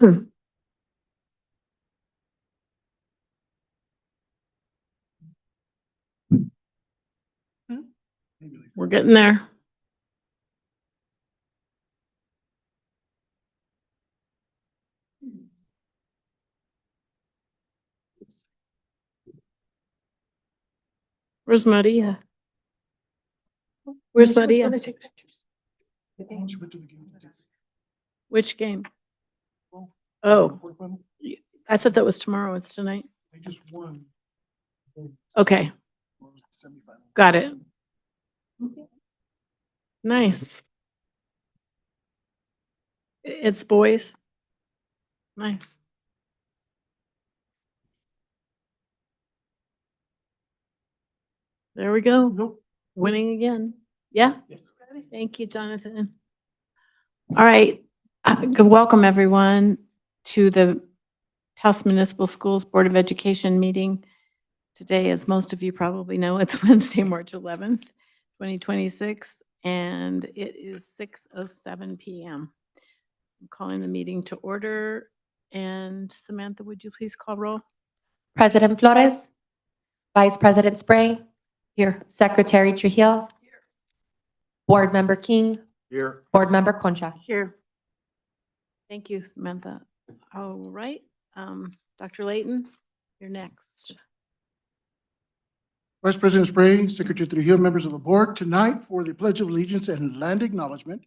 We're getting there. Where's Maria? Where's Maria? Which game? Oh, I thought that was tomorrow. It's tonight. They just won. Okay, got it. Nice. It's boys. Nice. There we go. Nope. Winning again. Yeah. Yes. Thank you, Jonathan. All right. Welcome, everyone, to the Taos Municipal Schools Board of Education meeting. Today, as most of you probably know, it's Wednesday, March 11th, 2026, and it is 6:07 p.m. I'm calling the meeting to order. And Samantha, would you please call roll? President Flores, Vice President Spray, Here. Secretary Trujillo, Board Member King, Here. Board Member Concha. Here. Thank you, Samantha. All right, Dr. Layton, you're next. Vice President Spray, Secretary Trujillo, members of the board, tonight for the Pledge of Allegiance and land acknowledgement,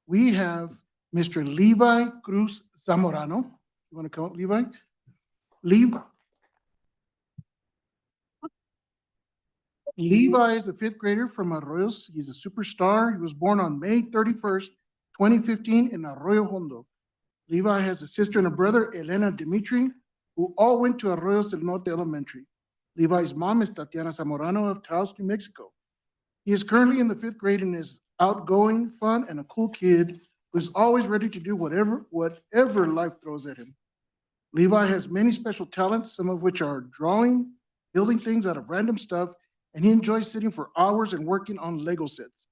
we have Mr. Levi Cruz Zamorano. You want to come up, Levi? Levi is a fifth grader from Arroyos. He's a superstar. He was born on May 31st, 2015 in Arroyo Hondo. Levi has a sister and a brother, Elena Dimitri, who all went to Arroyos del Norte Elementary. Levi's mom is Tatiana Zamorano of Taos, New Mexico. He is currently in the fifth grade and is outgoing, fun, and a cool kid who is always ready to do whatever life throws at him. Levi has many special talents, some of which are drawing, building things out of random stuff, and he enjoys sitting for hours and working on Lego sets.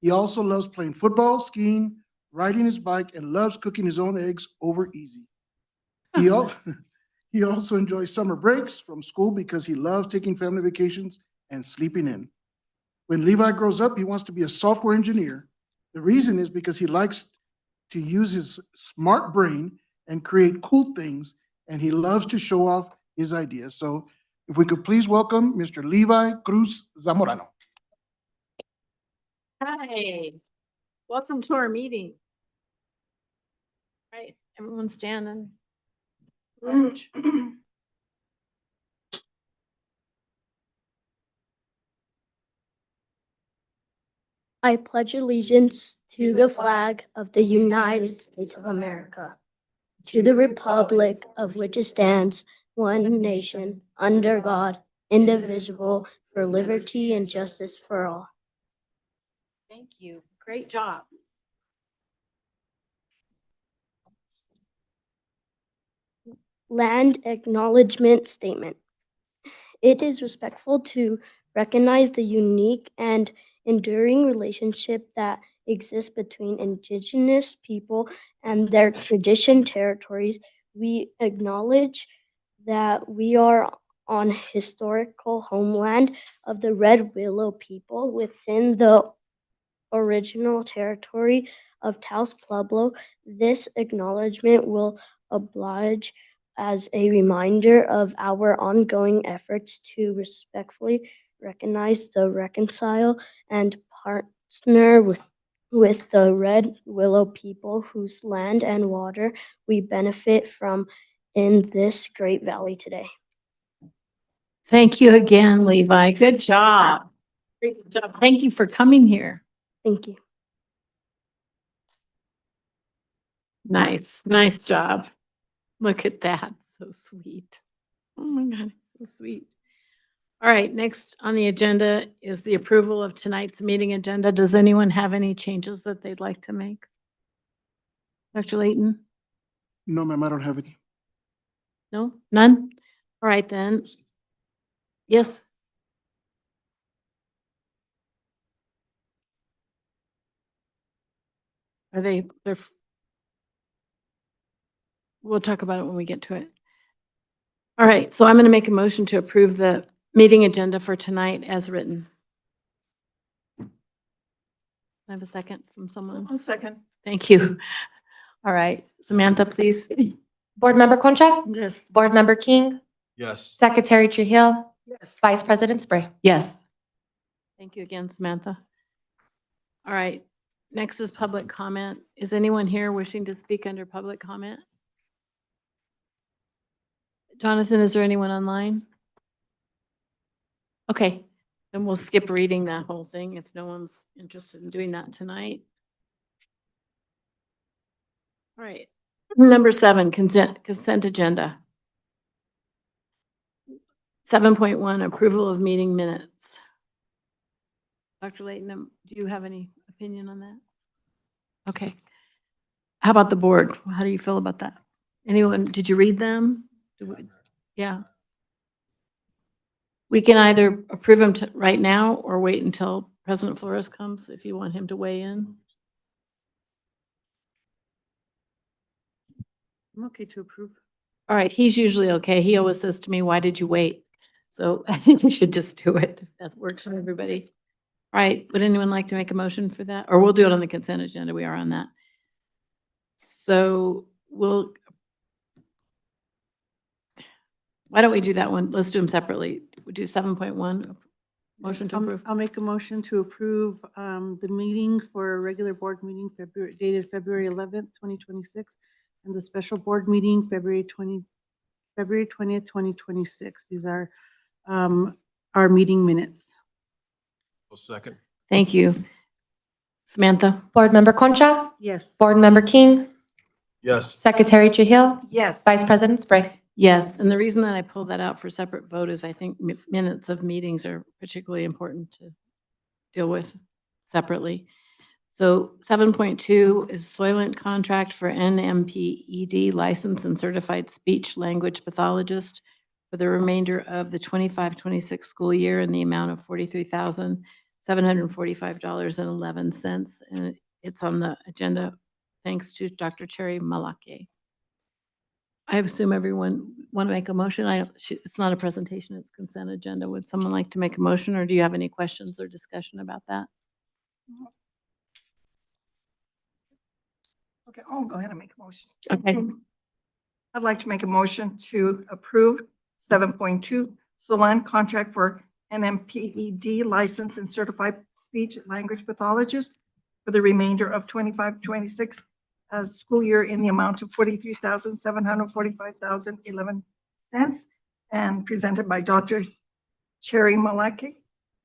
He also loves playing football, skiing, riding his bike, and loves cooking his own eggs over easy. He also enjoys summer breaks from school because he loves taking family vacations and sleeping in. When Levi grows up, he wants to be a software engineer. The reason is because he likes to use his smart brain and create cool things, and he loves to show off his ideas. So if we could please welcome Mr. Levi Cruz Zamorano. Hi, welcome to our meeting. All right, everyone standing. I pledge allegiance to the flag of the United States of America, to the republic of which it stands, one nation, under God, indivisible, for liberty and justice for all. Thank you. Great job. Land Acknowledgement Statement. It is respectful to recognize the unique and enduring relationship that exists between Indigenous people and their tradition territories. We acknowledge that we are on historical homeland of the Red Willow people within the original territory of Taos Pueblo. This acknowledgement will oblige as a reminder of our ongoing efforts to respectfully recognize, reconcile, and partner with the Red Willow people whose land and water we benefit from in this great valley today. Thank you again, Levi. Good job. Great job. Thank you for coming here. Thank you. Nice, nice job. Look at that. So sweet. Oh my God, it's so sweet. All right, next on the agenda is the approval of tonight's meeting agenda. Does anyone have any changes that they'd like to make? Dr. Layton? No, ma'am, I don't have any. No? None? All right then. Yes? They're We'll talk about it when we get to it. All right, so I'm going to make a motion to approve the meeting agenda for tonight as written. I have a second from someone. I'll second. Thank you. All right, Samantha, please. Board Member Concha, Yes. Board Member King, Yes. Secretary Trujillo, Yes. Vice President Spray. Yes. Thank you again, Samantha. All right, next is public comment. Is anyone here wishing to speak under public comment? Jonathan, is there anyone online? Okay, then we'll skip reading that whole thing if no one's interested in doing that tonight. All right, number 7, consent agenda. 7.1, approval of meeting minutes. Dr. Layton, do you have any opinion on that? Okay. How about the board? How do you feel about that? Anyone, did you read them? Yeah. We can either approve them right now or wait until President Flores comes if you want him to weigh in. I'm okay to approve. All right, he's usually okay. He always says to me, why did you wait? So I think we should just do it. If that works for everybody. All right, would anyone like to make a motion for that? Or we'll do it on the consent agenda. We are on that. So why don't we do that one? Let's do them separately. We'll do 7.1, motion to approve. I'll make a motion to approve the meeting for a regular board meeting dated February 11th, 2026, and the special board meeting February 20th, 2026. These are our meeting minutes. I'll second. Thank you. Samantha? Board Member Concha, Yes. Board Member King, Yes. Secretary Trujillo, Yes. Vice President Spray. Yes, and the reason that I pulled that out for separate vote is I think minutes of meetings are particularly important to deal with separately. So 7.2 is Soylent contract for NMPED license and certified speech language pathologist for the remainder of the 25-26 school year in the amount of $43,745.11. And it's on the agenda thanks to Dr. Cherry Malake. I assume everyone want to make a motion. It's not a presentation, it's consent agenda. Would someone like to make a motion, or do you have any questions or discussion about that? Okay, I'll go ahead and make a motion. Okay, I'd like to make a motion to approve 7.2 Solan contract for NMPED license and certified speech language pathologist for the remainder of 25-26 school year in the amount of $43,745.11 and presented by Dr. Cherry Malaki,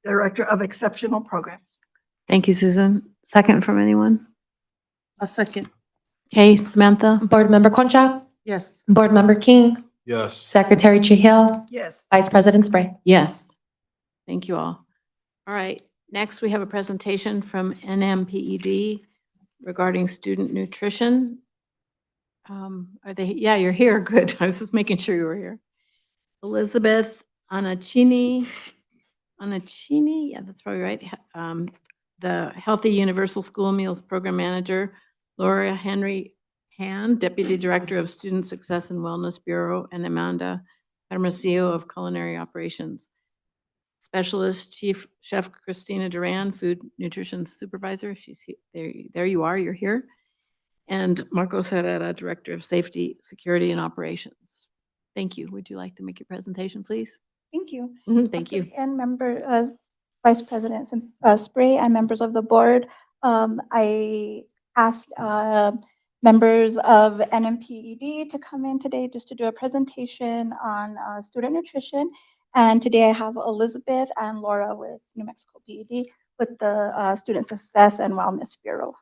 Director of Exceptional Programs. thank you, Susan. Second from anyone? A second. Okay, Samantha? Board Member Concha, Yes. Board Member King, Yes. Secretary Trujillo, Yes. Vice President Spray. Yes. Thank you all. All right, next we have a presentation from NMPED regarding student nutrition. Are they, yeah, you're here, good. I was just making sure you were here. Elizabeth Anacini, yeah, that's probably right. The Healthy Universal School Meals Program Manager, Laura Henry Han, Deputy Director of Student Success and Wellness Bureau, and Amanda Hermosillo of Culinary Operations. Specialist Chief Chef Christina Duran, Food Nutrition Supervisor. She's there you are, you're here. And Marcos Herrera, Director of Safety, Security, and Operations. Thank you. Would you like to make your presentation, please? Thank you. Thank you. And Vice President Spray and members of the board, I asked members of NMPED to come in today just to do a presentation on student nutrition. And today I have Elizabeth and Laura with New Mexico PED with the Student Success and Wellness Bureau.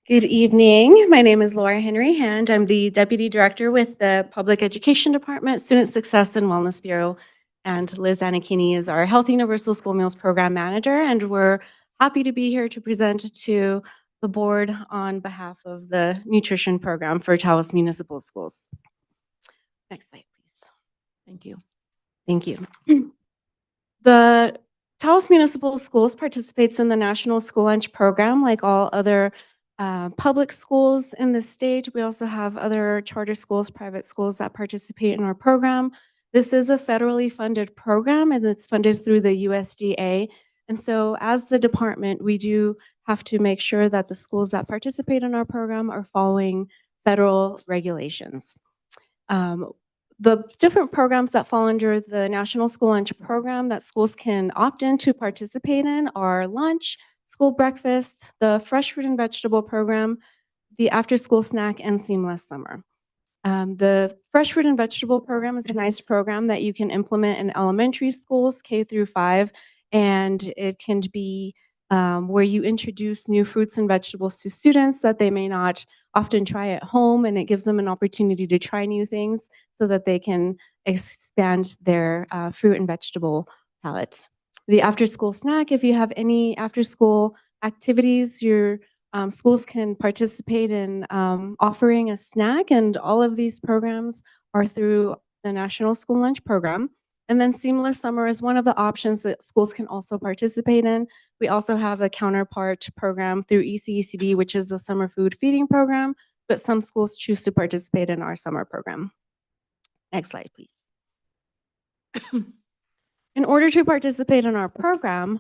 Good evening. My name is Laura Henry Hand. I'm the Deputy Director with the Public Education Department, Student Success and Wellness Bureau. And Liz Anakini is our Healthy Universal School Meals Program Manager. And we're happy to be here to present to the board on behalf of the nutrition program for Taos Municipal Schools. Next slide, please. Thank you. Thank you. The Taos Municipal Schools participates in the National School Lunch Program like all other public schools in the state. We also have other charter schools, private schools that participate in our program. This is a federally funded program and it's funded through the USDA. And so as the department, we do have to make sure that the schools that participate in our program are following federal regulations. The different programs that fall under the National School Lunch Program that schools can opt in to participate in are lunch, school breakfast, the fresh fruit and vegetable program, the after-school snack, and seamless summer. The fresh fruit and vegetable program is a nice program that you can implement in elementary schools, K through 5, and it can be where you introduce new fruits and vegetables to students that they may not often try at home, and it gives them an opportunity to try new things so that they can expand their fruit and vegetable palette. The after-school snack, if you have any after-school activities, your schools can participate in offering a snack, and all of these programs are through the National School Lunch Program. And then Seamless Summer is one of the options that schools can also participate in. We also have a counterpart program through ECECD, which is the summer food feeding program, but some schools choose to participate in our summer program. Next slide, please. In order to participate in our program,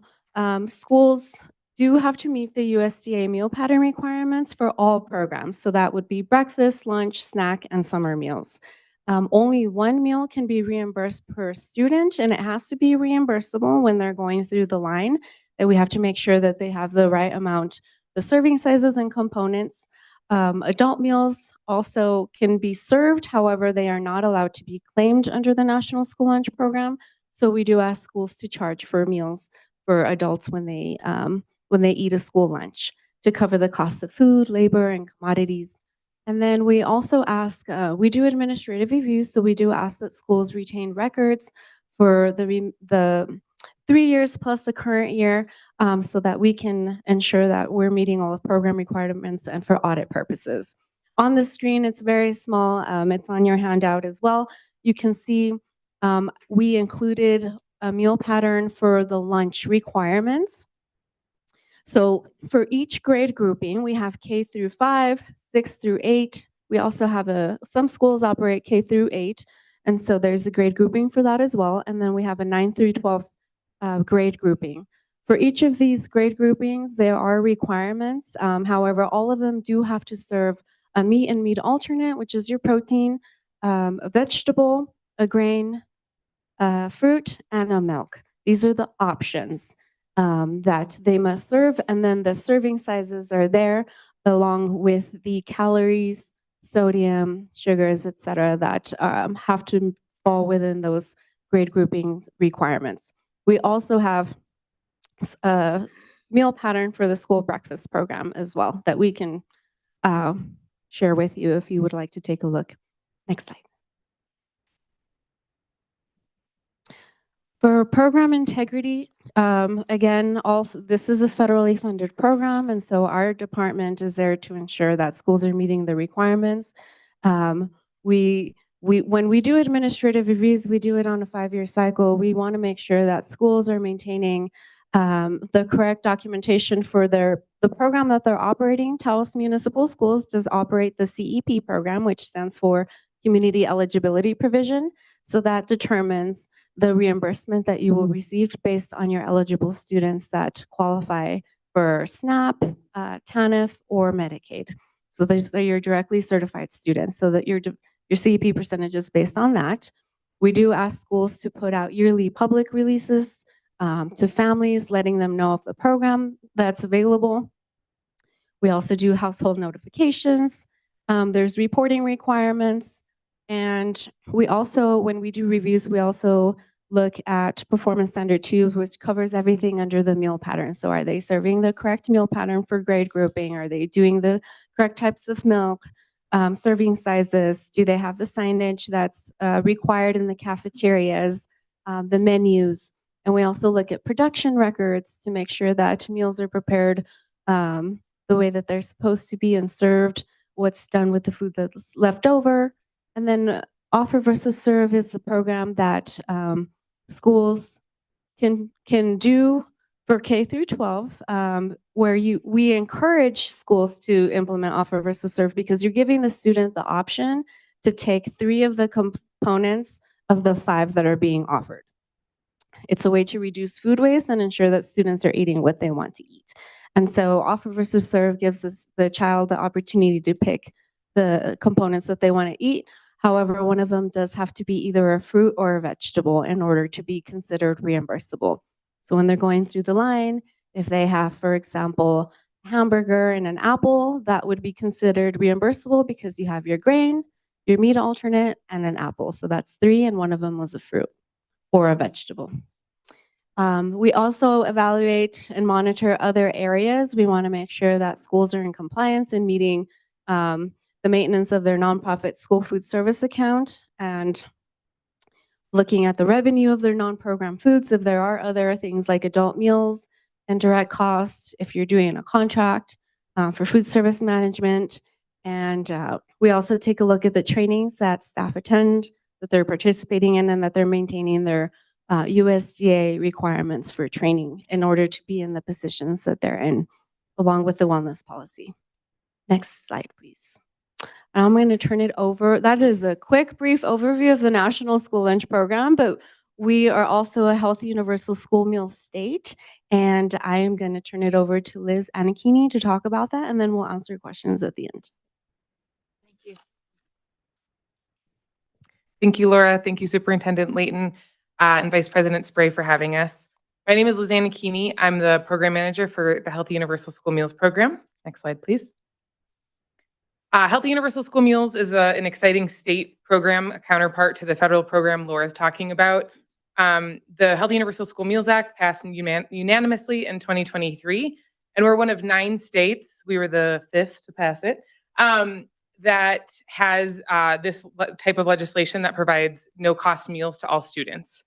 schools do have to meet the USDA meal pattern requirements for all programs. So that would be breakfast, lunch, snack, and summer meals. Only one meal can be reimbursed per student, and it has to be reimbursable when they're going through the line. That we have to make sure that they have the right amount, the serving sizes and components. Adult meals also can be served, however, they are not allowed to be claimed under the National School Lunch Program. So we do ask schools to charge for meals for adults when they eat a school lunch to cover the cost of food, labor, and commodities. And then we also ask, we do administrative reviews, so we do ask that schools retain records for the 3 years plus the current year, so that we can ensure that we're meeting all of program requirements and for audit purposes. On the screen, it's very small. It's on your handout as well. You can see we included a meal pattern for the lunch requirements. So for each grade grouping, we have K through 5, 6 through 8. We also have some schools operate K through 8, and so there's a grade grouping for that as well. And then we have a 9 through 12th grade grouping. For each of these grade groupings, there are requirements. However, all of them do have to serve a meat and meat alternate, which is your protein, a vegetable, a grain, fruit, and a milk. These are the options that they must serve, and then the serving sizes are there along with the calories, sodium, sugars, etc., that have to fall within those grade grouping requirements. We also have a meal pattern for the school breakfast program as well that we can share with you if you would like to take a look. Next slide. For program integrity, again, also this is a federally funded program, and so our department is there to ensure that schools are meeting the requirements. When we do administrative reviews, we do it on a 5-year cycle. We want to make sure that schools are maintaining the correct documentation for the program that they're operating. Taos Municipal Schools does operate the CEP program, which stands for Community Eligibility Provision. So that determines the reimbursement that you will receive based on your eligible students that qualify for SNAP, TANF, or Medicaid. So those are your directly certified students, so that your CEP percentage is based on that. We do ask schools to put out yearly public releases to families, letting them know of the program that's available. We also do household notifications. There's reporting requirements. And we also, when we do reviews, we also look at Performance Standard 2, which covers everything under the meal pattern. So are they serving the correct meal pattern for grade grouping? Are they doing the correct types of milk, serving sizes? Do they have the signage that's required in the cafeterias, the menus? And we also look at production records to make sure that meals are prepared the way that they're supposed to be and served, what's done with the food that's left over. And then Offer versus Serve is the program that schools can do for K through 12, where we encourage schools to implement offer versus serve because you're giving the student the option to take 3 of the components of the 5 that are being offered. It's a way to reduce food waste and ensure that students are eating what they want to eat. And so offer versus serve gives the child the opportunity to pick the components that they want to eat. However, one of them does have to be either a fruit or a vegetable in order to be considered reimbursable. So when they're going through the line, if they have, for example, a hamburger and an apple, that would be considered reimbursable because you have your grain, your meat alternate, and an apple. So that's 3, and one of them was a fruit or a vegetable. We also evaluate and monitor other areas. We want to make sure that schools are in compliance and meeting the maintenance of their nonprofit school food service account and looking at the revenue of their non-program foods. If there are other things like adult meals and direct costs, if you're doing a contract for food service management. And we also take a look at the trainings that staff attend, that they're participating in, and that they're maintaining their USDA requirements for training in order to be in the positions that they're in, along with the wellness policy. Next slide, please. And I'm going to turn it over. That is a quick, brief overview of the National School Lunch Program, but we are also a Healthy Universal School Meal state, and I am going to turn it over to Liz Anakini to talk about that, and then we'll answer questions at the end. Thank you. Thank you, Laura. Thank you, Superintendent Layton and Vice President Spray for having us. My name is Liz Anakini. I'm the Program Manager for the Healthy Universal School Meals Program. Next slide, please. Healthy Universal School Meals is an exciting state program, a counterpart to the federal program Laura's talking about. The Healthy Universal School Meals Act passed unanimously in 2023, and we're one of 9 states, we were the 5th to pass it, that has this type of legislation that provides no-cost meals to all students.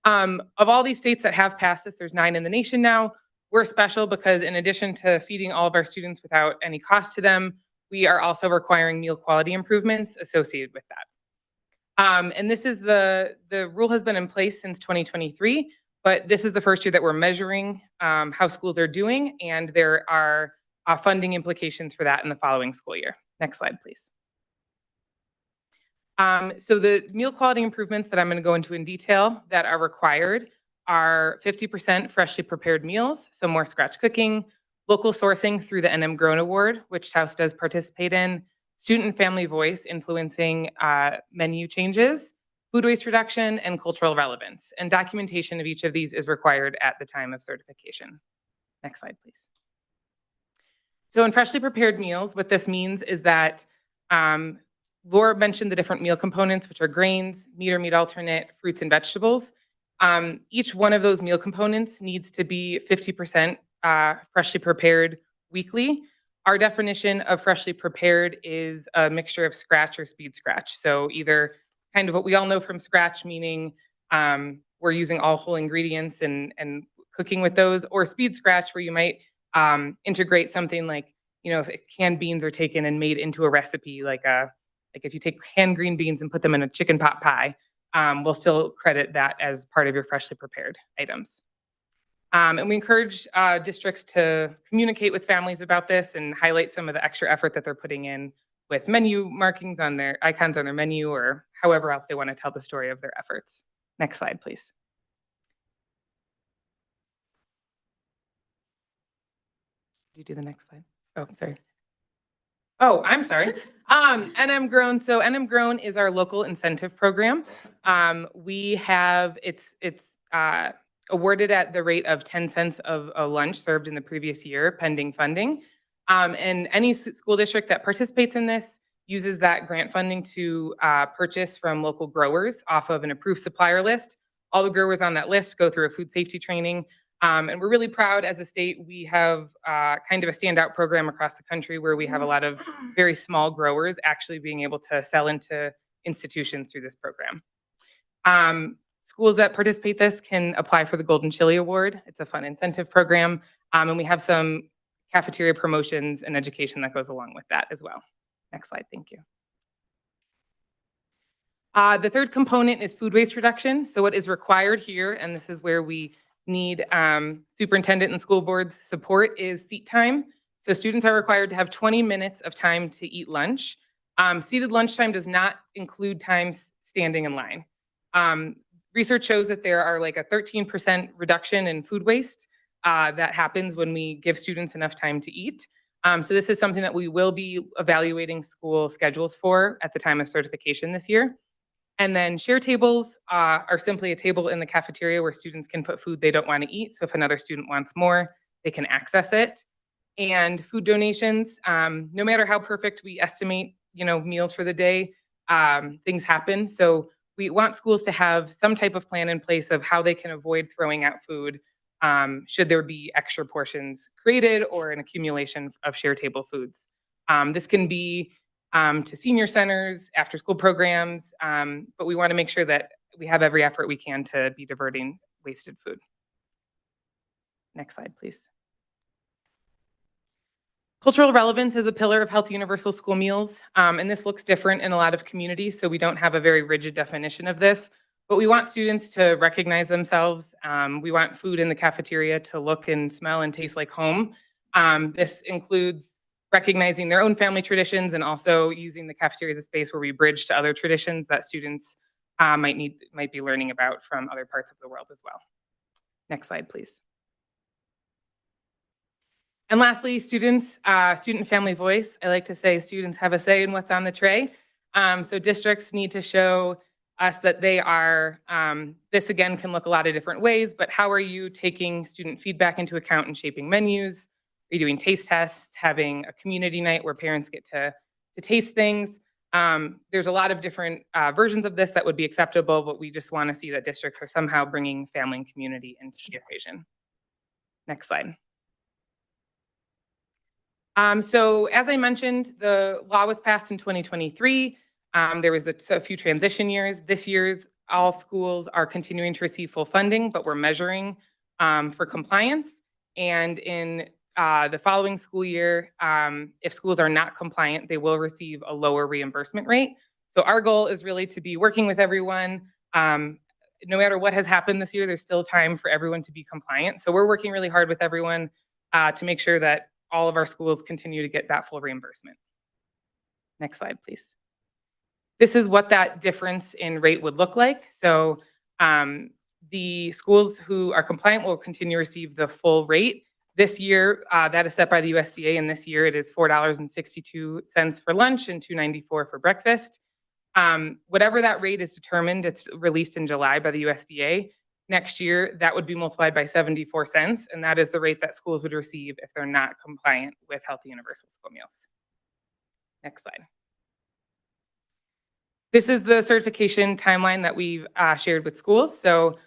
Of all these states that have passed this, there's 9 in the nation now. We're special because in addition to feeding all of our students without any cost to them, we are also requiring meal quality improvements associated with that. And this is the rule has been in place since 2023, but this is the first year that we're measuring how schools are doing, and there are funding implications for that in the following school year. Next slide, please. So the meal quality improvements that I'm going to go into in detail that are required are 50% freshly prepared meals, so more scratch cooking, local sourcing through the NM Grown Award, which Taos does participate in, student and family voice influencing menu changes, food waste reduction, and cultural relevance. And documentation of each of these is required at the time of certification. Next slide, please. So in freshly prepared meals, what this means is that Laura mentioned the different meal components, which are grains, meat or meat alternate, fruits, and vegetables. Each one of those meal components needs to be 50% freshly prepared weekly. Our definition of freshly prepared is a mixture of scratch or speed scratch. So either kind of what we all know from scratch, meaning we're using all whole ingredients and cooking with those, or speed scratch where you might integrate something like, you know, if canned beans are taken and made into a recipe, like if you take canned green beans and put them in a chicken pot pie, we'll still credit that as part of your freshly prepared items. And we encourage districts to communicate with families about this and highlight some of the extra effort that they're putting in with menu markings on their icons on their menu, or however else they want to tell the story of their efforts. Next slide, please. Did you do the next slide? Oh, sorry. Oh, I'm sorry. NM Grown. So NM Grown is our local incentive program. We have it's awarded at the rate of 10 cents of a lunch served in the previous year, pending funding. And any school district that participates in this uses that grant funding to purchase from local growers off of an approved supplier list. All the growers on that list go through a food safety training. And we're really proud as a state, we have kind of a standout program across the country where we have a lot of very small growers actually being able to sell into institutions through this program. Schools that participate this can apply for the Golden Chili Award. It's a fun incentive program. And we have some cafeteria promotions and education that goes along with that as well. Next slide, thank you. The third component is food waste reduction. So what is required here, and this is where we need superintendent and school board's support is seat time. So students are required to have 20 minutes of time to eat lunch. Seated lunchtime does not include times standing in line. Research shows that there are like a 13% reduction in food waste that happens when we give students enough time to eat. So this is something that we will be evaluating school schedules for at the time of certification this year. And then share tables are simply a table in the cafeteria where students can put food they don't want to eat. So if another student wants more, they can access it. And food donations, no matter how perfect we estimate, meals for the day, things happen. So we want schools to have some type of plan in place of how they can avoid throwing out food should there be extra portions created or an accumulation of share table foods. This can be to senior centers, after school programs, but we want to make sure that we have every effort we can to be diverting wasted food. Next slide, please. Cultural relevance is a pillar of Healthy Universal School Meals, and this looks different in a lot of communities, so we don't have a very rigid definition of this, but we want students to recognize themselves. We want food in the cafeteria to look and smell and taste like home. This includes recognizing their own family traditions and also using the cafeteria as a space where we bridge to other traditions that students might be learning about from other parts of the world as well. Next slide, please. And lastly, student and family voice. I like to say students have a say in what's on the tray. So districts need to show us that they are, this again can look a lot of different ways, but how are you taking student feedback into account and shaping menus? Are you doing taste tests, having a community night where parents get to taste things? There's a lot of different versions of this that would be acceptable, but we just want to see that districts are somehow bringing family and community into the equation. Next slide. So as I mentioned, the law was passed in 2023. There was a few transition years. This year's all schools are continuing to receive full funding, but we're measuring for compliance. And in the following school year, if schools are not compliant, they will receive a lower reimbursement rate. So our goal is really to be working with everyone. No matter what has happened this year, there's still time for everyone to be compliant. So we're working really hard with everyone to make sure that all of our schools continue to get that full reimbursement. Next slide, please. This is what that difference in rate would look like. So the schools who are compliant will continue to receive the full rate. This year, that is set by the USDA, and this year it is $4.62 for lunch and $2.94 for breakfast. Whatever that rate is determined, it's released in July by the USDA. Next year, that would be multiplied by 74 cents, and that is the rate that schools would receive if they're not compliant with Healthy Universal School Meals. Next slide. This is the certification timeline that we've shared with schools. So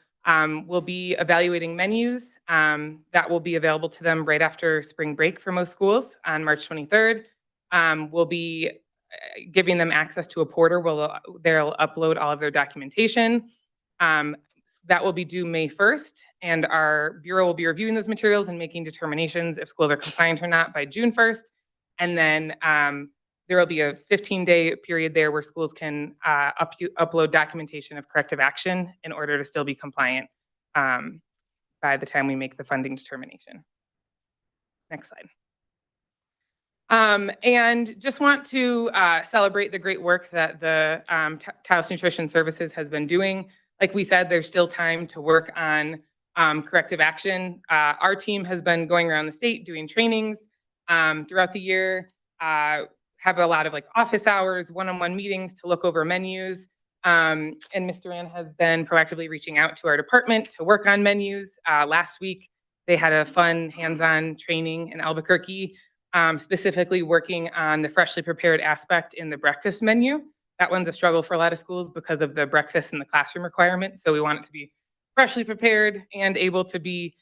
we'll be evaluating menus that will be available to them right after spring break for most schools on March 23rd. We'll be giving them access to a portal where they'll upload all of their documentation. That will be due May 1st, and our bureau will be reviewing those materials and making determinations if schools are compliant or not by June 1st. And then there will be a 15-day period there where schools can upload documentation of corrective action in order to still be compliant by the time we make the funding determination. Next slide. And just want to celebrate the great work that the Taos Nutrition Services has been doing. Like we said, there's still time to work on corrective action. Our team has been going around the state doing trainings throughout the year, have a lot of office hours, one-on-one meetings to look over menus. And Ms. Duran has been proactively reaching out to our department to work on menus. Last week, they had a fun hands-on training in Albuquerque, specifically working on the freshly prepared aspect in the breakfast menu. That one's a struggle for a lot of schools because of the breakfast in the classroom requirement. So we want it to be freshly prepared and able to be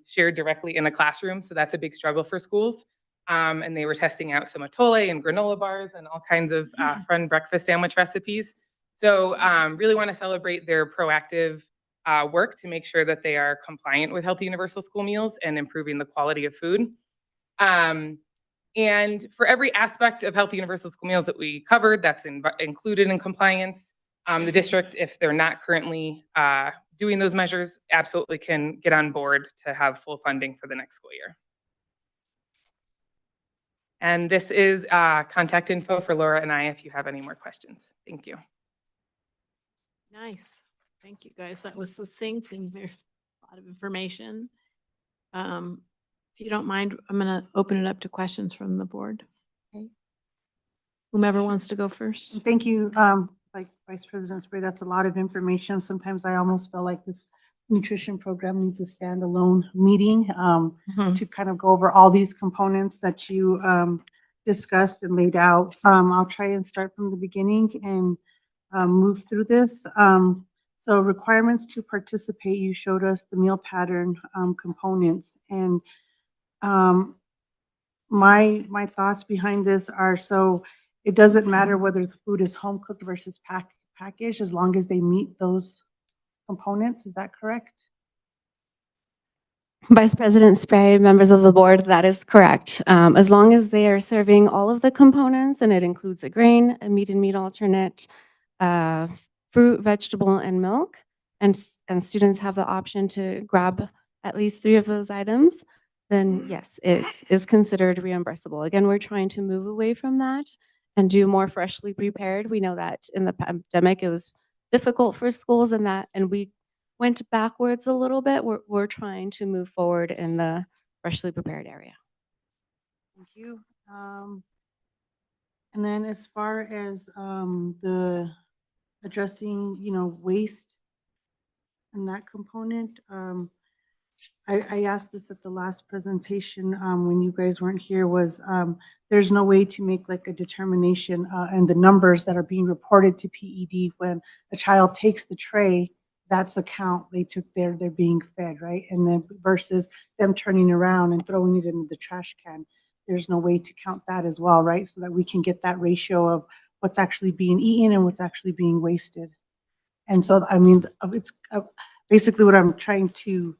shared directly in the classroom. So that's a big struggle for schools. And they were testing out some atole and granola bars and all kinds of fun breakfast sandwich recipes. So really want to celebrate their proactive work to make sure that they are compliant with Healthy Universal School Meals and improving the quality of food. And for every aspect of Healthy Universal School Meals that we covered, that's included in compliance, the district, if they're not currently doing those measures absolutely can get on board to have full funding for the next school year. And this is contact info for Laura and I if you have any more questions. Thank you. Nice. Thank you, guys. That was succinct and very, a lot of information. If you don't mind, I'm going to open it up to questions from the board. Okay. Whomever wants to go first. Thank you, like Vice President Spray. That's a lot of information. Sometimes I almost feel like this nutrition program needs a standalone meeting to kind of go over all these components that you discussed and laid out. I'll try and start from the beginning and move through this. So requirements to participate, you showed us the meal pattern components, and my thoughts behind this are, so it doesn't matter whether the food is home cooked versus packaged, as long as they meet those components. Is that correct? Vice President Spray, members of the board, that is correct. As long as they are serving all of the components, and it includes a grain, a meat and meat alternate, fruit, vegetable, and milk, and students have the option to grab at least 3 of those items, then yes, it is considered reimbursable. Again, we're trying to move away from that and do more freshly prepared. We know that in the pandemic, it was difficult for schools and we went backwards a little bit. We're trying to move forward in the freshly prepared area. Thank you. And then as far as the addressing, waste and that component, I asked this at the last presentation when you guys weren't here, was there's no way to make like a determination and the numbers that are being reported to PED when a child takes the tray, that's the count they took there, they're being fed, right? And then versus them turning around and throwing it in the trash can. There's no way to count that as well, right? So that we can get that ratio of what's actually being eaten and what's actually being wasted. And so, I mean, it's basically what I'm trying to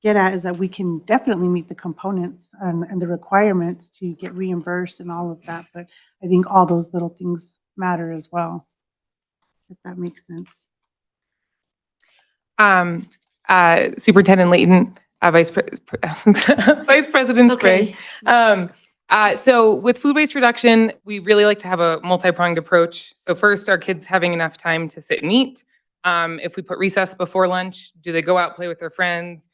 get at is that we can definitely meet the components and the requirements to get reimbursed and all of that. But I think all those little things matter as well, if that makes sense. Superintendent Layton, Vice President Spray. So with food waste reduction, we really like to have a multi-pronged approach. So first, are kids having enough time to sit and eat? If we put recess before lunch, do they go out, play with their friends,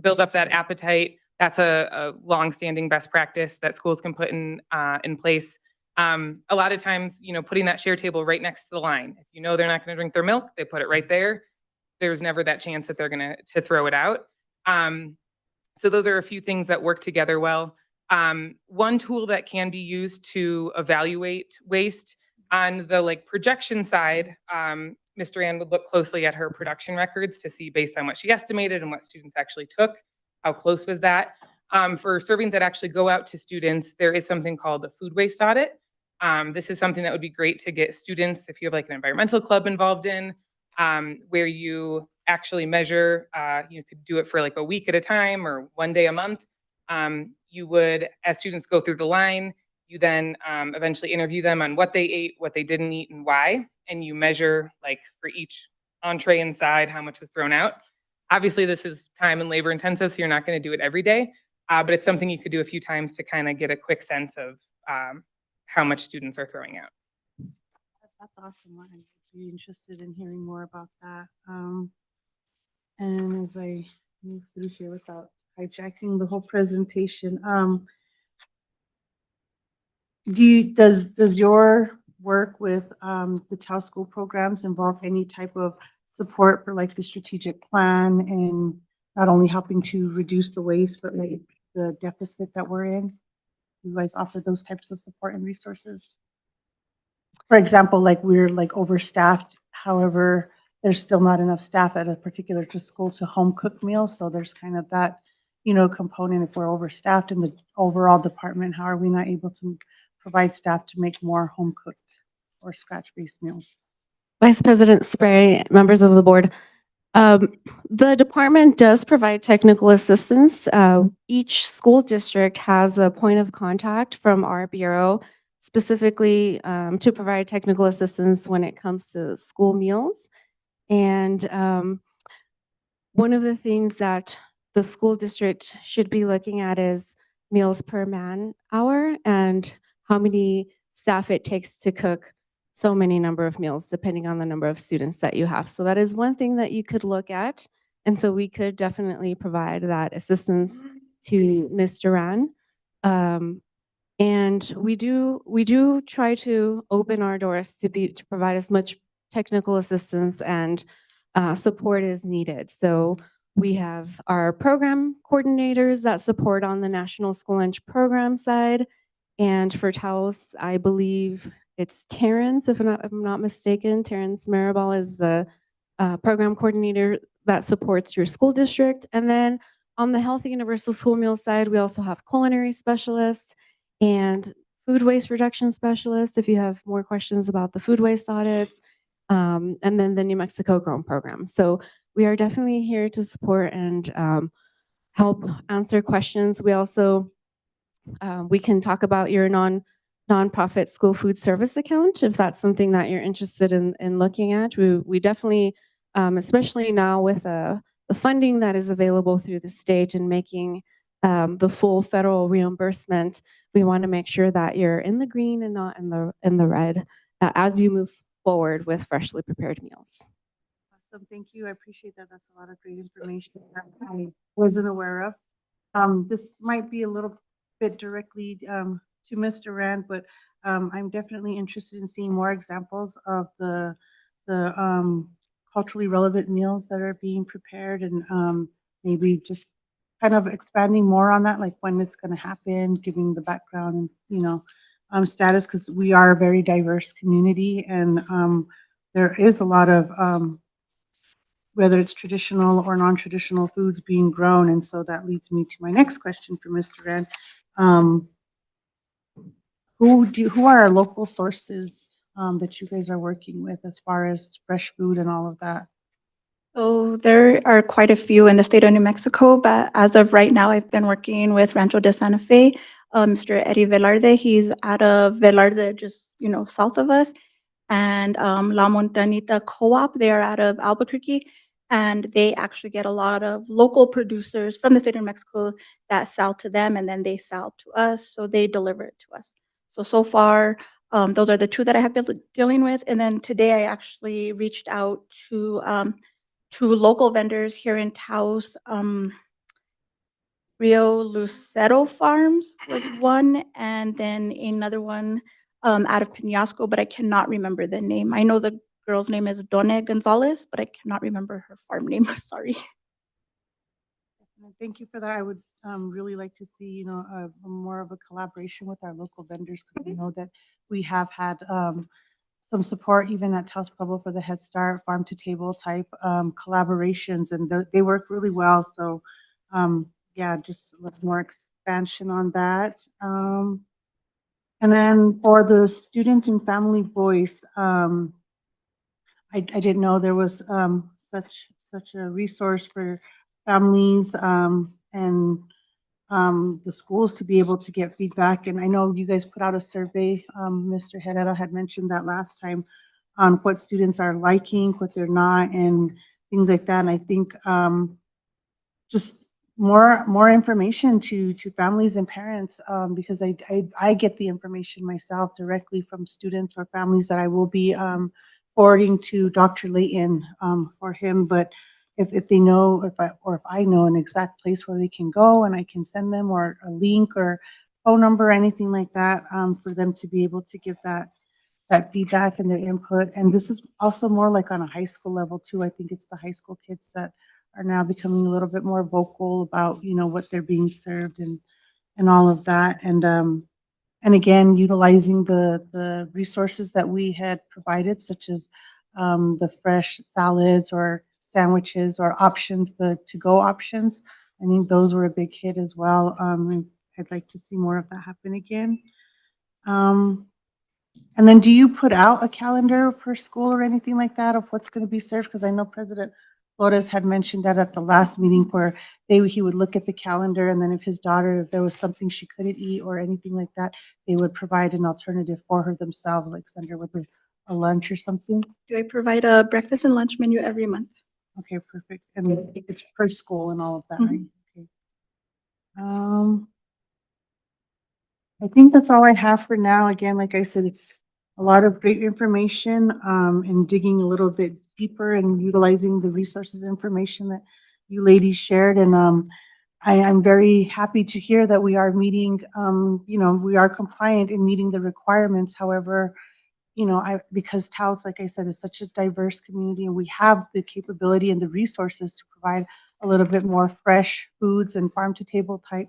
build up that appetite? That's a long-standing best practice that schools can put in place. A lot of times, putting that share table right next to the line. If you know they're not going to drink their milk, they put it right there. There's never that chance that they're going to throw it out. So those are a few things that work together well. One tool that can be used to evaluate waste on the projection side, Mr. Ann would look closely at her production records to see, based on what she estimated and what students actually took, how close was that. For servings that actually go out to students, there is something called a food waste audit. This is something that would be great to get students, if you have an environmental club involved in, where you actually measure, you could do it for a week at a time or one day a month. You would, as students go through the line, you then eventually interview them on what they ate, what they didn't eat, and why. And you measure, for each entree inside, how much was thrown out. Obviously, this is time and labor intensive, so you're not going to do it every day. But it's something you could do a few times to kind of get a quick sense of how much students are throwing out. That's awesome. I'd be interested in hearing more about that. And as I move through here without hijacking the whole presentation, does your work with the Taos School programs involve any type of support for the strategic plan and not only helping to reduce the waste, but the deficit that we're in? You guys offer those types of support and resources? For example, we're overstaffed, however, there's still not enough staff at a particular school to home cook meals. So there's kind of that, component. If we're overstaffed in the overall department, how are we not able to provide staff to make more home cooked or scratch-based meals? Vice President Spray, members of the board, the department does provide technical assistance. Each school district has a point of contact from our bureau specifically to provide technical assistance when it comes to school meals. And one of the things that the school district should be looking at is meals per man hour and how many staff it takes to cook so many number of meals, depending on the number of students that you have. So that is one thing that you could look at. And so we could definitely provide that assistance to Ms. Duran. And we do try to open our doors to provide as much technical assistance and support as needed. So we have our program coordinators that support on the National School Lunch Program side. And for Taos, I believe it's Terrence, if I'm not mistaken. Terrence Maribel is the program coordinator that supports your school district. And then on the Healthy Universal School Meal side, we also have culinary specialists and food waste reduction specialists if you have more questions about the food waste audits, and then the New Mexico Grown program. So we are definitely here to support and help answer questions. We also, we can talk about your nonprofit school food service account if that's something that you're interested in looking at. We definitely, especially now with the funding that is available through the state and making the full federal reimbursement, we want to make sure that you're in the green and not in the red as you move forward with freshly prepared meals. Awesome, thank you. I appreciate that. That's a lot of great information that I wasn't aware of. This might be a little bit directly to Mr. Rand, but I'm definitely interested in seeing more examples of the culturally relevant meals that are being prepared, and maybe just kind of expanding more on that, like when it's going to happen, giving the background and, you know, status, because we are a very diverse community, and there is a lot of whether it's traditional or non-traditional foods being grown. And so that leads me to my next question for Mr. Rand. Who are our local sources that you guys are working with as far as fresh food and all of that? So there are quite a few in the state of New Mexico, but as of right now, I've been working with Rancho de Santa Fe. Mr. Eddie Velarde, he's out of Velarde, just, you know, south of us. And La Montanita Co-op, they're out of Albuquerque. And they actually get a lot of local producers from the state of New Mexico that sell to them, and then they sell to us. So they deliver it to us. So far, those are the two that I have been dealing with. And then today I actually reached out to local vendors here in Taos. Rio Lucero Farms was one, and then another one out of Penasco, but I cannot remember the name. I know the girl's name is Done Gonzalez, but I cannot remember her farm name. Sorry. Thank you for that. I would really like to see, you know, more of a collaboration with our local vendors, because we know that we have had some support even at Taos Pueblo for the Head Start farm to table type collaborations, and they work really well. So yeah, just let's more expansion on that. And then for the student and family voice, I didn't know there was such a resource for families and the schools to be able to get feedback. And I know you guys put out a survey. Mr. Herrera had mentioned that last time on what students are liking, what they're not, and things like that. And I think just more information to families and parents, because I get the information myself directly from students or families that I will be forwarding to Dr. Layton for him. But if they know, if I know an exact place where they can go and I can send them, or a link or phone number or anything like that, for them to be able to give that feedback and their input. And this is also more like on a high school level too. I think it's the high school kids that are now becoming a little bit more vocal about, you know, what they're being served and all of that. And again, utilizing the resources that we had provided, such as the fresh salads or sandwiches or options, the to-go options. I think those were a big hit as well. I'd like to see more of that happen again. And then do you put out a calendar per school or anything like that of what's going to be served? Because I know President Flores had mentioned that at the last meeting, where he would look at the calendar, and then if his daughter, if there was something she couldn't eat or anything like that, they would provide an alternative for her themselves, like send her with a lunch or something? Do I provide a breakfast and lunch menu every month? Okay, perfect. And it's per school and all of that, Mhm. right? Okay. I think that's all I have for now. Again, like I said, it's a lot of great information, and digging a little bit deeper and utilizing the resources and information that you ladies shared. And, I'm very happy to hear that we are meeting, we are compliant in meeting the requirements. However, because Taos, like I said, is such a diverse community and we have the capability and the resources to provide a little bit more fresh foods and farm to table type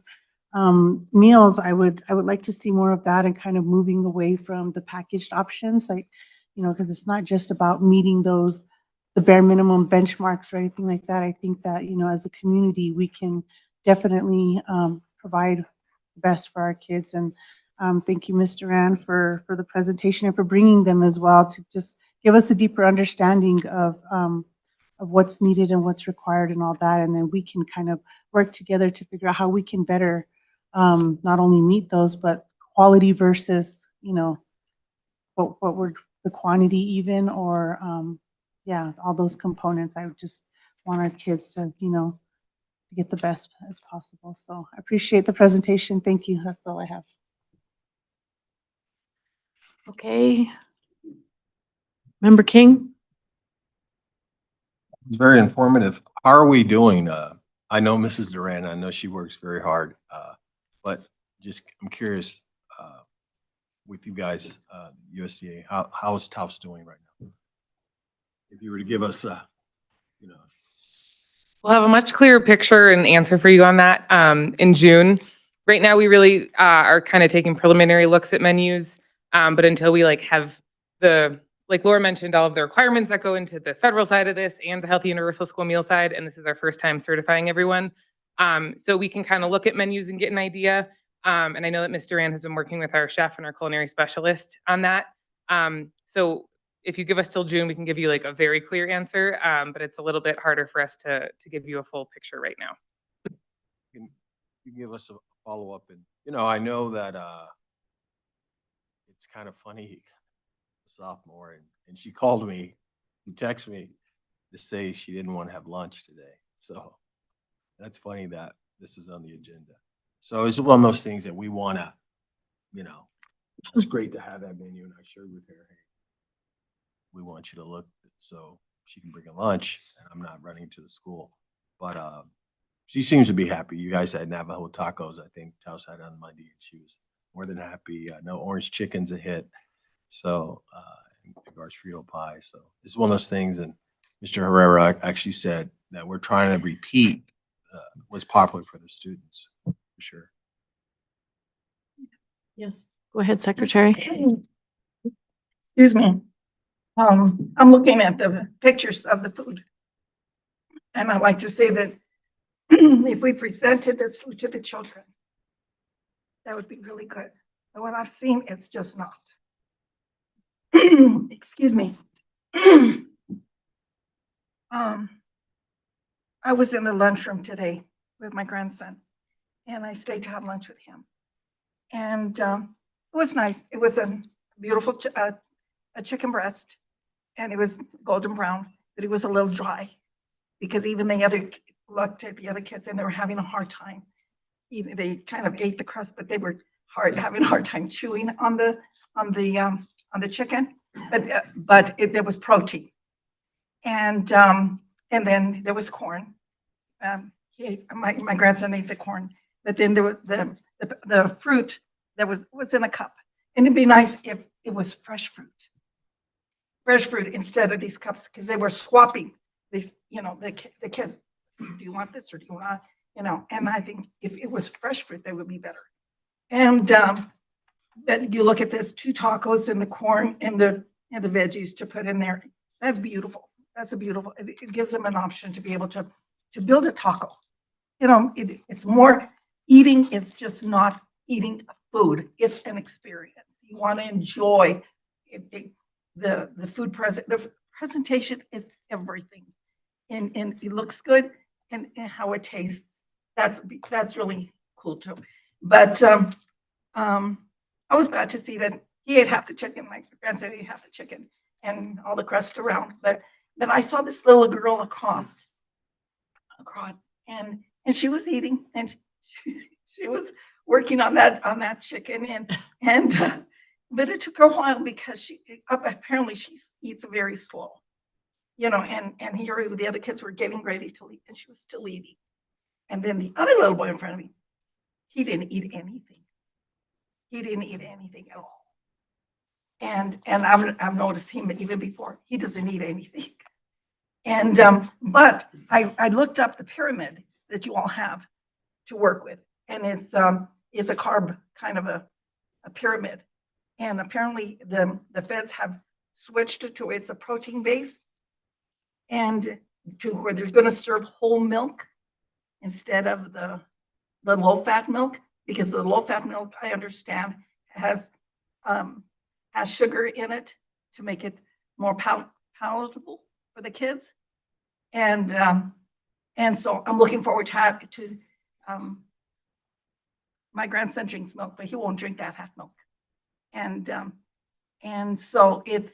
meals, I would like to see more of that and kind of moving away from the packaged options, like, because it's not just about meeting the bare minimum benchmarks or anything like that. I think that, as a community, we can definitely provide the best for our kids. And thank you, Mr. Rand, for the presentation and for bringing them as well to just give us a deeper understanding of what's needed and what's required and all that. And then we can kind of work together to figure out how we can better not only meet those, but quality versus, what were the quantity even, or all those components. I would just want our kids to, to get the best as possible. So I appreciate the presentation. Thank you. That's all I have. Okay. Member King? It's very informative. How are we doing? I know Mrs. Duran, I know she works very hard, but just, I'm curious, with you guys, USDA, how is Taos doing right now? If you were to give us, We'll have a much clearer picture and answer for you on that in June. Right now, we really are kind of taking preliminary looks at menus, but until we have like Laura mentioned, all of the requirements that go into the federal side of this and the Healthy Universal School Meal side, and this is our first time certifying everyone. So we can kind of look at menus and get an idea. And I know that Mr. Rand has been working with our chef and our culinary specialist on that. So if you give us till June, we can give you a very clear answer, but it's a little bit harder for us to give you a full picture right now. you can give us a follow-up. And, I know that it's kind of funny, sophomore, and she called me, she texted me to say she didn't want to have lunch today. So that's funny that this is on the agenda. So it's one of those things that we want to, it's great to have that menu, and I shared with her, hey, we want you to look so she can bring a lunch and I'm not running to the school. But she seems to be happy. You guys had Navajo tacos, I think Taos had on Monday, and she was more than happy. No orange chicken's a hit. So, in regards to Frito pie. So it's one of those things. And Mr. Herrera actually said that we're trying to repeat what's popular for the students, for sure. Yes. Go ahead, Secretary. Excuse me. I'm looking at the pictures of the food. And I'd like to say that if we presented this food to the children, that would be really good. But what I've seen, it's just not. Excuse me. I was in the lunchroom today with my grandson, and I stayed to have lunch with him. And it was nice. It was a beautiful a chicken breast, and it was golden brown, but it was a little dry because even the other looked at the other kids and they were having a hard time. Even they kind of ate the crust, but they were having a hard time chewing on the chicken. But there was protein, and then there was corn. My grandson ate the corn, but then there was the fruit that was in a cup. And it'd be nice if it was fresh fruit instead of these cups, because they were swapping these, the kids. Do you want this or do you want, and I think if it was fresh fruit, that would be better. And then you look at this, 2 tacos and the corn and the veggies to put in there. That's beautiful. That's it gives them an option to be able to build a taco. It's more eating. It's just not eating food. It's an experience. You want to enjoy it. The food the presentation is everything, and it looks good, and how it tastes. That's really cool too. But I was glad to see that he ate half the chicken. My grandson ate half the chicken, and all the crust around. But I saw this little girl across, and she was eating, and she was working on that chicken, and but it took her a while because she apparently she eats very slow, you know, and here the other kids were getting ready to leave, and she was still eating. And then the other little boy in front of me, he didn't eat anything. He didn't eat anything at all. And I've noticed him even before. He doesn't eat anything. And but I looked up the pyramid that you all have to work with, and it's a carb kind of a pyramid. And apparently the feds have switched it to it's a protein base, and to where they're going to serve whole milk instead of the low fat milk, because the low fat milk, I understand, has sugar in it to make it more palatable for the kids. And so I'm looking forward to my grandson drinks milk, but he won't drink that half milk. And so it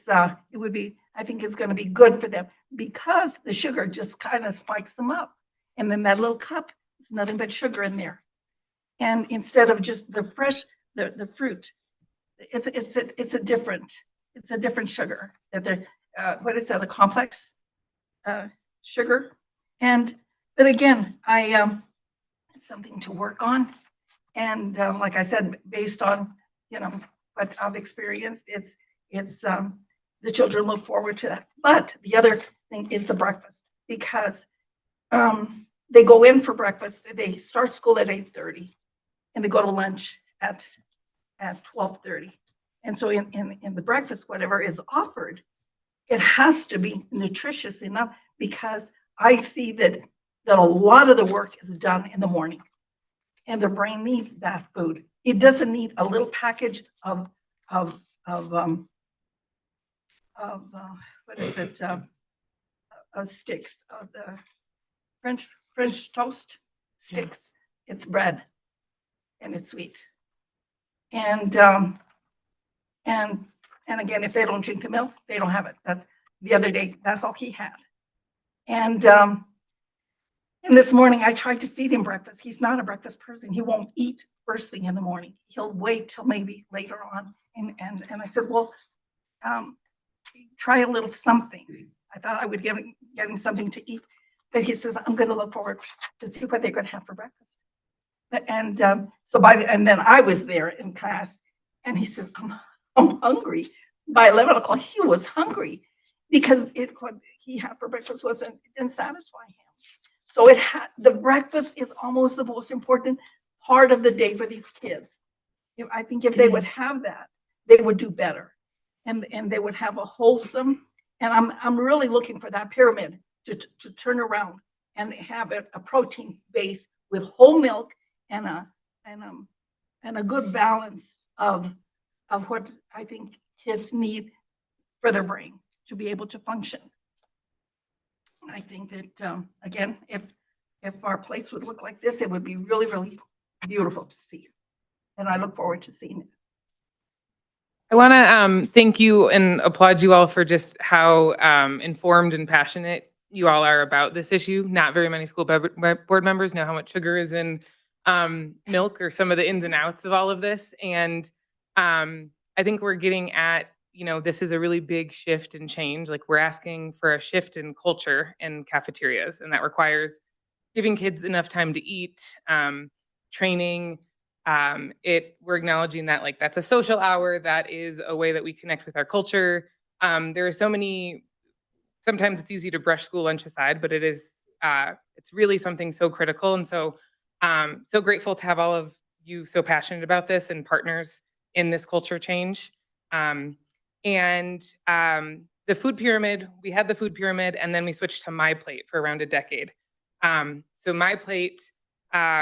would be, I think it's going to be good for them because the sugar just kind of spikes them up. And then that little cup is nothing but sugar in there. And instead of just the fresh, the fruit, it's a different sugar that they're, what is that, a complex sugar. But again, it's something to work on. And like I said, based on, you know, what I've experienced, it's the children look forward to that. But the other thing is the breakfast, because they go in for breakfast. They start school at 8:30, and they go to lunch at 12:30. And so in the breakfast, whatever is offered, it has to be nutritious enough, because I see that a lot of the work is done in the morning, and their brain needs that food. It doesn't need a little package of what is it? Of sticks, of the French toast sticks. It's bread, and it's sweet. And again, if they don't drink the milk, they don't have it. That's the other day. That's all he had. And this morning I tried to feed him breakfast. He's not a breakfast person. He won't eat first thing in the morning. He'll wait till maybe later on. And I said, well, try a little something. I thought I would get him something to eat. But he says, I'm going to look forward to see what they're going to have for breakfast. And so and then I was there in class, and he said, I'm hungry. By 11 o'clock, he was hungry because what he had for breakfast didn't satisfy him. So the breakfast is almost the most important part of the day for these kids. I think if they would have that, they would do better, and they would have a wholesome. And I'm really looking for that pyramid to turn around and have a protein base with whole milk and a good balance of what I think kids need for their brain to be able to function. I think that again, if our plates would look like this, it would be really, really beautiful to see, and I look forward to seeing it. I want to thank you and applaud you all for just how informed and passionate you all are about this issue. Not very many school board members know how much sugar is in milk, or some of the ins and outs of all of this. And I think we're getting at, you know, this is a really big shift and change. Like, we're asking for a shift in culture in cafeterias, and that requires giving kids enough time to eat, training. We're acknowledging that, like, that's a social hour. That is a way that we connect with our culture. There are so many, sometimes it's easy to brush school lunch aside, but it's really something so critical. And so grateful to have all of you so passionate about this and partners in this culture change. The food pyramid, we had the food pyramid, and then we switched to My Plate for around a decade. So My Plate,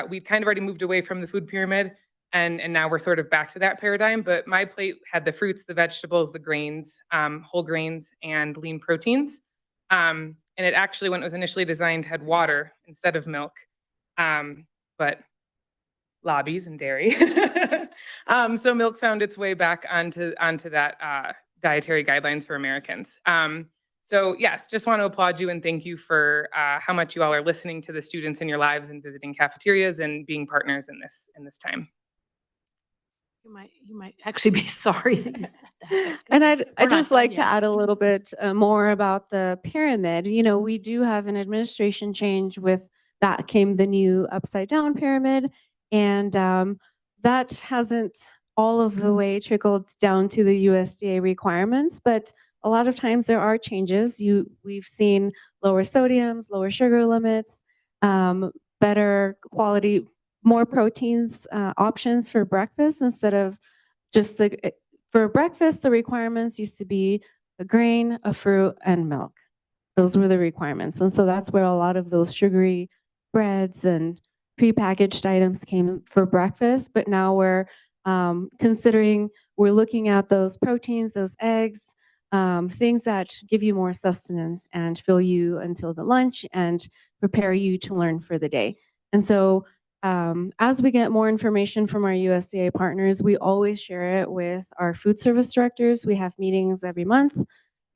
we'd kind of already moved away from the food pyramid, and now we're sort of back to that paradigm. But My Plate had the fruits, the vegetables, the grains, whole grains, and lean proteins. And it actually, when it was initially designed, had water instead of milk, but lobbies and dairy. So milk found its way back onto that dietary guidelines for Americans. So yes, just want to applaud you and thank you for how much you all are listening to the students in your lives and visiting cafeterias and being partners in this time. You might actually be sorry that you said that. And We're I'd not just done like to yet. add a little bit more about the pyramid. You know, we do have an administration change. With that came the new upside down pyramid, and that hasn't all of the way trickled down to the USDA requirements, but a lot of times there are changes. We've seen lower sodiums, lower sugar limits, better quality, more proteins options for breakfast instead of just for breakfast, the requirements used to be a grain, a fruit, and milk. Those were the requirements. And so that's where a lot of those sugary breads and prepackaged items came for breakfast. But now we're we're looking at those proteins, those eggs, things that give you more sustenance and fill you until the lunch and prepare you to learn for the day. And so as we get more information from our USDA partners, we always share it with our food service directors. We have meetings every month,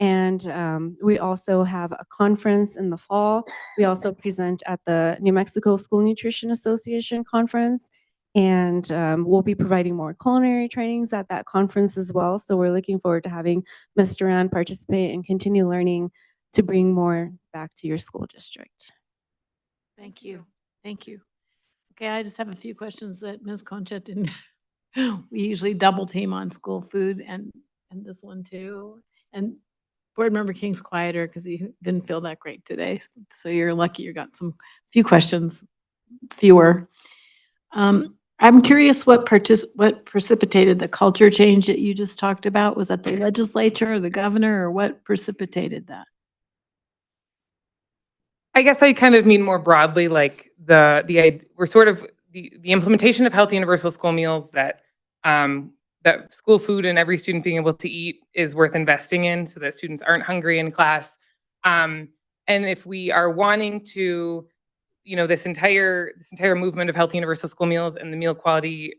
and we also have a conference in the fall. We also present at the New Mexico School Nutrition Association conference, and we'll be providing more culinary trainings at that conference as well. So we're looking forward to having Ms. Duran participate and continue learning to bring more back to your school district. Thank you. Thank you. Okay, I just have a few questions that Ms. Concha didn't. We usually double team on school food and this one too. And Board Member King's quieter because he didn't feel that great today. So you're lucky you got few questions, fewer. I'm curious what precipitated the culture change that you just talked about? Was that the legislature or the governor, or what precipitated that? I guess I kind of mean more broadly, like we're sort of the implementation of healthy universal school meals, that that school food and every student being able to eat is worth investing in so that students aren't hungry in class. And if we are wanting to, this entire movement of healthy universal school meals and the meal quality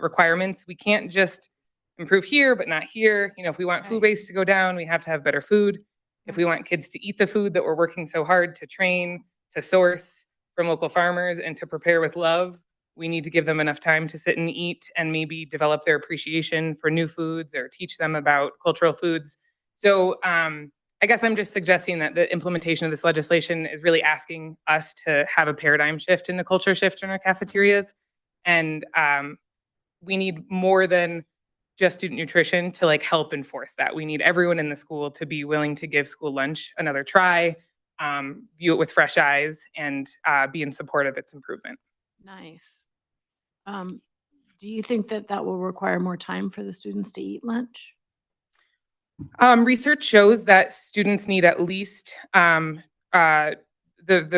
requirements, we can't just improve here but not here. If we want food waste to go down, we have to have better food. If we want kids to eat the food that we're working so hard to train, to source from local farmers, and to prepare with love, we need to give them enough time to sit and eat and maybe develop their appreciation for new foods or teach them about cultural foods. So I guess I'm just suggesting that the implementation of this legislation is really asking us to have a paradigm shift and a culture shift in our cafeterias. And we need more than just student nutrition to help enforce that. We need everyone in the school to be willing to give school lunch another try, view it with fresh eyes, and be in support of its improvement. Nice. Do you think that will require more time for the students to eat lunch? Research shows that students need at least, the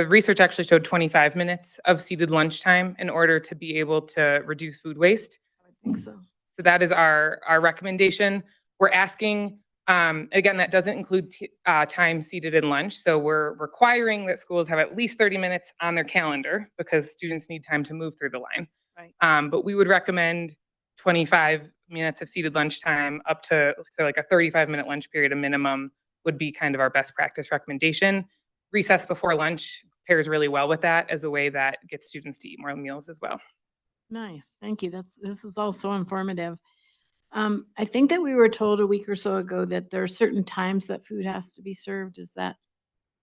research actually showed 25 minutes of seated lunchtime in order to be able to reduce food waste. I think so. So that is our recommendation. We're asking, again, that doesn't include time seated in lunch. So we're requiring that schools have at least 30 minutes on their calendar because students need time to move through the line. Right. But we would recommend 25 minutes of seated lunchtime up to a 35-minute lunch period, a minimum, would be kind of our best practice recommendation. Recess before lunch pairs really well with that as a way that gets students to eat more meals as well. Nice. Thank you. This is all so informative. I think that we were told a week or so ago that there are certain times that food has to be served. Is that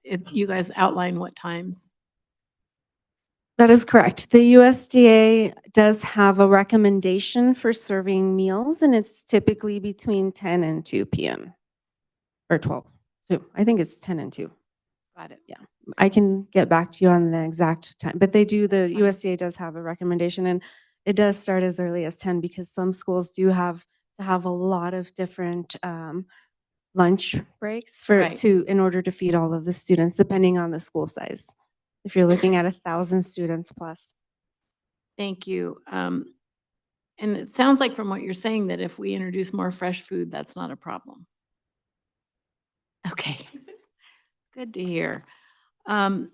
it? You guys outline what times? That is correct. The USDA does have a recommendation for serving meals, and it's typically between 10 and 2 p.m. or 12. 2. I think it's 10 and 2. Got it. Yeah. I can get back to you on the exact time, but the That's fine. USDA does have a recommendation, and it does start as early as 10 because some schools do have to have a lot of different lunch breaks Right. in order to feed all of the students, depending on the school size. If you're looking at 1,000 students plus. Thank you. And it sounds like from what you're saying that if we introduce more fresh food, that's not a problem. Okay. Good to hear. All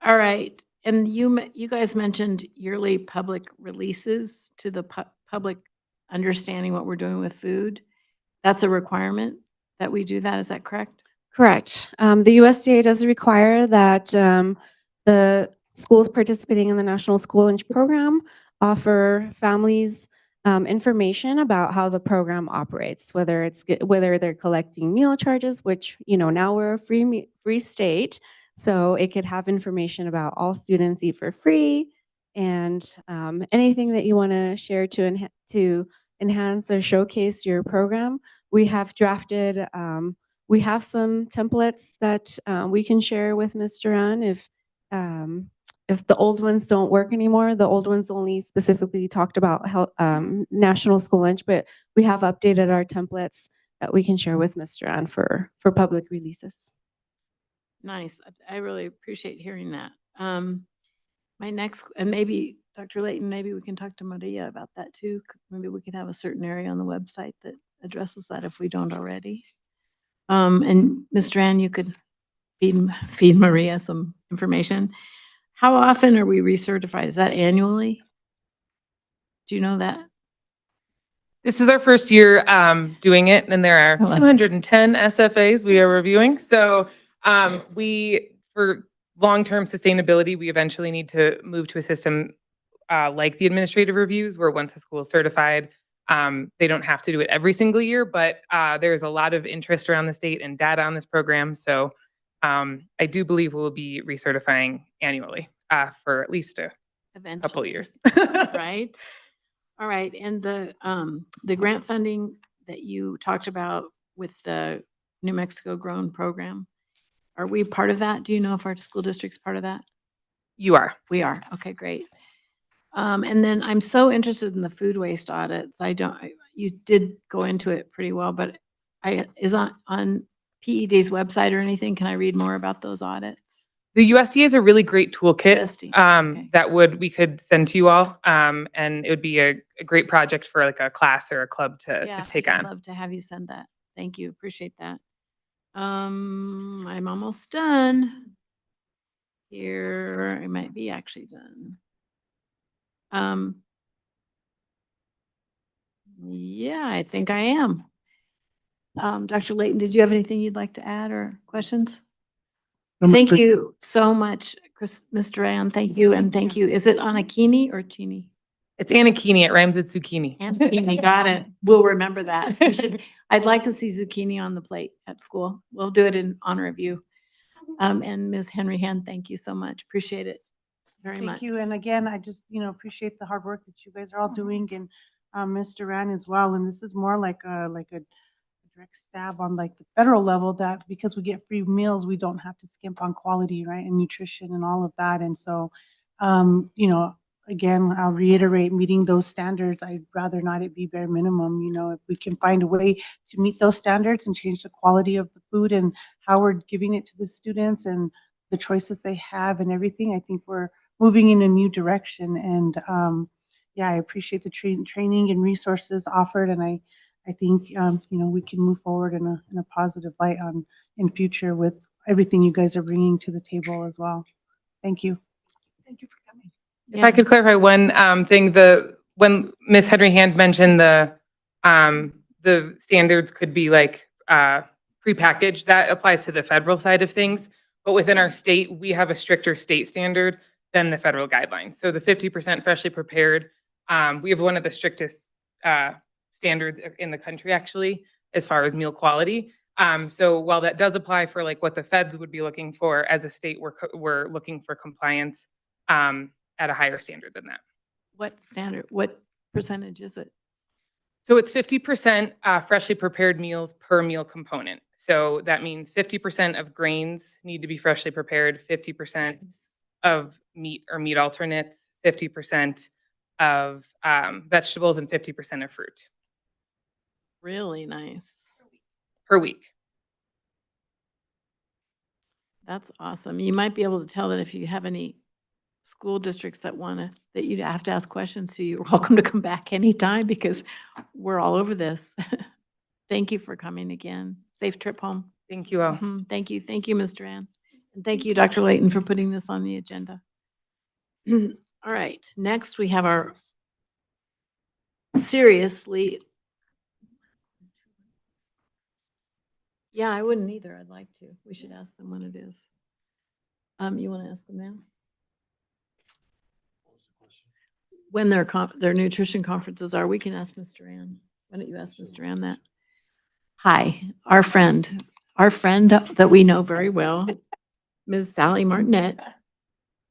right. And you guys mentioned yearly public releases to the public understanding what we're doing with food. That's a requirement that we do that, is that correct? Correct. The USDA does require that the schools participating in the National School Lunch Program offer families information about how the program operates, whether they're collecting meal charges, which now we're a free state, so it could have information about all students eat for free, and anything that you want to share to enhance or showcase your program. We have drafted. We have some templates that we can share with Ms. Duran if the old ones don't work anymore. The old ones only specifically talked about National School Lunch, but we have updated our templates that we can share with Ms. Duran for public releases. Nice. I really appreciate hearing that. My next, and maybe Dr. Layton, maybe we can talk to Maria about that too. Maybe we could have a certain area on the website that addresses that if we don't already. And Ms. Duran, you could feed Maria some information. How often are we recertified? Is that annually? Do you know that? This is our first year doing it, and there are Oh, wow. 210 SFAs we are reviewing. So for long-term sustainability, we eventually need to move to a system like the administrative reviews, where once a school is certified, they don't have to do it every single year, but there's a lot of interest around the state and data on this program. So I do believe we'll be recertifying annually for at least a couple of Eventually, years. right? All right, and the grant funding that you talked about with the New Mexico Grown program, are we part of that? Do you know if our school district's part of that? You are. We are. Okay, great. And then I'm so interested in the food waste audits. You did go into it pretty well, but is on PED's website or anything, can I read more about those audits? The USDA is a really great toolkit Listing, okay. that we could send to you all, and it would be a great project for like a class or a club to take I'd on. love to have you send that. Thank you. Appreciate that. I'm almost done. Here, I might be actually done. Yeah, I think I am. Dr. Layton, did you have anything you'd like to add or questions? Thank you so much, Ms. Duran. Thank you, and thank you. Is it Anakini or Chini? It's Anakini. It rhymes with zucchini. Zucchini, got it. We'll remember that. I'd like to see zucchini on the plate at school. We'll do it in honor of you. And Ms. Henry Hand, thank you so much. Appreciate it very much. Thank you. And again, I just, appreciate the hard work that you guys are all doing, and Ms. Duran as well. And this is more like a direct stab on like the federal level, that because we get free meals, we don't have to skimp on quality, right? And nutrition and all of that. And so, again, I'll reiterate, meeting those standards, I'd rather not it be bare minimum. If we can find a way to meet those standards and change the quality of the food and how we're giving it to the students and the choices they have and everything, I think we're moving in a new direction. And I appreciate the training and resources offered. And I think, we can move forward in a positive light in future with everything you guys are bringing to the table as well. Thank you. Thank you for coming. If I could clarify one thing, when Ms. Henry Hand mentioned the standards could be like prepackaged, that applies to the federal side of things. But within our state, we have a stricter state standard than the federal guidelines. So the 50% freshly prepared, we have one of the strictest standards in the country, actually, as far as meal quality. So while that does apply for like what the feds would be looking for, as a state, we're looking for compliance at a higher standard than that. What standard, what percentage is it? So it's 50% freshly prepared meals per meal component. So that means 50% of grains need to be freshly prepared, 50% of meat or meat alternates, 50% of vegetables, and 50% of fruit. Really nice. Per week. That's awesome. You might be able to tell that if you have any school districts that you have to ask questions to, you're welcome to come back anytime because we're all over this. Thank you for coming again. Safe trip home. Thank you all. Thank you. Thank you, Ms. Duran. And thank you, Dr. Layton, for putting this on the agenda. All right, next we have our seriously Yeah, I wouldn't either. I'd like to. We should ask them when it is. You want to ask them now? When their nutrition conferences are, we can ask Mr. Ann. Why don't you ask Mr. Ann that? Hi, our friend that we know very well, Ms. Sally Martinet.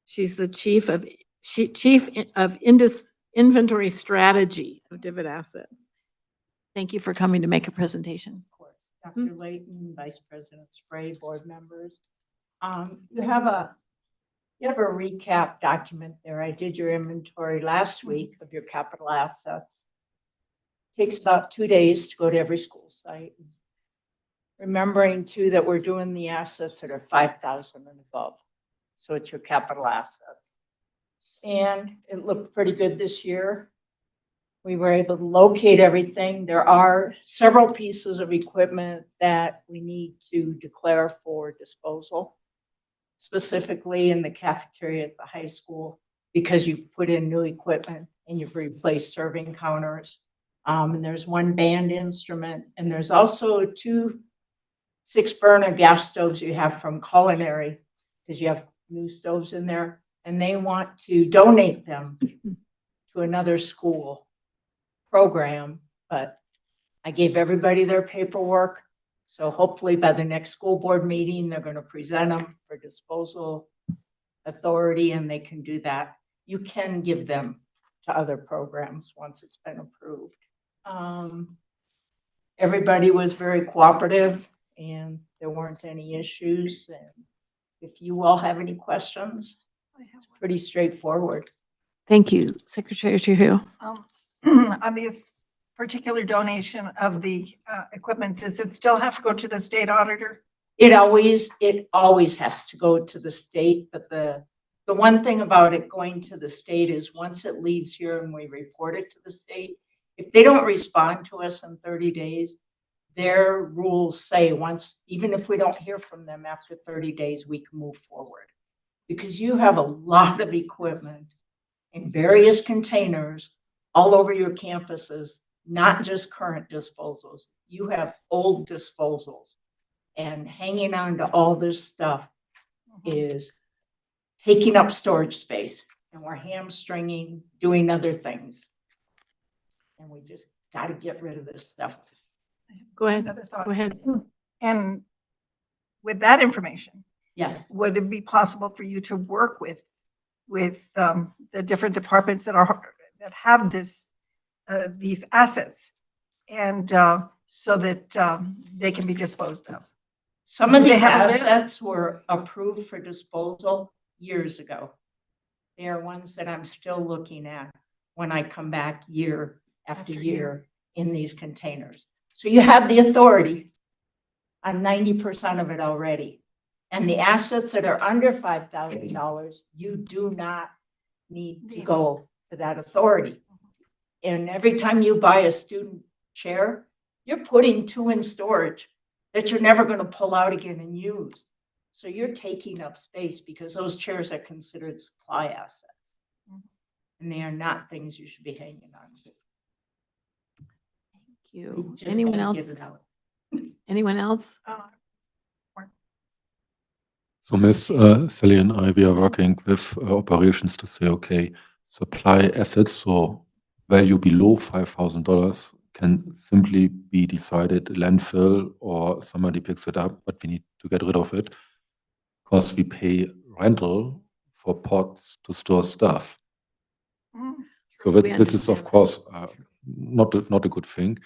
She's the chief of inventory strategy of Divot Assets. Thank you for coming to make a presentation. Of course. Dr. Layton, Vice President Spray, board members. You have a recap document there. I did your inventory last week of your capital assets. Takes about 2 days to go to every school site. Remembering too that we're doing the assets that are 5,000 and above. So it's your capital assets. And it looked pretty good this year. We were able to locate everything. There are several pieces of equipment that we need to declare for disposal, specifically in the cafeteria at the high school, because you've put in new equipment and you've replaced serving counters. And there's one band instrument, and there's also 2 6-burner gas stoves you have from culinary, because you have new stoves in there, and they want to donate them to another school program. But I gave everybody their paperwork. So hopefully by the next school board meeting, they're going to present them for disposal authority, and they can do that. You can give them to other programs once it's been approved. Everybody was very cooperative and there weren't any issues. And if you all have any questions, it's pretty straightforward. Thank you, Secretary Trujillo. On this particular donation of the equipment, does it still have to go to the state auditor? It always has to go to the state, but the one thing about it going to the state is once it leaves here and we report it to the state, if they don't respond to us in 30 days, their rules say even if we don't hear from them after 30 days, we can move forward. Because you have a lot of equipment in various containers all over your campuses, not just current disposals. You have old disposals, and hanging on to all this stuff is taking up storage space, and we're hamstringing doing other things. And we just got to get rid of this stuff. Go ahead. Another thought. Go ahead. And with that information, Yes. would it be possible for you to work with the different departments that have these assets, and so that they can be disposed of? Some of Do they these have a list? assets were approved for disposal years ago. They are ones that I'm still looking at when I come back year after year in these containers. So you have the authority on 90% of it already. And the assets that are under $5,000, you do not need to go to that authority. And every time you buy a student chair, you're putting 2 in storage that you're never going to pull out again and use. So you're taking up space because those chairs are considered supply assets. And they are not things you should be hanging on to. Thank you. Just Anyone can't else? give it out. Anyone else? So Ms. Sally and I, we are working with operations to say, okay, supply assets, so value below $5,000 can simply be decided landfill or somebody picks it up, but we need to get rid of it because we pay rental for pods to store stuff. So We this is of understand. course not a good thing.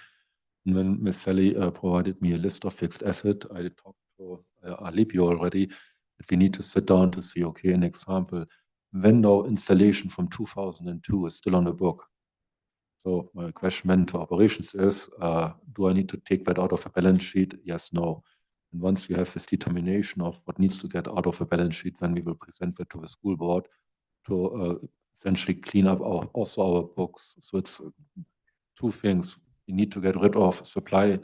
And when Ms. Sally provided me a list of fixed asset, I talked to Alipio already, that we need to sit down to see, okay, an example, vendor installation from 2002 is still on the book. So my question then to operations is, do I need to take that out of a balance sheet? Yes, no. And once we have this determination of what needs to get out of a balance sheet, then we will present that to the school board to essentially clean up also our books. So it's 2 things. We need to get rid of supply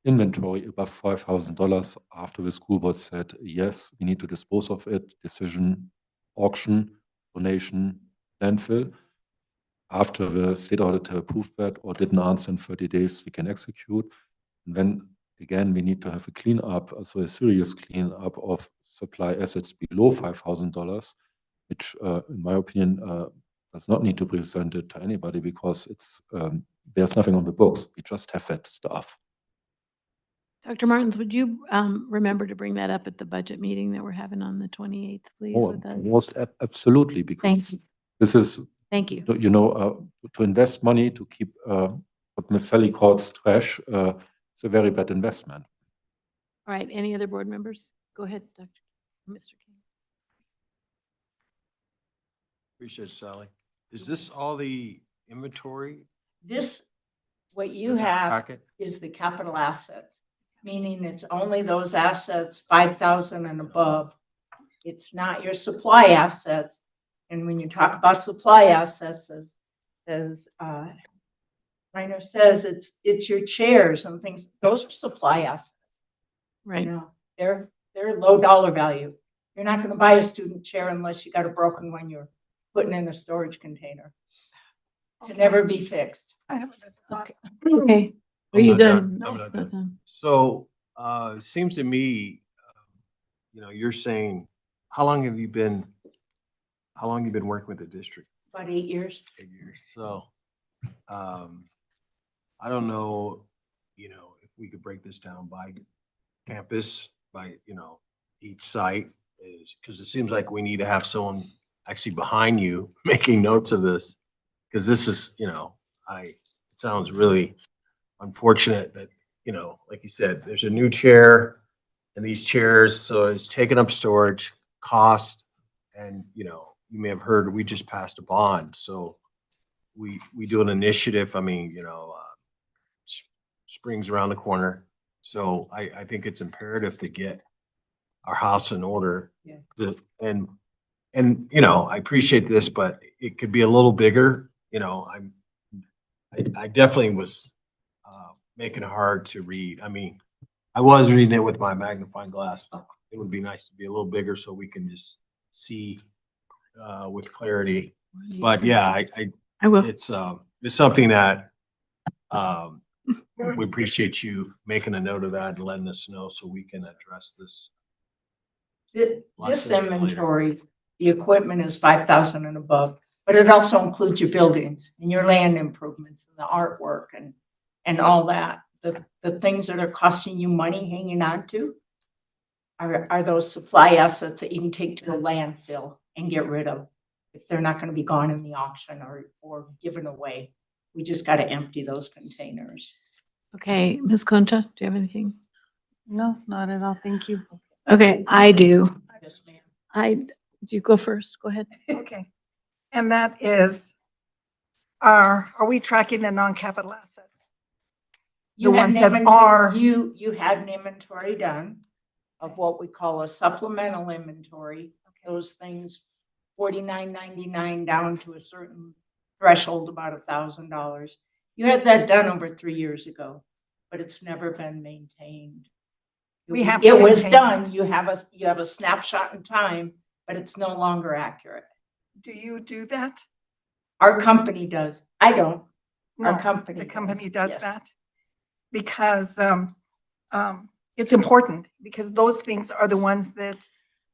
inventory above $5,000 after the school board said, yes, we need to dispose of it, decision, auction, donation, landfill. After the state auditor approved that or didn't answer in 30 days, we can execute. And then again, we need to have a cleanup, so a serious cleanup of supply assets below $5,000, which, in my opinion, does not need to be presented to anybody because there's nothing on the books. We just have that stuff. Dr. Martins, would you remember to bring that up at the budget meeting that we're having on the 28th, please? Oh, with us? most absolutely, because you. this is, Thank you. you know, to invest money to keep what Ms. Sally calls trash, it's a very bad investment. All right, any other board members? Go ahead, Mr. King. Appreciate it, Sally. Is this all the inventory? This, what you that's in the have packet? is the capital assets, meaning it's only those assets 5,000 and above. It's not your supply assets. And when you talk about supply assets, as Reiner says, it's your chairs and things. Those are supply assets. Right. You know, they're low dollar value. You're not going to buy a student chair unless you got a broken one you're putting in a storage container to never be fixed. I have another thought. Okay. Are I'm you not done? done. I'm No, not not done. done. So, it seems to me, you know, you're saying, how long you been working with the district? About 8 years. 8 years. So, I don't know, you know, if we could break this down by campus, by, you know, each site is, because it seems like we need to have someone actually behind you making notes of this. Because this is, you know, it sounds really unfortunate that, you know, like you said, there's a new chair and these chairs, so it's taking up storage, cost, and, you know, you may have heard, we just passed a bond, so we do an initiative, I mean, you know, spring's around the corner, so I think it's imperative to get our house in order. Yeah. And, you know, I appreciate this, but it could be a little bigger, you know, I definitely was making it hard to read. I mean, I was reading it with my magnifying glass. It would be nice to be a little bigger so we can just see with clarity. But yeah, I will. it's something that we appreciate you making a note of that and letting us know so we can address this. This Sooner than later. inventory, the equipment is 5,000 and above, but it also includes your buildings and your land improvements and the artwork and all that. The things that are costing you money hanging on to are those supply assets that you can take to the landfill and get rid of if they're not going to be gone in the auction or given away. We just got to empty those containers. Okay, Ms. Concha, do you have anything? No, not at all. Thank you. Okay, I do. Yes, ma'am. You go first. Go ahead. Okay. And that is, are we tracking the non-capital assets? You The had ones an that inventory- are- You had an inventory done of what we call a supplemental inventory. Those things, $49.99 down to a certain threshold, about $1,000. You had that done over 3 years ago, but it's never been maintained. We have to It was maintain done. it. You have a snapshot in time, but it's no longer accurate. Do you do that? Our company does. I don't. Our No, company the company does yes. that? Because it's important, because those things are the ones that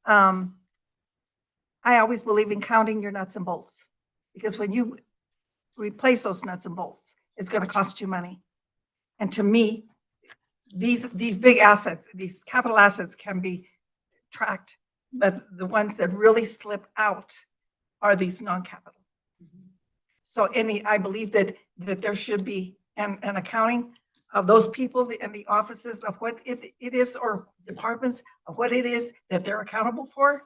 I always believe in counting your nuts and bolts. Because when you replace those nuts and bolts, it's going to cost you money. And to me, these big assets, these capital assets can be tracked, but the ones that really slip out are these non-capital. So I believe that there should be an accounting of those people and the offices of what it is, or departments of what it is that they're accountable for.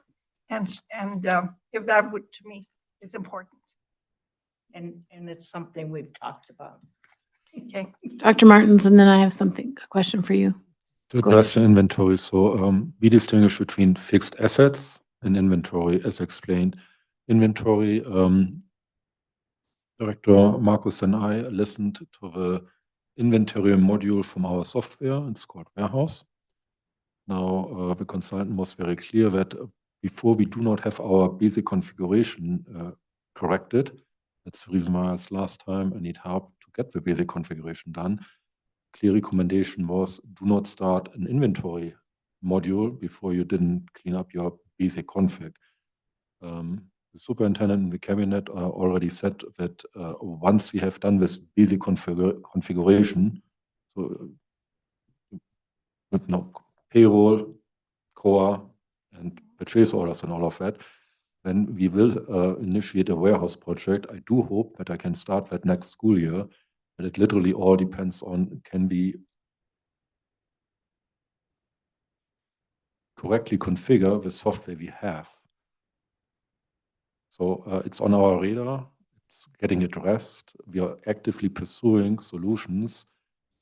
And if that would, to me, is important. And it's something we've talked about. Okay. Dr. Martins, and then I have a question for you. To Go ahead. address the inventory, so we distinguish between fixed assets and inventory, as explained. Inventory, Director Marcus and I listened to the inventory module from our software. It's called Warehouse. Now, the consultant was very clear that before we do not have our basic configuration corrected, that's the reason why I asked last time, I need help to get the basic configuration done. clear recommendation was do not start an inventory module before you didn't clean up your basic config. The superintendent and the cabinet already said that once we have done this basic configuration, so with no payroll, core, and purchase orders and all of that, then we will initiate a warehouse project. I do hope that I can start that next school year, but it literally all depends on can we correctly configure the software we have. So it's on our radar, it's getting addressed. We are actively pursuing solutions.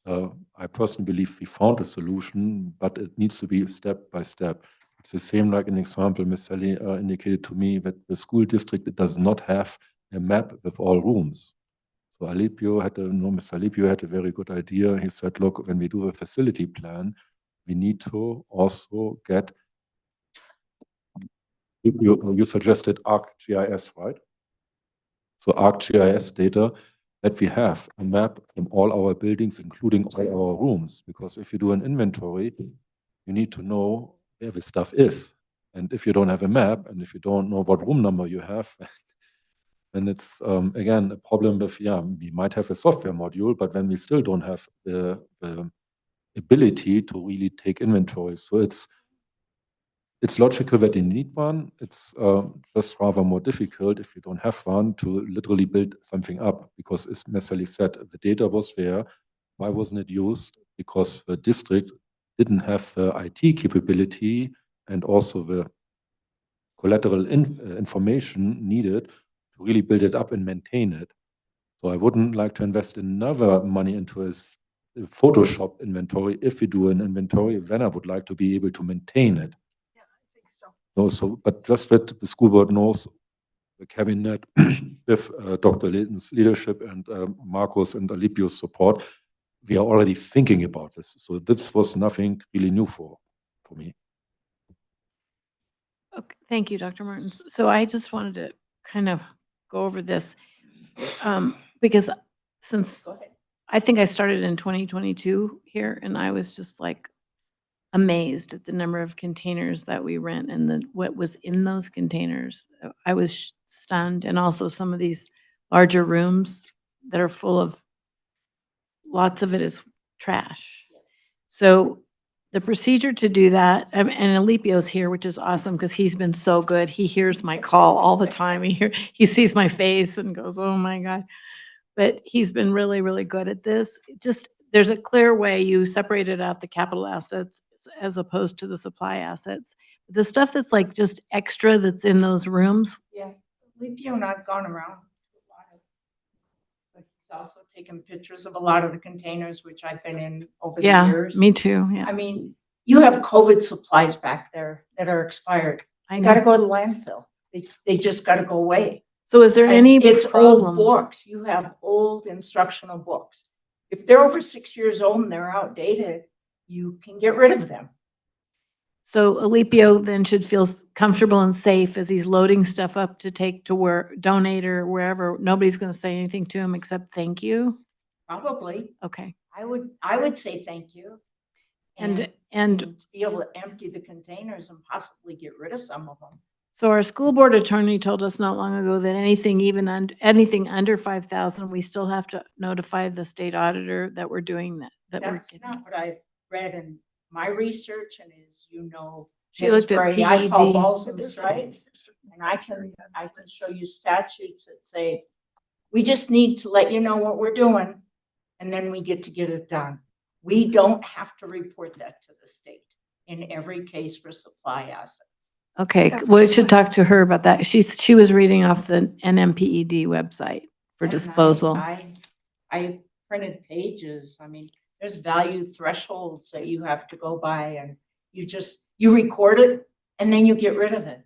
I personally believe we found a solution, but it needs to be step by step. It's the same like an example Ms. Sally indicated to me that the school district it does not have a map with all rooms. So Mr. Alipio had a very good idea. He said, look, when we do a facility plan, we need to also get, you suggested ArcGIS, right? So ArcGIS data that we have a map from all our buildings, including all our rooms. Because if you do an inventory, you need to know where the stuff is. And if you don't have a map, and if you don't know what room number you have, then it's, again, a problem with, we might have a software module, but then we still don't have the ability to really take inventory. So it's logical that you need one. It's just rather more difficult if you don't have one to literally build something up, because as Ms. said, the data was there. Why wasn't it used? Because the district didn't have the IT capability and also the collateral information needed to really build it up and maintain it. So I wouldn't like to invest another money into a Photoshop inventory. If we do an inventory, then I would like to be able to maintain it. So, but just that the school board knows, the cabinet with Dr. Layton's leadership and Marcos and Alipio's support, we are already thinking about this. So this was nothing really new for me. Okay, thank you, Dr. Martins. So I just wanted to kind of go over this because since I think I started in 2022 here, and I was just like amazed at the number of containers that we rent and what was in those containers. I was stunned. And also some of these larger rooms that are full of, lots of it is trash. So the procedure to do that, and Alipio's here, which is awesome because he's been so good. He hears my call all the time. He sees my face and goes, oh my God. But he's been really, really good at this. Just, there's a clear way you separated out the capital assets as opposed to the supply assets. The stuff that's like just extra that's in those rooms. Yeah, Lipio and I've gone around to a lot of, but he's also taken pictures of a lot of the containers, which I've been in over the Yeah, years. me too. Yeah, I mean, you have COVID supplies back there that are expired. I They gotta know. go to the landfill. They just gotta go away. So is there And any it's problem? old books. You have old instructional books. If they're over 6 years old and they're outdated, you can get rid of them. So Alipio then should feel comfortable and safe as he's loading stuff up to take to where, donate or wherever. Nobody's going to say anything to him except thank you. Probably. Okay. I would say thank you. And to be able to empty the containers and possibly get rid of some of them. so our school board attorney told us not long ago that anything anything under 5,000, we still have to notify the state auditor that we're doing that. That's not what I've read in my research, and as you know, She Mrs. looked at Bray, I call PED. balls and strikes, and I can show you statutes that say, we just need to let you know what we're doing, and then we get it done. We don't have to report that to the state in every case for supply assets. Okay, we should talk to her about that. She was reading off the NMPED website for And disposal. I printed pages. I mean, there's value thresholds that you have to go by, and you record it and then you get rid of it.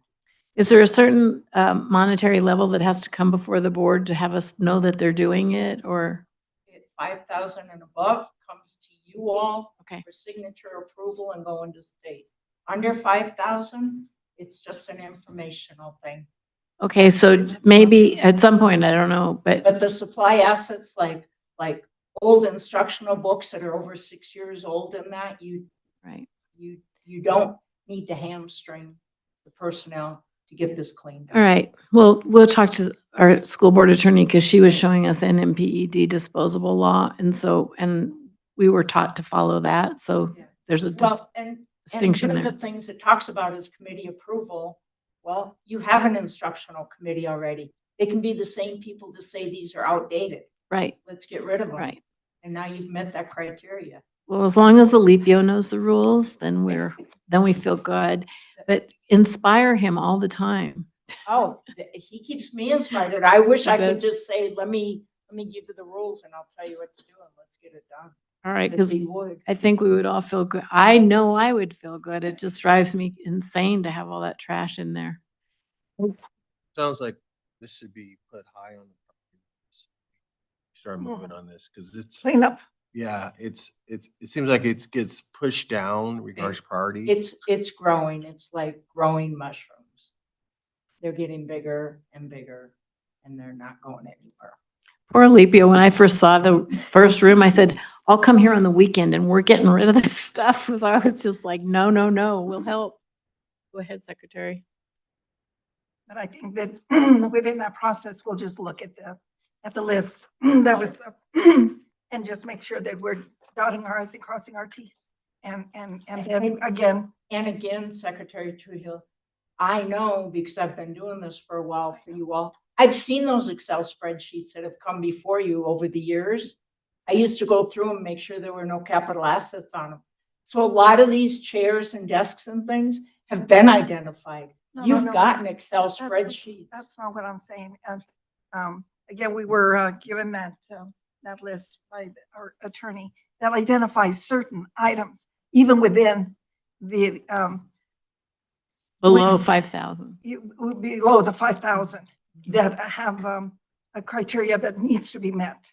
Is there a certain monetary level that has to come before the board to have us know that they're doing it, or? 5,000 and above comes to you all Okay. for signature approval and going to state. Under 5,000, it's just an informational thing. Okay, so maybe at some point, I don't know, but But the supply assets like old instructional books that are over 6 years old and that, Right. you don't need to hamstring the personnel to get this cleaned up. All right. Well, we'll talk to our school board attorney because she was showing us NMPED disposable law. And we were taught to follow that. So Yeah. there's a Well, and distinction one of there. the things it talks about is committee approval. Well, you have an instructional committee already. They can be the same people to say these are outdated. Right, Let's get rid of them. right. And now you've met that criteria. Well, as long as the LEPO knows the rules, then we feel good. But inspire him all the time. Oh, he keeps me inspired. I wish He I could does. just say, let me give you the rules and I'll tell you what to do and let's get it done. All right, Because because he would. I think we would all feel good. I know I would feel good. It just drives me insane to have all that trash in there. Sounds like this should be put high on the priority list. Start moving on this, because it's, Clean up. yeah, it seems like it gets pushed down regards priority. It's growing. It's like growing mushrooms. They're getting bigger and bigger and they're not going anywhere. Poor Alipio, when I first saw the first room, I said, I'll come here on the weekend and we're getting rid of this stuff. So I was just like, no, we'll help. Go ahead, Secretary. But I think that within that process, we'll just look at the list that was, and just make sure that we're dotting our i's and crossing our t's. And then again, And again, Secretary Trujillo, I know because I've been doing this for a while for you all. I've seen those Excel spreadsheets that have come before you over the years. I used to go through and make sure there were no capital assets on them. So a lot of these chairs and desks and things have been identified. No, You've no. got an Excel That's- spreadsheet. that's not what I'm saying. Again, we were given that list by our attorney that identifies certain items, even within the, Below 5,000. below the 5,000 that have a criteria that needs to be met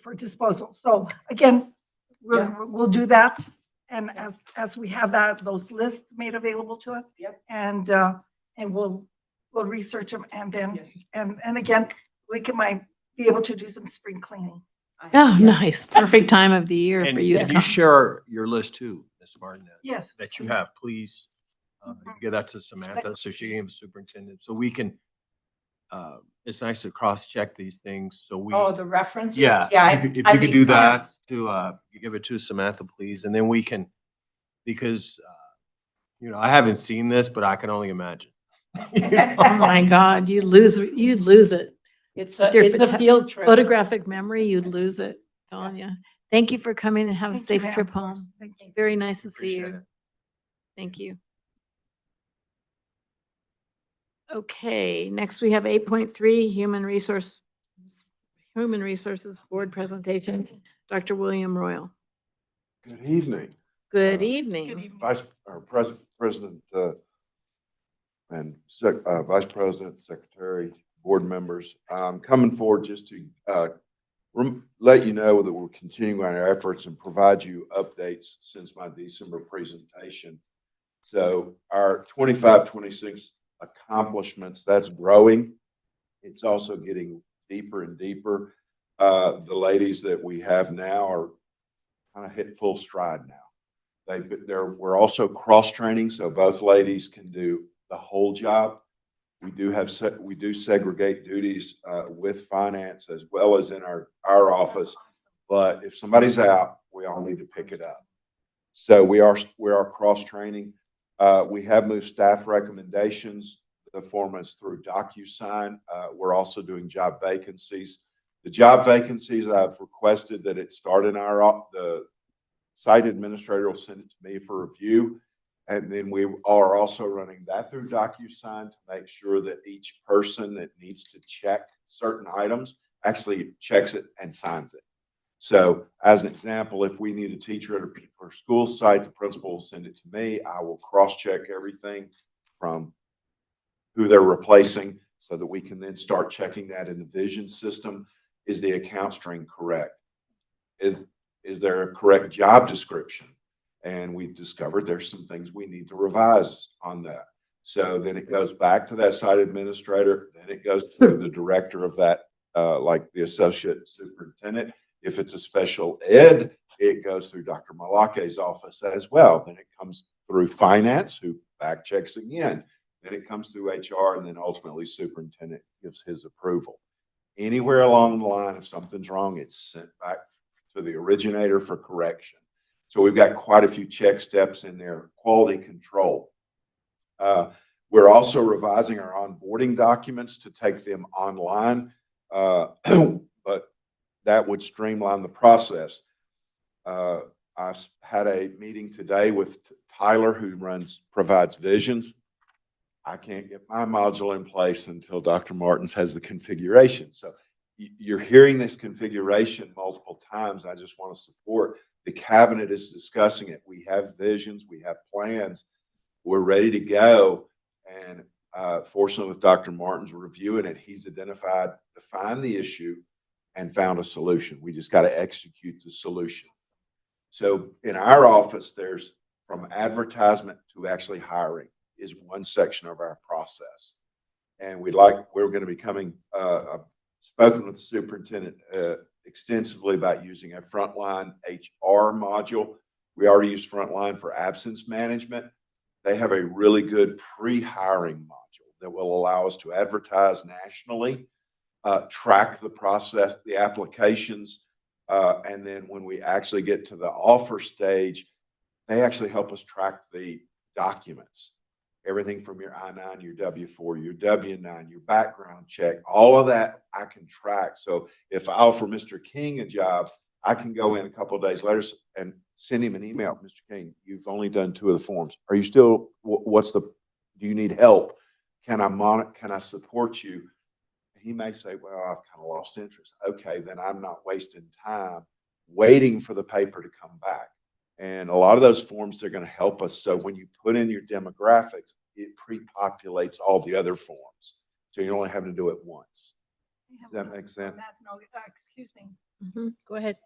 for disposal. So again, we'll do that. And as we have those lists made available to us. Yep. And we'll research them and then, Yes. and again, might be able to do some spring cleaning. Oh, nice. Perfect time of the year And for you to and you come. share your list too, Ms. Martin, Yes. that you have, please. You give that to Samantha so she can give the superintendent, so we can, it's nice to cross-check these things, so we. Oh, the references? Yeah, Yeah. if you I'd could be do that, honest. to, give it to Samantha, please, and then we can, because, I haven't seen this, but I can only imagine. Oh my God, you'd lose it. It's With your a field trip. Photographic memory, you'd lose it, telling you. Thank you for coming and have a Thank you, safe ma'am. trip home. Thank you. Very nice to see Appreciate you. it. Thank you. Okay, next we have 8.3, Human Resources Board Presentation. Dr. William Royal. Good evening, Good Good evening. evening. President, and Vice President, Secretary, board members. I'm coming forward just to let you know that we're continuing our efforts and provide you updates since my December presentation. So our 25-26 accomplishments, that's growing. It's also getting deeper and deeper. The ladies that we have now are kind of hit full stride now. We're also cross-training, so both ladies can do the whole job. We do segregate duties with finance as well as in our office. But if somebody's out, we all need to pick it up. So we are cross-training. We have moved staff recommendations. The form is through DocuSign. We're also doing job vacancies. The job vacancies, I've requested that it start in the site administrator will send it to me for review. And then we are also running that through DocuSign to make sure that each person that needs to check certain items actually checks it and signs it. So as an example, if we need a teacher at a school site, the principal will send it to me. I will cross-check everything from who they're replacing so that we can then start checking that in the vision system. Is the account string correct? Is there a correct job description? And we've discovered there's some things we need to revise on that. So then it goes back to that site administrator, then it goes through the director of that, like the associate superintendent, If it's a special ed, it goes through Dr. Malake's office as well. Then it comes through finance, who back checks again. Then it comes through HR, and then ultimately superintendent gives his approval. Anywhere along the line, if something's wrong, it's sent back to the originator for correction. So we've got quite a few check steps in there. Quality control. We're also revising our onboarding documents to take them online, but that would streamline the process. I had a meeting today with Tyler, who provides visions. I can't get my module in place until Dr. Martins has the configuration. So you're hearing this configuration multiple times. I just want to support. The cabinet is discussing it. We have visions, we have plans. We're ready to go. And fortunately, with Dr. Martins reviewing it, he's defined the issue and found a solution. We just got to execute the solution. So in our office, there's from advertisement to actually hiring is one section of our process. And we're going to be coming, I've spoken with the superintendent extensively about using a frontline HR module. We already use Frontline for absence management. They have a really good pre-hiring module that will allow us to advertise nationally, track the process, the applications, and then when we actually get to the offer stage, they actually help us track the documents. Everything from your I-9, your W-4, your W-9, your background check, all of that I can track. So if I offer Mr. King a job, I can go in a couple of days later and send him an email. Mr. King, you've only done 2 of the forms. Are you still, do you need help? Can I support you? He may say, well, I've kind of lost interest. Okay, then I'm not wasting time waiting for the paper to come back. And a lot of those forms, they're going to help us. So when you put in your demographics, it pre-populates all the other forms. So you're only having to do it once. Does that make sense? On that note, excuse me. Go ahead.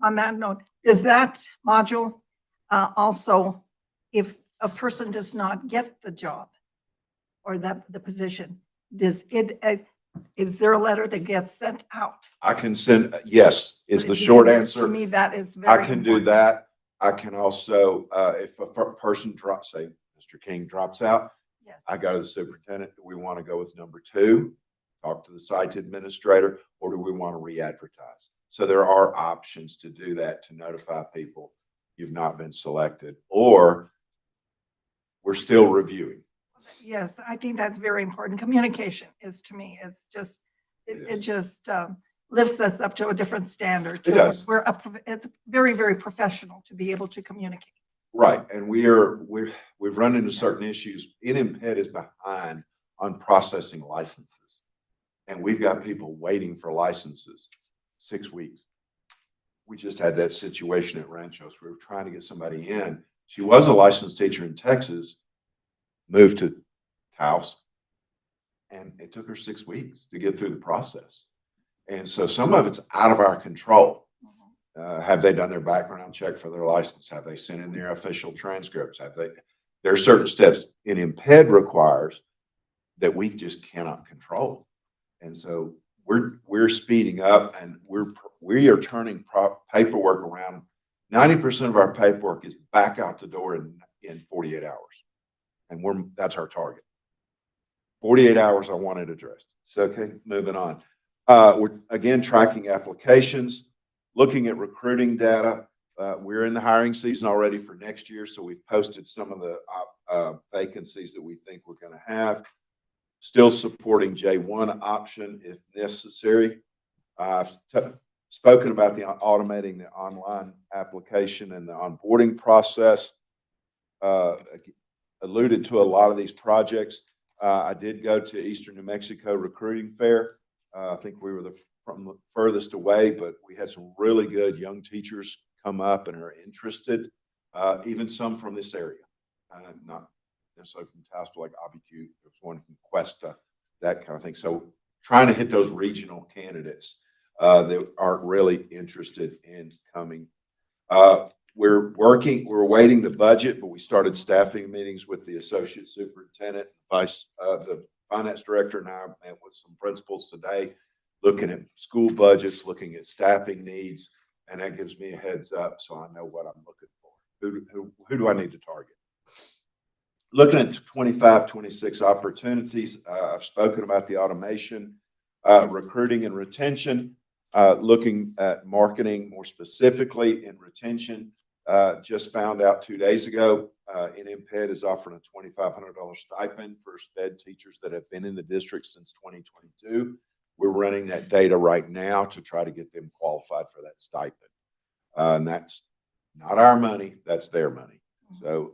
On that note, does that module also, if a person does not get the job or the position, is there a letter that gets sent out? I can send, yes, is the Because short To answer. me, that is very I can do important. that. I can also, if a person drops, say, Mr. King drops out, Yes. I go to the superintendent. Do we want to go with number 2, talk to the site administrator, or do we want to re-advertise? So there are options to do that, to notify people you've not been selected, or we're still reviewing. Yes, I think that's very important. Communication is, to me, is just, it just lifts us up to a different standard. It does. It's very, very professional to be able to communicate. Right, and we've run into certain issues. NMPED is behind on processing licenses, and we've got people waiting for licenses 6 weeks. We just had that situation at Ranchos. We were trying to get somebody in. She was a licensed teacher in Texas, moved to Taos, and it took her 6 weeks to get through the process. And so some of it's out of our control. Have they done their background check for their license? Have they sent in their official transcripts? There are certain steps NMPED requires that we just cannot control. And so we're speeding up, and we are turning paperwork around. 90% of our paperwork is back out the door in 48 hours. And that's our target. 48 hours, I want it addressed. So, okay, moving on. We're again tracking applications, looking at recruiting data. We're in the hiring season already for next year, so we've posted some of the vacancies that we think we're going to have. Still supporting J1 option if necessary. I've spoken about automating the online application and the onboarding process. Alluded to a lot of these projects. I did go to Eastern New Mexico Recruiting Fair. I think we were from the furthest away, but we had some really good young teachers come up and are interested, even some from this area, not necessarily from Taos, but like Abiquiu. There was one from Cuesta, that kind of thing. So trying to hit those regional candidates that aren't really interested in coming. We're awaiting the budget, but we started staffing meetings with the associate superintendent, the finance director, and I met with some principals today, looking at school budgets, looking at staffing needs, and that gives me a heads up so I know what I'm looking for. Who do I need to target? Looking at 25, 26 opportunities, I've spoken about the automation, recruiting and retention, looking at marketing more specifically in retention. Just found out 2 days ago, NMPED is offering a $2,500 stipend for SPED teachers that have been in the district since 2022. We're running that data right now to try to get them qualified for that stipend. And that's not our money, that's their money. So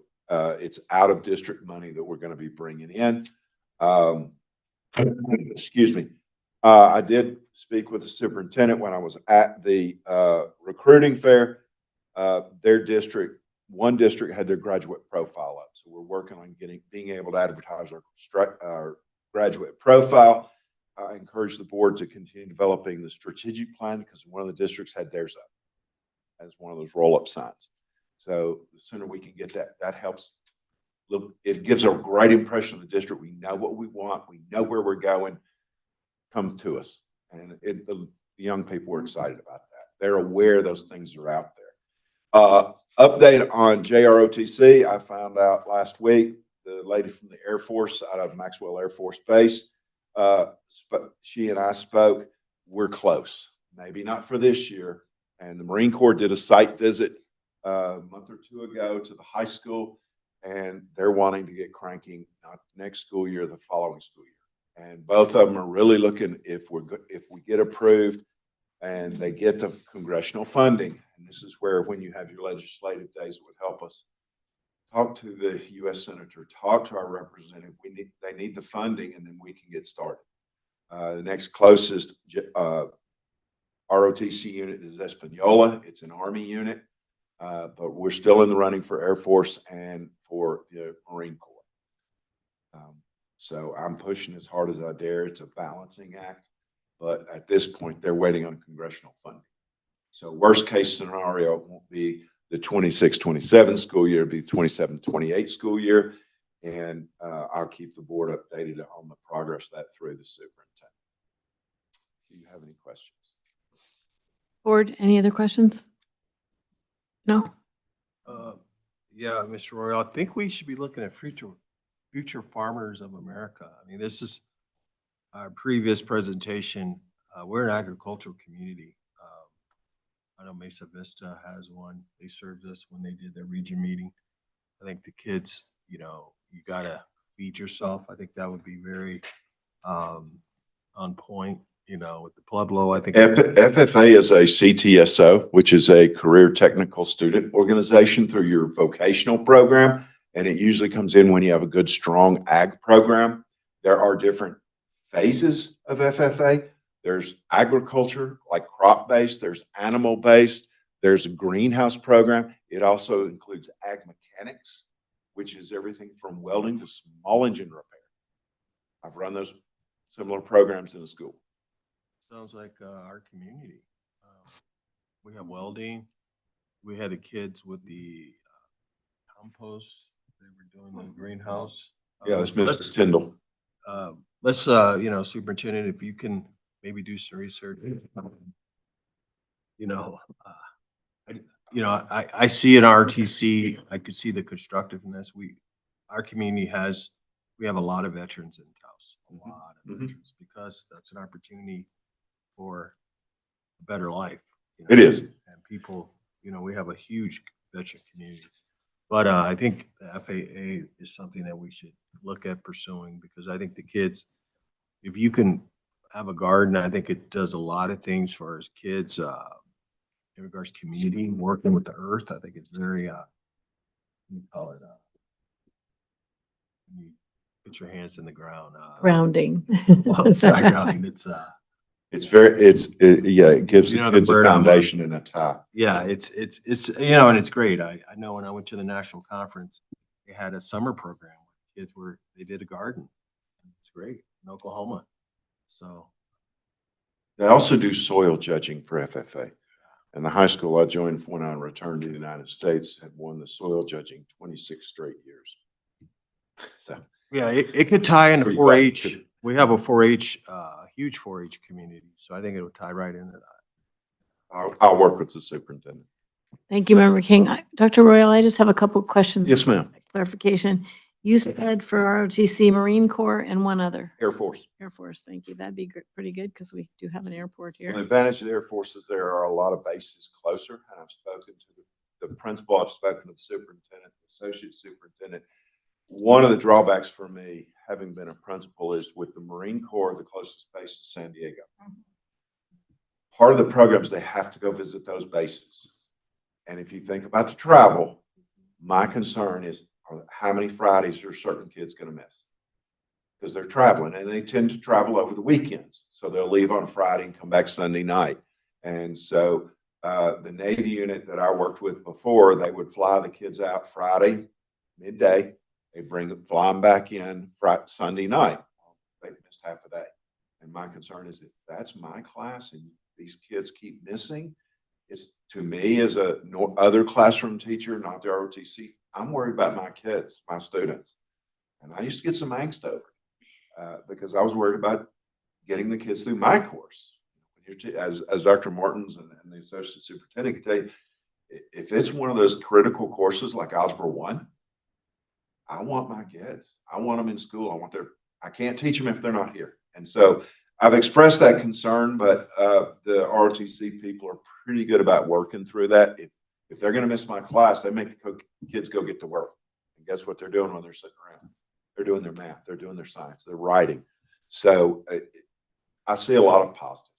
it's out of district money that we're going to be bringing in. Excuse me. I did speak with the superintendent when I was at the recruiting fair. Their district, one district had their graduate profile up. So we're working on being able to advertise our graduate profile. I encourage the board to continue developing the strategic plan because one of the districts had theirs up as one of those roll-up signs. So the sooner we can get that, that helps. Look, it gives a great impression of the district. We know what we want. We know where we're going. Come to us. And the young people are excited about that. They're aware those things are out there. Update on JROTC. I found out last week, the lady from the Air Force out of Maxwell Air Force Base, she and I spoke. We're close. Maybe not for this year. And the Marine Corps did a site visit a month or two ago to the high school, and they're wanting to get cranking not next school year, the following school year. And both of them are really looking if we get approved and they get the congressional funding. And this is where, when you have your legislative days, it would help us talk to the U.S. Senator, talk to our representative. They need the funding, and then we can get started. The next closest ROTC unit is Espanola. It's an Army unit, but we're still in the running for Air Force and for the Marine Corps. So I'm pushing as hard as I dare. It's a balancing act, but at this point, they're waiting on congressional funding. So worst case scenario, it won't be the 26-27 school year, it'll be 27-28 school year. And I'll keep the board updated on the progress of that through the superintendent. Do you have any questions? Board, any other questions? No? Yeah, Mr. Royal, I think we should be looking at future farmers of America. I mean, this is our previous presentation. We're an agricultural community. I know Mesa Vista has one. They served us when they did their region meeting. I think the kids, you know, you gotta feed yourself. I think that would be very on point, you know, with the Pueblo. I think FFA is a CTSO, which is a career technical student organization through your vocational program. And it usually comes in when you have a good, strong ag program. There are different phases of FFA. There's agriculture, like crop-based. There's animal-based. There's a greenhouse program. It also includes ag mechanics, which is everything from welding to small engine repair. I've run those similar programs in the school. sounds like our community. We have welding. We had the kids with the compost. They were doing the greenhouse. Yeah, that's Mr. Tyndall. Let's, you know, superintendent, if you can maybe do some research. You know, I see in RTC, I could see the constructiveness. Our community we have a lot of veterans in Taos, a lot of veterans, because that's an opportunity for a better life. You know? It is. And people, you know, we have a huge veteran community. But I think the FAA is something that we should look at pursuing, because I think the kids, if you can have a garden, I think it does a lot of things for us kids in regards to community, working with the earth. I think it's very, you call it, you put your hands in the ground. Grounding. Well, it's not grounding. It gives You know, the kids the a bird on foundation and a tie. Yeah, it's you know, and it's great. I know when I went to the national conference, they had a summer program where kids they did a garden. It's great in Oklahoma. So They also do soil judging for FFA. And the high school I joined when I returned to the United States had won the soil judging 26 straight years. So yeah, it could tie into Pretty 4-H. We have a 4-H, huge 4-H community, so I think it would tie right into that. I'll work with the superintendent. Thank you, Member King. Dr. Royal, I just have a couple questions. Yes, ma'am. Clarification. You said for ROTC, Marine Corps and one other. Air Force. Air Force, thank you. That'd be pretty good because we do have an airport The here. advantage of the Air Force is there are a lot of bases closer, and I've spoken to the principal, I've spoken to the superintendent, the associate superintendent. One of the drawbacks for me, having been a principal, is with the Marine Corps, the closest base is San Diego. Part of the programs, they have to go visit those bases. And if you think about the travel, my concern is how many Fridays are certain kids going to miss? Because they're traveling, and they tend to travel over the weekends. So they'll leave on Friday and come back Sunday night. And so the Navy unit that I worked with before, they would fly the kids out Friday midday. They fly them back in Sunday night. They missed half a day. And my concern is if that's my class and these kids keep missing, it's, to me as a other classroom teacher, not the ROTC, I'm worried about my kids, my students. And I used to get some angst over it because I was worried about getting the kids through my course. As Dr. Martins and the associate superintendent can tell you, if it's one of those critical courses like Algebra 1, I want my kids. I want them in school. I can't teach them if they're not here. And so I've expressed that concern, but the ROTC people are pretty good about working through that. If they're going to miss my class, they make the kids go get to work. And guess what they're doing when they're sitting around? They're doing their math. They're doing their science. They're writing. So I see a lot of positives.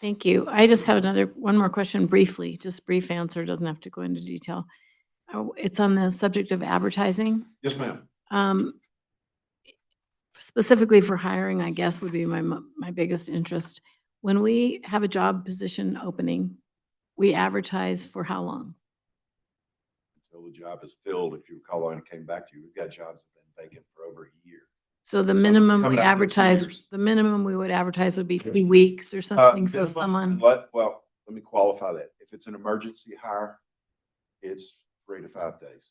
Thank you. I just have one more question briefly, just brief answer, doesn't have to go into detail. It's on the subject of advertising. Yes, ma'am. Specifically for hiring, I guess would be my biggest interest. When we have a job position opening, we advertise for how long? Until the job is filled. If you recall, when I came back to you, we've got jobs that have been vacant for over a year. So the minimum coming we up in 2 advertise, years. the minimum we would advertise would be 3 weeks or something. So Minimum, someone, well, let me qualify that. If it's an emergency hire, it's 3 to 5 days.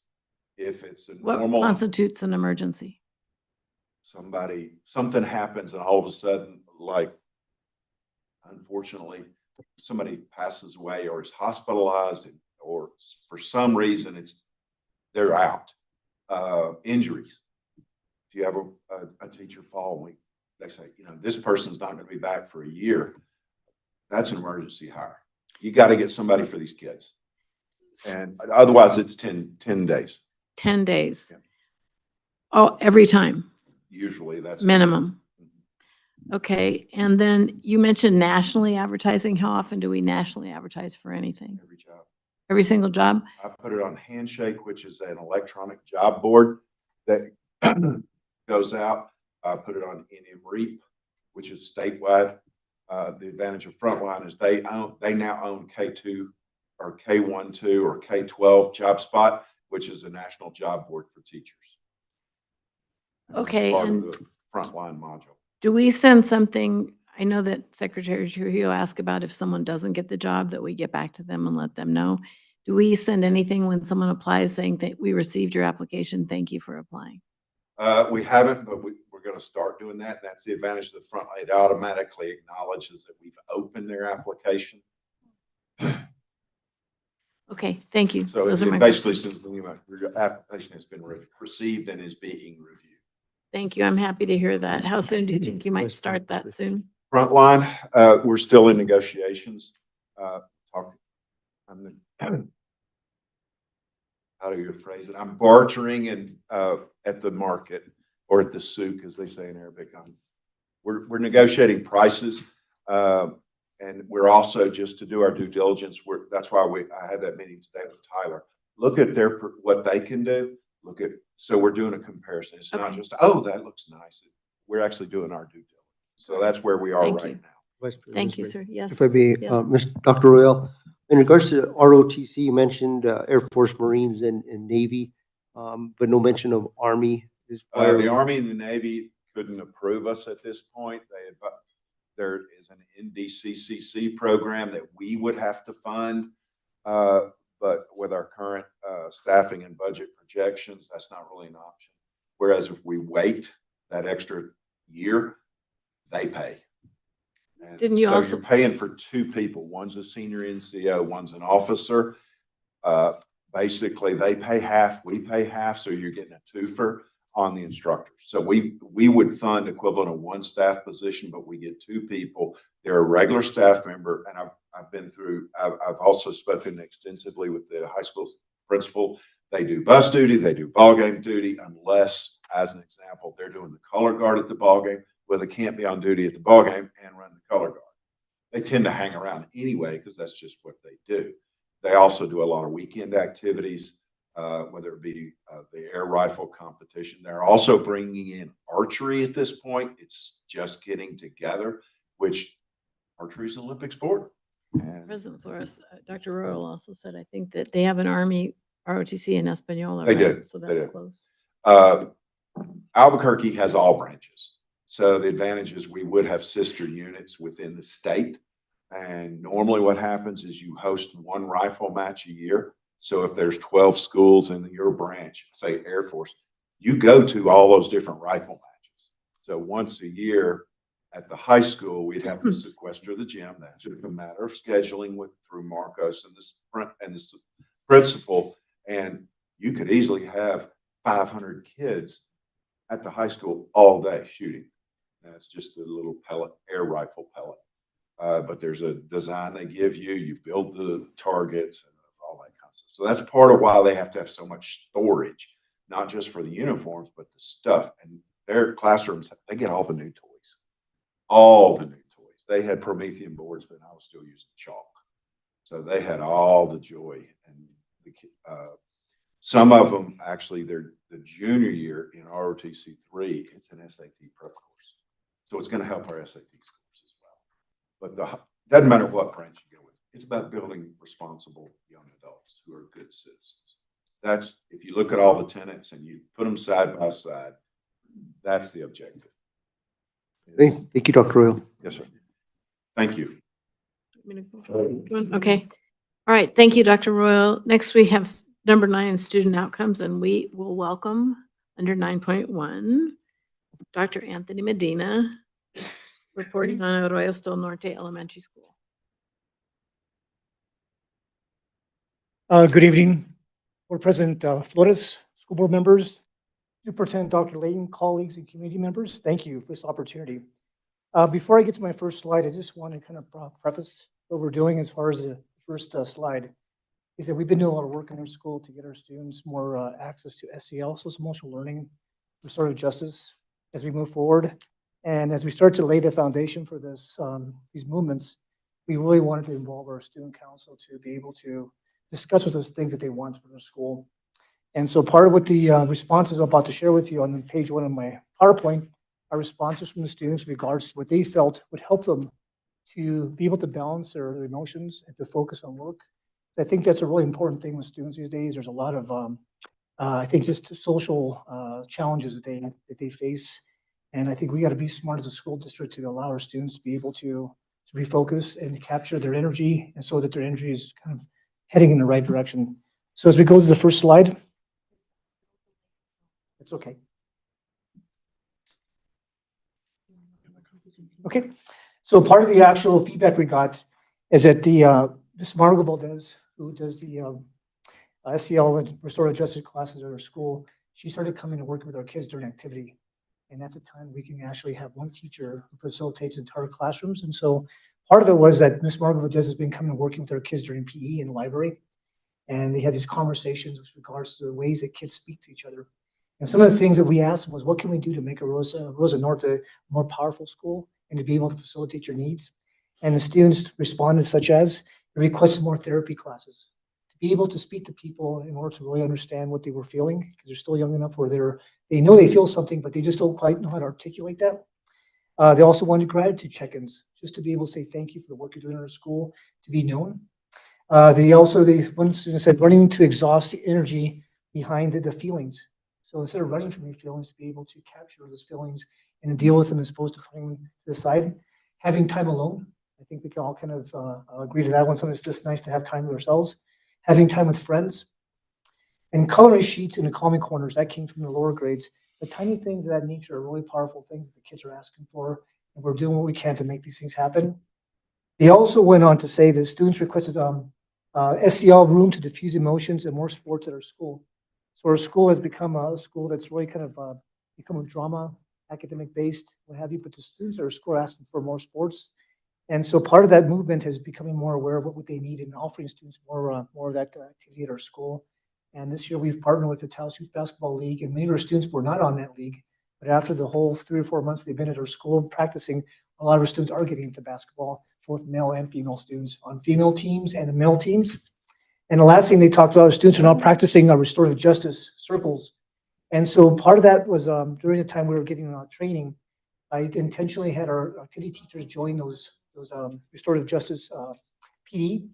If it's a what normal, constitutes an emergency? something happens and all of a sudden, like, unfortunately, somebody passes away or is hospitalized or for some reason they're out. Injuries. If you have a teacher fall, they say, this person's not going to be back for a year. That's an emergency hire. You got to get somebody for these kids. And otherwise it's 10 days. 10 days. Yeah. Oh, every time, Usually that's minimum. Okay. And then you mentioned nationally advertising. How often do we nationally advertise for anything? every job. Every single job? I put it on Handshake, which is an electronic job board that goes out. I put it on NMREAP, which is statewide. The advantage of Frontline is they now own K2 or K12 or K12 JobSpot, which is a national job board for teachers. And that's Okay, part of and the Frontline module. do we send something? I know that Secretary Trujillo asked about if someone doesn't get the job, that we get back to them and let them know. Do we send anything when someone applies saying that we received your application? Thank you for applying. We haven't, but we're going to start doing that. That's the advantage of the Frontline. It automatically acknowledges that we've opened their application. Okay, thank you. So Those are my it basically questions. says your application has been received and is being reviewed. Thank you. I'm happy to hear that. How soon do you think you might start that soon? Frontline, we're still in negotiations. How do you phrase it? I'm bartering and at the market or at the souk, as they say in Arabic. We're negotiating prices, and we're also, just to do our due diligence. That's why I had that meeting today with Tyler. Look at what they can do. So we're doing a comparison. It's not Okay. just, oh, that looks nice. We're actually doing our due diligence. So that's where we are Thank right you. now. Vice President Thank you, Sprague. sir. Yes. If I may, Yes. Dr. Royal, in regards to ROTC, you mentioned Air Force, Marines, and Navy, but no mention of Army. The Army and the Navy couldn't approve us at this point. There is an NDCCC program that we would have to fund, but with our current staffing and budget projections, that's not really an option. Whereas if we wait that extra year, they pay. And Didn't you so also- you're paying for two people. One's a senior NCO, one's an officer. Basically, they pay half, we pay half, so you're getting a twofer on the instructors. So we would fund equivalent of one staff position, but we get two people. They're a regular staff member, and I've also spoken extensively with the high school principal. They do bus duty, they do ball game duty, unless, as an example, they're doing the color guard at the ball game, where they can't be on duty at the ball game and run the color guard. They tend to hang around anyway, because that's just what they do. They also do a lot of weekend activities, whether it be the air rifle competition. They're also bringing in archery at this point. It's just getting together, which archery is an Olympic sport. And President Flores, Dr. Royal also said, I think that they have an Army ROTC in Espanola. They right? do. So They that's do. close. Albuquerque has all branches. So the advantage is we would have sister units within the state. And normally what happens is you host one rifle match a year. So if there's 12 schools in your branch, say Air Force, you go to all those different rifle matches. So once a year at the high school, we'd have to sequester the gym. That's just a matter of scheduling through Marcos and the principal. And you could easily have 500 kids at the high school all day shooting. That's just a little air rifle pellet. But there's a design they give you, you build the targets and all that kind of stuff. So that's part of why they have to have so much storage, not just for the uniforms, but the stuff. And their classrooms, they get all the new toys, all the new toys. They had Promethean boards, but I was still using chalk. So they had all the joy. And some of them, actually, they're the junior year in ROTC 3, it's an SAT prep course. So it's going to help our SAT scores. But doesn't matter what branch you go with. It's about building responsible young adults who are good citizens. That's, if you look at all the tenets and you put them side by side, that's the objective. Thank you, Dr. Royal. Yes, sir. Thank you. Okay. All right. Thank you, Dr. Royal. Next, we have number 9, student outcomes, and we will welcome under 9.1, Dr. Anthony Medina, reporting on Arroyo Still Norte Elementary School. Good evening, Board President Flores, school board members, Superintendent Dr. Layton, colleagues, and community members. Thank you for this opportunity. Before I get to my first slide, I just want to kind of preface what we're doing as far as the first slide. Is that we've been doing a lot of work in our school to get our students more access to SEL, social emotional learning, restorative justice, as we move forward. And as we start to lay the foundation for this, these movements, we really wanted to involve our student council to be able to discuss with us things that they want for their school. And so part of what the responses I'm about to share with you on page 1 of my PowerPoint are responses from the students in regards to what they felt would help them to be able to balance their emotions and to focus on work. So I think that's a really important thing with students these days. There's a lot of, I think, just social challenges that they face. And I think we got to be smart as a school district to allow our students to be able to refocus and to capture their energy, and so that their energy is kind of heading in the right direction. So as we go to the first slide, it's okay. Okay, so part of the actual feedback we got is that Ms. Margo Valdez, who does the SEL and restorative justice classes at our school, she started coming and working with our kids during activity. And that's a time we can actually have one teacher who facilitates entire classrooms. And so part of it was that Ms. Margo Valdez has been coming and working with our kids during PE in the library. And they had these conversations with regards to the ways that kids speak to each other. And some of the things that we asked them was, what can we do to make Rosa Norte a more powerful school and to be able to facilitate your needs? And the students responded such as, they requested more therapy classes, to be able to speak to people in order to really understand what they were feeling, because they're still young enough where they know they feel something, but they just don't quite know how to articulate that. They also wanted gratitude check-ins, just to be able to say thank you for the work you're doing in our school, to be known. One student said, running to exhaust the energy behind the feelings. So instead of running from your feelings, to be able to capture those feelings and to deal with them as opposed to putting them to the side. Having time alone. I think we can all kind of agree to that one. Sometimes it's just nice to have time with ourselves. Having time with friends. And coloring sheets in the calming corners, that came from the lower grades. the tiny things of that nature are really powerful things that the kids are asking for, and we're doing what we can to make these things happen. They also went on to say that students requested SEL room to diffuse emotions and more sports at our school. So our school has become a school that's really kind of become a drama, academic based, what have you, but the students at our school are asking for more sports. And so part of that movement is becoming more aware of what they need and offering students more of that activity at our school. And this year we've partnered with the Taos Youth Basketball League, and many of our students were not on that league. But after the whole 3 or 4 months they've been at our school practicing, a lot of our students are getting into basketball, both male and female students on female teams and male teams. And the last thing they talked about is students are now practicing restorative justice circles. And so part of that was during the time we were getting training, I intentionally had our activity teachers join those restorative justice PD,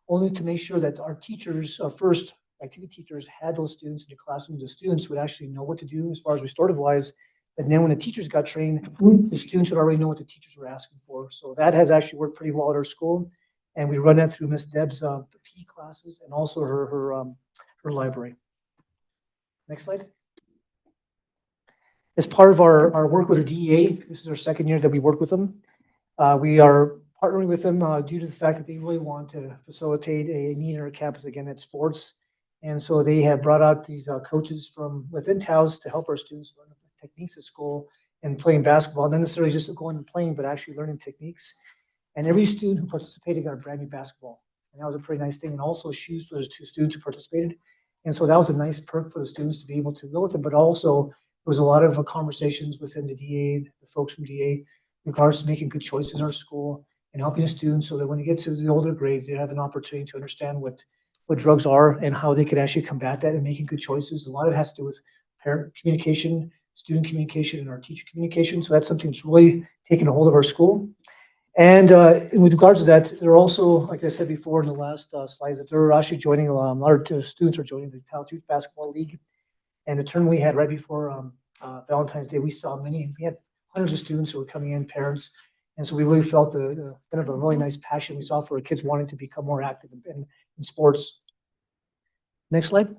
only to make sure that our teachers, first activity teachers, had those students in the classrooms. The students would actually know what to do as far as restorative wise. And then when the teachers got trained, the students would already know what the teachers were asking for. So that has actually worked pretty well at our school. And we run that through Miss Deb's PE classes and also her library. Next slide. As part of our work with the DEA, this is our second year that we work with them. We are partnering with them due to the fact that they really want to facilitate a need in our campus, again, at sports. And so they have brought out these coaches from within Taos to help our students learn the techniques at school and playing basketball, not necessarily just going and playing, but actually learning techniques. And every student who participated got a brand new basketball. And that was a pretty nice thing. And also shoes for those 2 students who participated. And so that was a nice perk for the students to be able to go with them. But also there was a lot of conversations within the DA, the folks from DA, in regards to making good choices in our school and helping the students so that when they get to the older grades, they have an opportunity to understand what drugs are and how they could actually combat that and making good choices. A lot of it has to do with parent communication, student communication, and our teacher communication. So that's something that's really taken a hold of our school. And with regards to that, they're also, like I said before in the last slides, that they're actually joining, a lot of students are joining the Taos Youth Basketball League. And the tournament we had right before Valentine's Day, we had hundreds of students who were coming in, parents. And so we really felt kind of a really nice passion we saw for our kids wanting to become more active in sports. Next slide.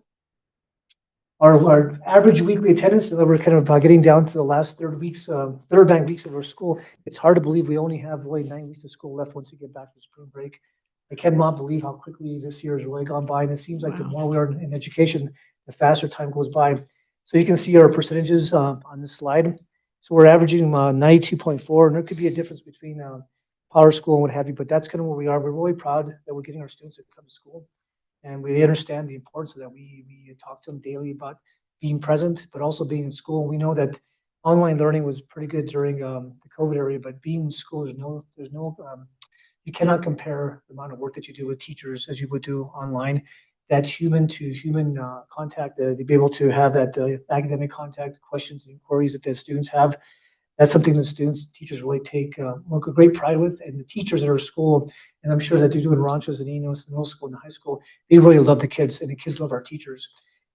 Our average weekly attendance, we're kind of getting down to the last 9 weeks of our school. It's hard to believe we only have really 9 weeks of school left once we get back from spring break. I cannot believe how quickly this year has really gone by. And it seems like the more we are in education, the faster time goes by. So you can see our percentages on this slide. So we're averaging 92.4, and there could be a difference between Power School and what have you, but that's kind of where we are. We're really proud that we're getting our students to come to school. And we understand the importance of that. We talk to them daily about being present, but also being in school. We know that online learning was pretty good during the COVID era, but being in school, you cannot compare the amount of work that you do with teachers as you would do online. That human to human contact, to be able to have that academic contact, questions and inquiries that the students have. That's something that students, teachers really take great pride with, and the teachers at our school, and I'm sure that they do in Ranchos and Enos, the middle school and the high school, they really love the kids, and the kids love our teachers.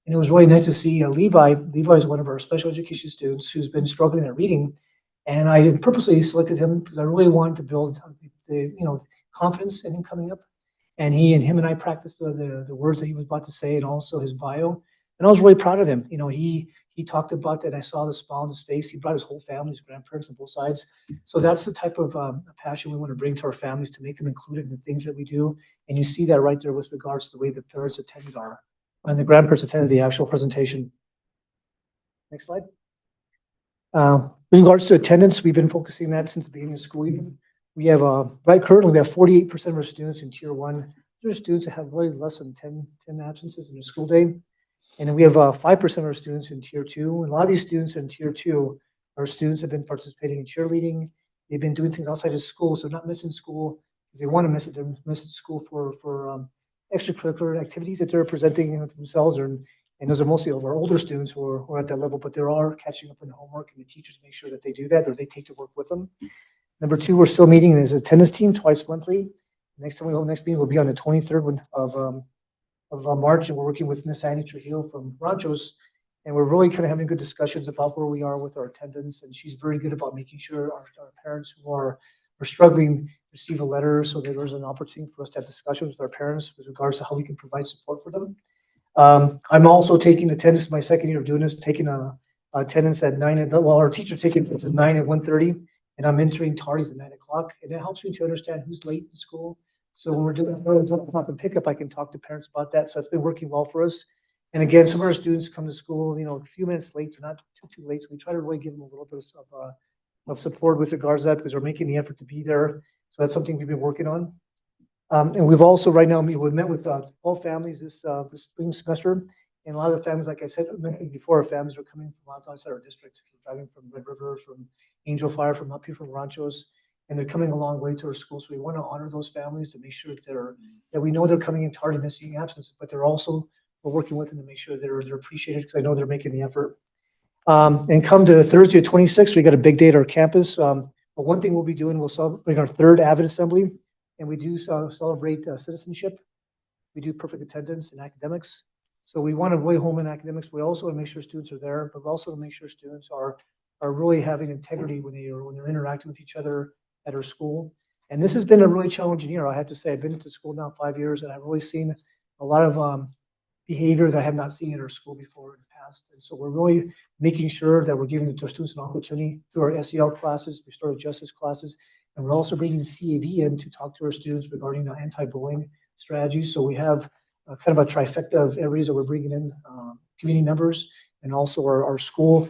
And it was really nice to see Levi. Levi is one of our special education students who's been struggling at reading, and I purposely selected him because I really wanted to build the confidence in him coming up. And him and I practiced the words that he was about to say, and also his bio. And I was really proud of him. He talked about that. I saw the smile on his face. He brought his whole family, his grandparents on both sides. So that's the type of passion we want to bring to our families, to make them included in the things that we do. And you see that right there with regards to the way the parents attended and the grandparents attended the actual presentation. Next slide. In regards to attendance, we've been focusing on that since the beginning of school even. We have, currently we have 48% of our students in Tier 1. There are students that have really less than 10 absences in a school day. And then we have 5% of our students in Tier 2. And a lot of these students in Tier 2, our students have been participating in cheerleading. They've been doing things outside of school, so they're not missing school because they want to miss it. They're missing school for extracurricular activities that they're presenting themselves. And those are mostly of our older students who are at that level, but they are catching up on the homework, and the teachers make sure that they do that, or they take the work with them. Number 2, we're still meeting as a tennis team twice monthly. Next meeting will be on the 23rd of March, and we're working with Miss Annie Trujillo from Ranchos, and we're really kind of having good discussions about where we are with our attendance, and she's very good about making sure our parents who are struggling receive a letter, so that there's an opportunity for us to have discussions with our parents with regards to how we can provide support for them. I'm also taking attendance, my second year of doing this, taking attendance at 9, our teacher ticket is at 9 and 1:30, and I'm entering tardies at 9 o'clock. And it helps me to understand who's late in school. So when we're doing drop and pickup, I can talk to parents about that. So it's been working well for us. And again, some of our students come to school, a few minutes late, they're not too late. So we try to really give them a little bit of support with regards to that because they're making the effort to be there. So that's something we've been working on. And we've also right now, we've met with all families this spring semester. And a lot of the families, like I said, mentioned before, our families are coming from outside our district, driving from Red River, from Angel Fire, from up here from Ranchos, and they're coming a long way to our school. So we want to honor those families to make sure that we know they're coming in tardy, missing absence, but we're working with them to make sure they're appreciated because I know they're making the effort. And come to Thursday, 26th, we got a big day at our campus. But one thing we'll be doing, we'll celebrate our 3rd Avid Assembly, and we do celebrate citizenship. We do perfect attendance in academics. So we want to weigh home in academics. We also want to make sure students are there, but also to make sure students are really having integrity when they're interacting with each other at our school. And this has been a really challenging year. I have to say, I've been at the school now 5 years, and I've really seen a lot of behavior that I have not seen at our school before in the past. And so we're really making sure that we're giving our students an opportunity through our SEL classes, restorative justice classes, and we're also bringing CAV in to talk to our students regarding anti-bullying strategies. So we have kind of a trifecta of areas that we're bringing in community members and also our school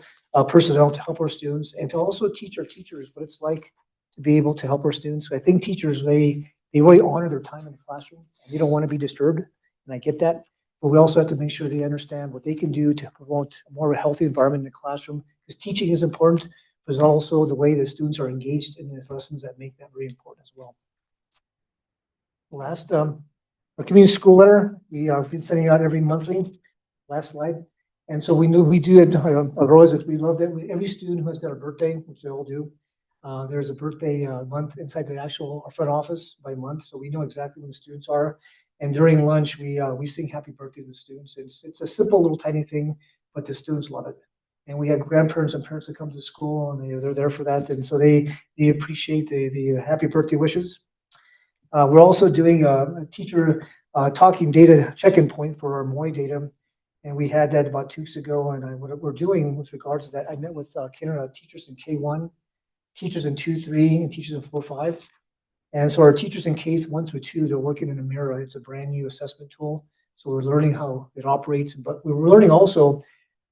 personnel to help our students and to also teach our teachers what it's like to be able to help our students. I think teachers, they really honor their time in the classroom. They don't want to be disturbed, and I get that. But we also have to make sure they understand what they can do to promote a more healthy environment in the classroom, because teaching is important, but it's also the way the students are engaged in these lessons that make that very important as well. Last, our community school letter, we are sending out every monthly. Last slide. And so we do it, Aurora, we love that every student who has got a birthday, which they all do, there's a birthday month inside the actual front office by month. So we know exactly when the students are. And during lunch, we sing happy birthday to the students. It's a simple little tiny thing, but the students love it. And we had grandparents and parents that come to school, and they're there for that. And so they appreciate the happy birthday wishes. We're also doing a teacher talking data check-in point for our MOI data. And we had that about 2 weeks ago. And what we're doing with regards to that, I met with teachers in K1, teachers in 2-3, and teachers in 4-5. And so our teachers in K1 through 2, they're working in Amira. It's a brand new assessment tool. So we're learning how it operates. But we're learning also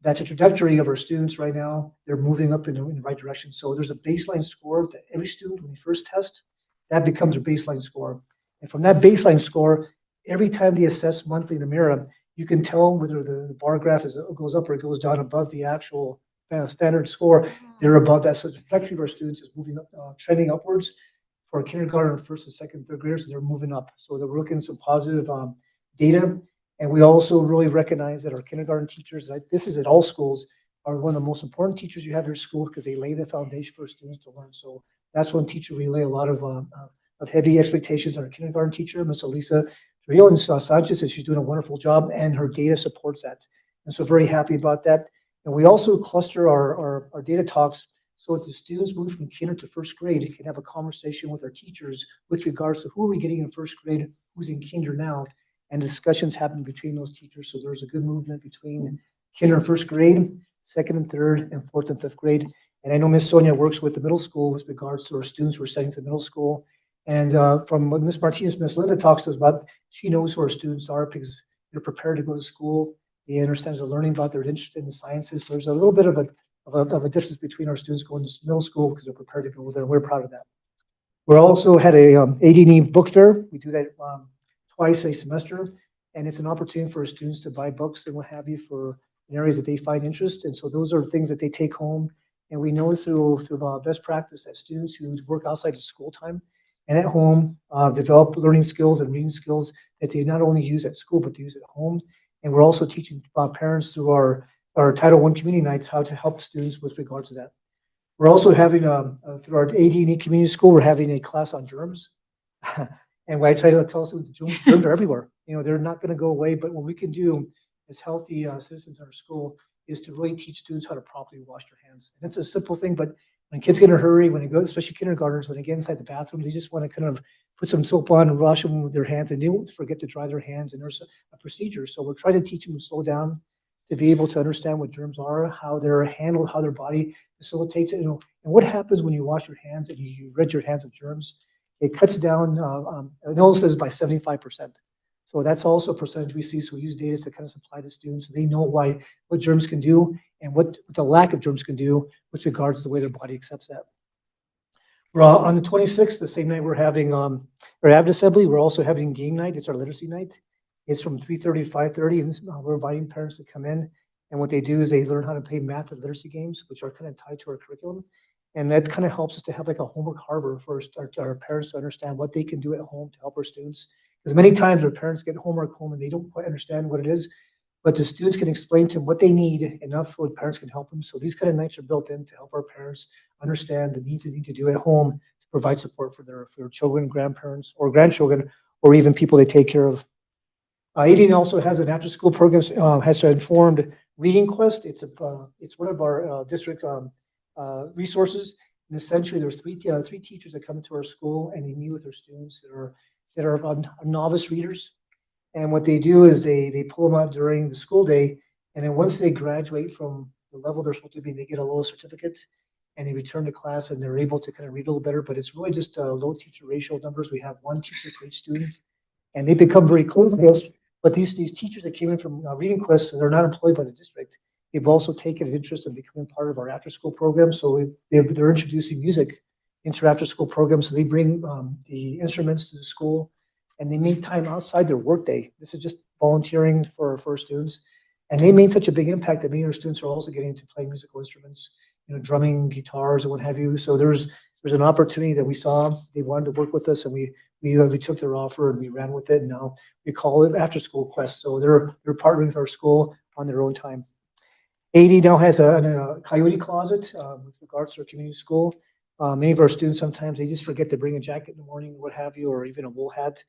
that the trajectory of our students right now, they're moving up in the right direction. So there's a baseline score that every student, when they first test, that becomes their baseline score. And from that baseline score, every time they assess monthly in Amira, you can tell whether the bar graph goes up or it goes down above the actual standard score. They're above that. So the trajectory of our students is moving up, trending upwards. For kindergarten, first and second, third graders, they're moving up. So they're looking at some positive data. And we also really recognize that our kindergarten teachers, this is at all schools, are one of the most important teachers you have at your school because they lay the foundation for students to learn. So that's when teachers relay a lot of heavy expectations on our kindergarten teacher, Miss Elisa Trujillo and Sanchez, and she's doing a wonderful job, and her data supports that. And so very happy about that. And we also cluster our data talks so that the students move from kinder to first grade can have a conversation with our teachers with regards to who are we getting in first grade, who's in kinder now, and discussions happen between those teachers. So there's a good movement between kinder and first grade, second and third, and fourth and fifth grade. And I know Miss Sonia works with the middle school with regards to our students who are studying to the middle school. And from what Miss Martinez, Miss Linda talks to us about, she knows who our students are because they're prepared to go to school. They understand they're learning about, they're interested in the sciences. So there's a little bit of a difference between our students going to middle school because they're prepared to go there. We're proud of that. We also had a AD&E book fair. We do that twice a semester, and it's an opportunity for our students to buy books and what have you for in areas that they find interest. And so those are things that they take home. And we know through best practice that students who work outside of school time and at home develop learning skills and reading skills that they not only use at school, but they use at home. And we're also teaching parents through our Title I community nights how to help students with regards to that. We're also having, through our AD&E community school, we're having a class on germs. And what I try to tell students, germs are everywhere. You know, they're not going to go away, but what we can do as healthy citizens in our school is to really teach students how to properly wash their hands. And it's a simple thing, but when kids get in a hurry, when they go, especially kindergartners, when they get inside the bathroom, they just want to kind of put some soap on and wash them with their hands, and they won't forget to dry their hands, and there's a procedure. So we're trying to teach them to slow down, to be able to understand what germs are, how they're handled, how their body facilitates it, and what happens when you wash your hands and you rid your hands of germs. It cuts down, it also says by 75%. So that's also a percentage we see. So we use data to kind of supply to students. So they know what germs can do and what the lack of germs can do with regards to the way their body accepts that. We're on the 26th, the same night we're having our AVID assembly. We're also having game night. It's our literacy night. It's from 3:30 to 5:30, and we're inviting parents to come in. And what they do is they learn how to play math and literacy games, which are kind of tied to our curriculum. And that kind of helps us to have like a homework harbor for our parents to understand what they can do at home to help our students. Because many times our parents get homework home and they don't quite understand what it is, but the students can explain to them what they need enough so the parents can help them. So these kind of nights are built in to help our parents understand the needs they need to do at home to provide support for their children, grandparents, or grandchildren, or even people they take care of. ADN also has an after-school program, has an informed reading quest. It's one of our district resources. And essentially, there's three teachers that come into our school and they meet with their students that are novice readers. And what they do is they pull them out during the school day, and then once they graduate from the level they're supposed to be, they get a little certificate, and they return to class and they're able to kind of read a little better. But it's really just low teacher ratio numbers. We have one teacher for each student, and they become very close to us. But these teachers that came in from Reading Quest, they're not employed by the district. They've also taken an interest in becoming part of our after-school program. So they're introducing music into our after-school program. So they bring the instruments to the school, and they make time outside their workday. This is just volunteering for students. And they made such a big impact that many of our students are also getting to play musical instruments, drumming, guitars, and what have you. So there's an opportunity that we saw. They wanted to work with us, and we took their offer and we ran with it. And now we call it After School Quest. So they're partnering with our school on their own time. AD now has a coyote closet with regards to our community school. Many of our students, sometimes they just forget to bring a jacket in the morning, what have you, or even a wool hat.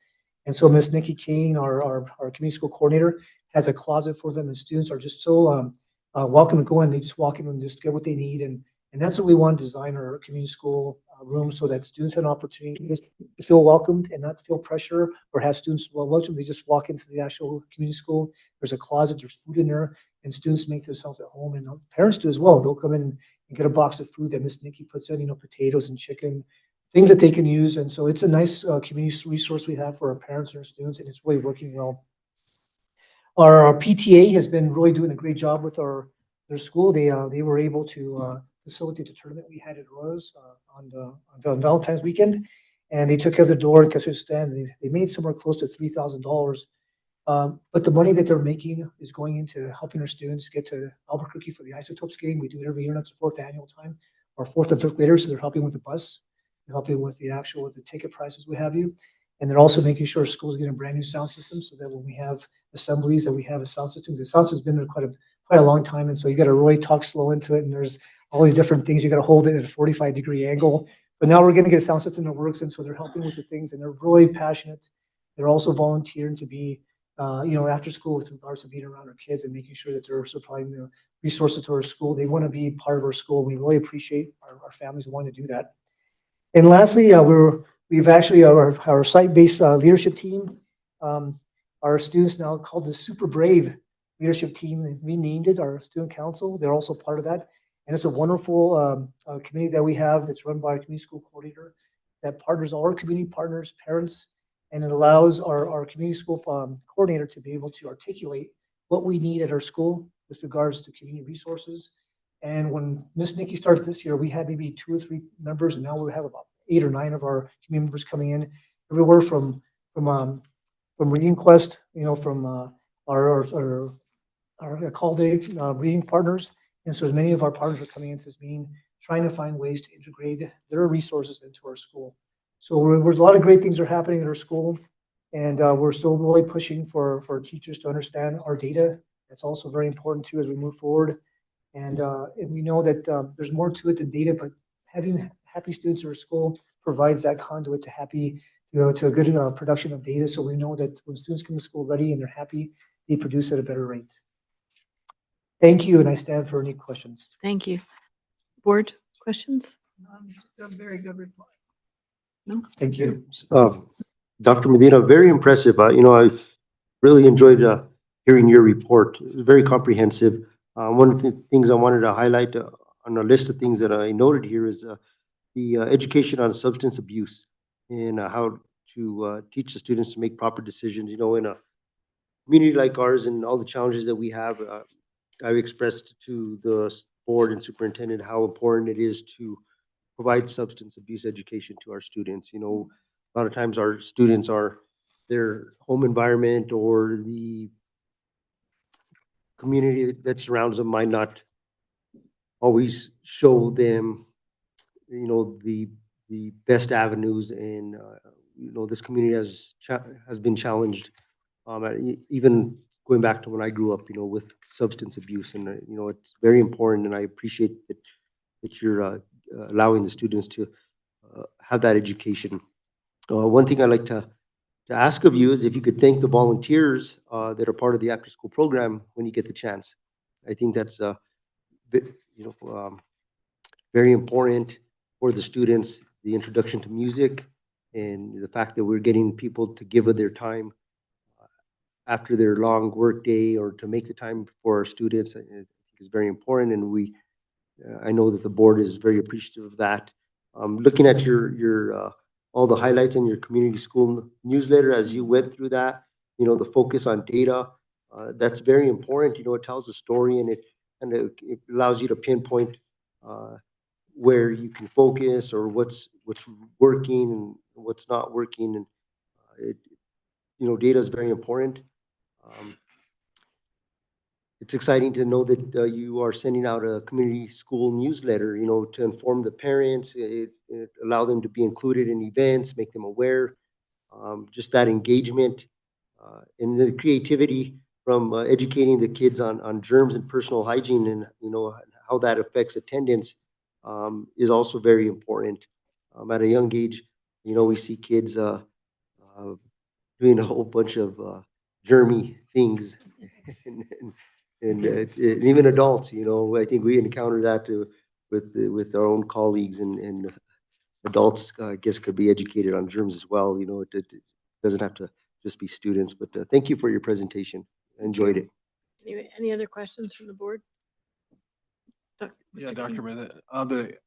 And so Miss Nikki King, our community school coordinator, has a closet for them, and students are just so welcome to go in. They just walk in and just get what they need. And that's what we want to design our community school room, so that students have an opportunity to feel welcomed and not to feel pressure or have students welcome. They just walk into the actual community school. There's a closet, there's food in there, and students make themselves at home, and parents do as well. They'll come in and get a box of food that Miss Nikki puts in, potatoes and chicken, things that they can use. And so it's a nice community resource we have for our parents and our students, and it's really working well. Our PTA has been really doing a great job with their school. They were able to facilitate the tournament we had at Rose on Valentine's weekend, and they took care of the door and custody stand. They made somewhere close to $3,000. But the money that they're making is going into helping our students get to Albuquerque for the Isotopes game. We do it every year. That's the 4th annual time. Our 4th and 5th graders, so they're helping with the bus, they're helping with the ticket prices, what have you. And they're also making sure schools get a brand new sound system, so that when we have assemblies, that we have a sound system. The sound system's been there quite a long time, and so you got to really talk slow into it. And there's all these different things. You got to hold it at a 45-degree angle. But now we're going to get a sound system that works, and so they're helping with the things, and they're really passionate. They're also volunteering to be, after school with regards to being around our kids and making sure that they're supplying resources to our school. They want to be part of our school. We really appreciate our families wanting to do that. And lastly, we've actually our site-based leadership team. Our students now called the Super Brave Leadership Team. They renamed it our student council. They're also part of that. And it's a wonderful committee that we have that's run by our community school coordinator that partners all our community partners, parents, and it allows our community school coordinator to be able to articulate what we need at our school with regards to community resources. And when Miss Nikki started this year, we had maybe 2 or 3 members, and now we have about 8 or 9 of our community members coming in, everywhere from Reading Quest, from our Call Day reading partners. And so as many of our partners are coming into this meeting, trying to find ways to integrate their resources into our school. So there's a lot of great things are happening at our school, and we're still really pushing for teachers to understand our data. That's also very important too as we move forward. And we know that there's more to it than data, but having happy students in our school provides that conduit to a good production of data. So we know that when students come to school ready and they're happy, they produce at a better rate. Thank you, and I stand for any questions. Thank you. Board questions? A very good report. No? Thank you. Dr. Medina, very impressive. I really enjoyed hearing your report. It was very comprehensive. One of the things I wanted to highlight on a list of things that I noted here is the education on substance abuse and how to teach the students to make proper decisions. You know, in a community like ours and all the challenges that we have, I've expressed to the board and superintendent how important it is to provide substance abuse education to our students. You know, a lot of times our students are their home environment or the community that surrounds them might not always show them, you know, the best avenues. And you know, this community has been challenged, even going back to when I grew up, you know, with substance abuse. And you know, it's very important, and I appreciate that you're allowing the students to have that education. One thing I'd like to ask of you is if you could thank the volunteers that are part of the after school program when you get the chance. I think that's very important for the students, the introduction to music and the fact that we're getting people to give of their time after their long work day or to make the time for our students. I think is very important, and I know that the board is very appreciative of that. Looking at your all the highlights in your community school newsletter as you went through that, you know, the focus on data, that's very important. You know, it tells a story, and it allows you to pinpoint where you can focus or what's working and what's not working. And you know, data is very important. It's exciting to know that you are sending out a community school newsletter, you know, to inform the parents, it allow them to be included in events, make them aware, just that engagement and the creativity from educating the kids on germs and personal hygiene and, you know, how that affects attendance is also very important. At a young age, you know, we see kids doing a whole bunch of germy things and even adults, you know, I think we encounter that with our own colleagues and adults, I guess, could be educated on germs as well. You know, it doesn't have to just be students, but thank you for your presentation. I enjoyed it. Any other questions from the board? Yeah, Dr. Mehta, are the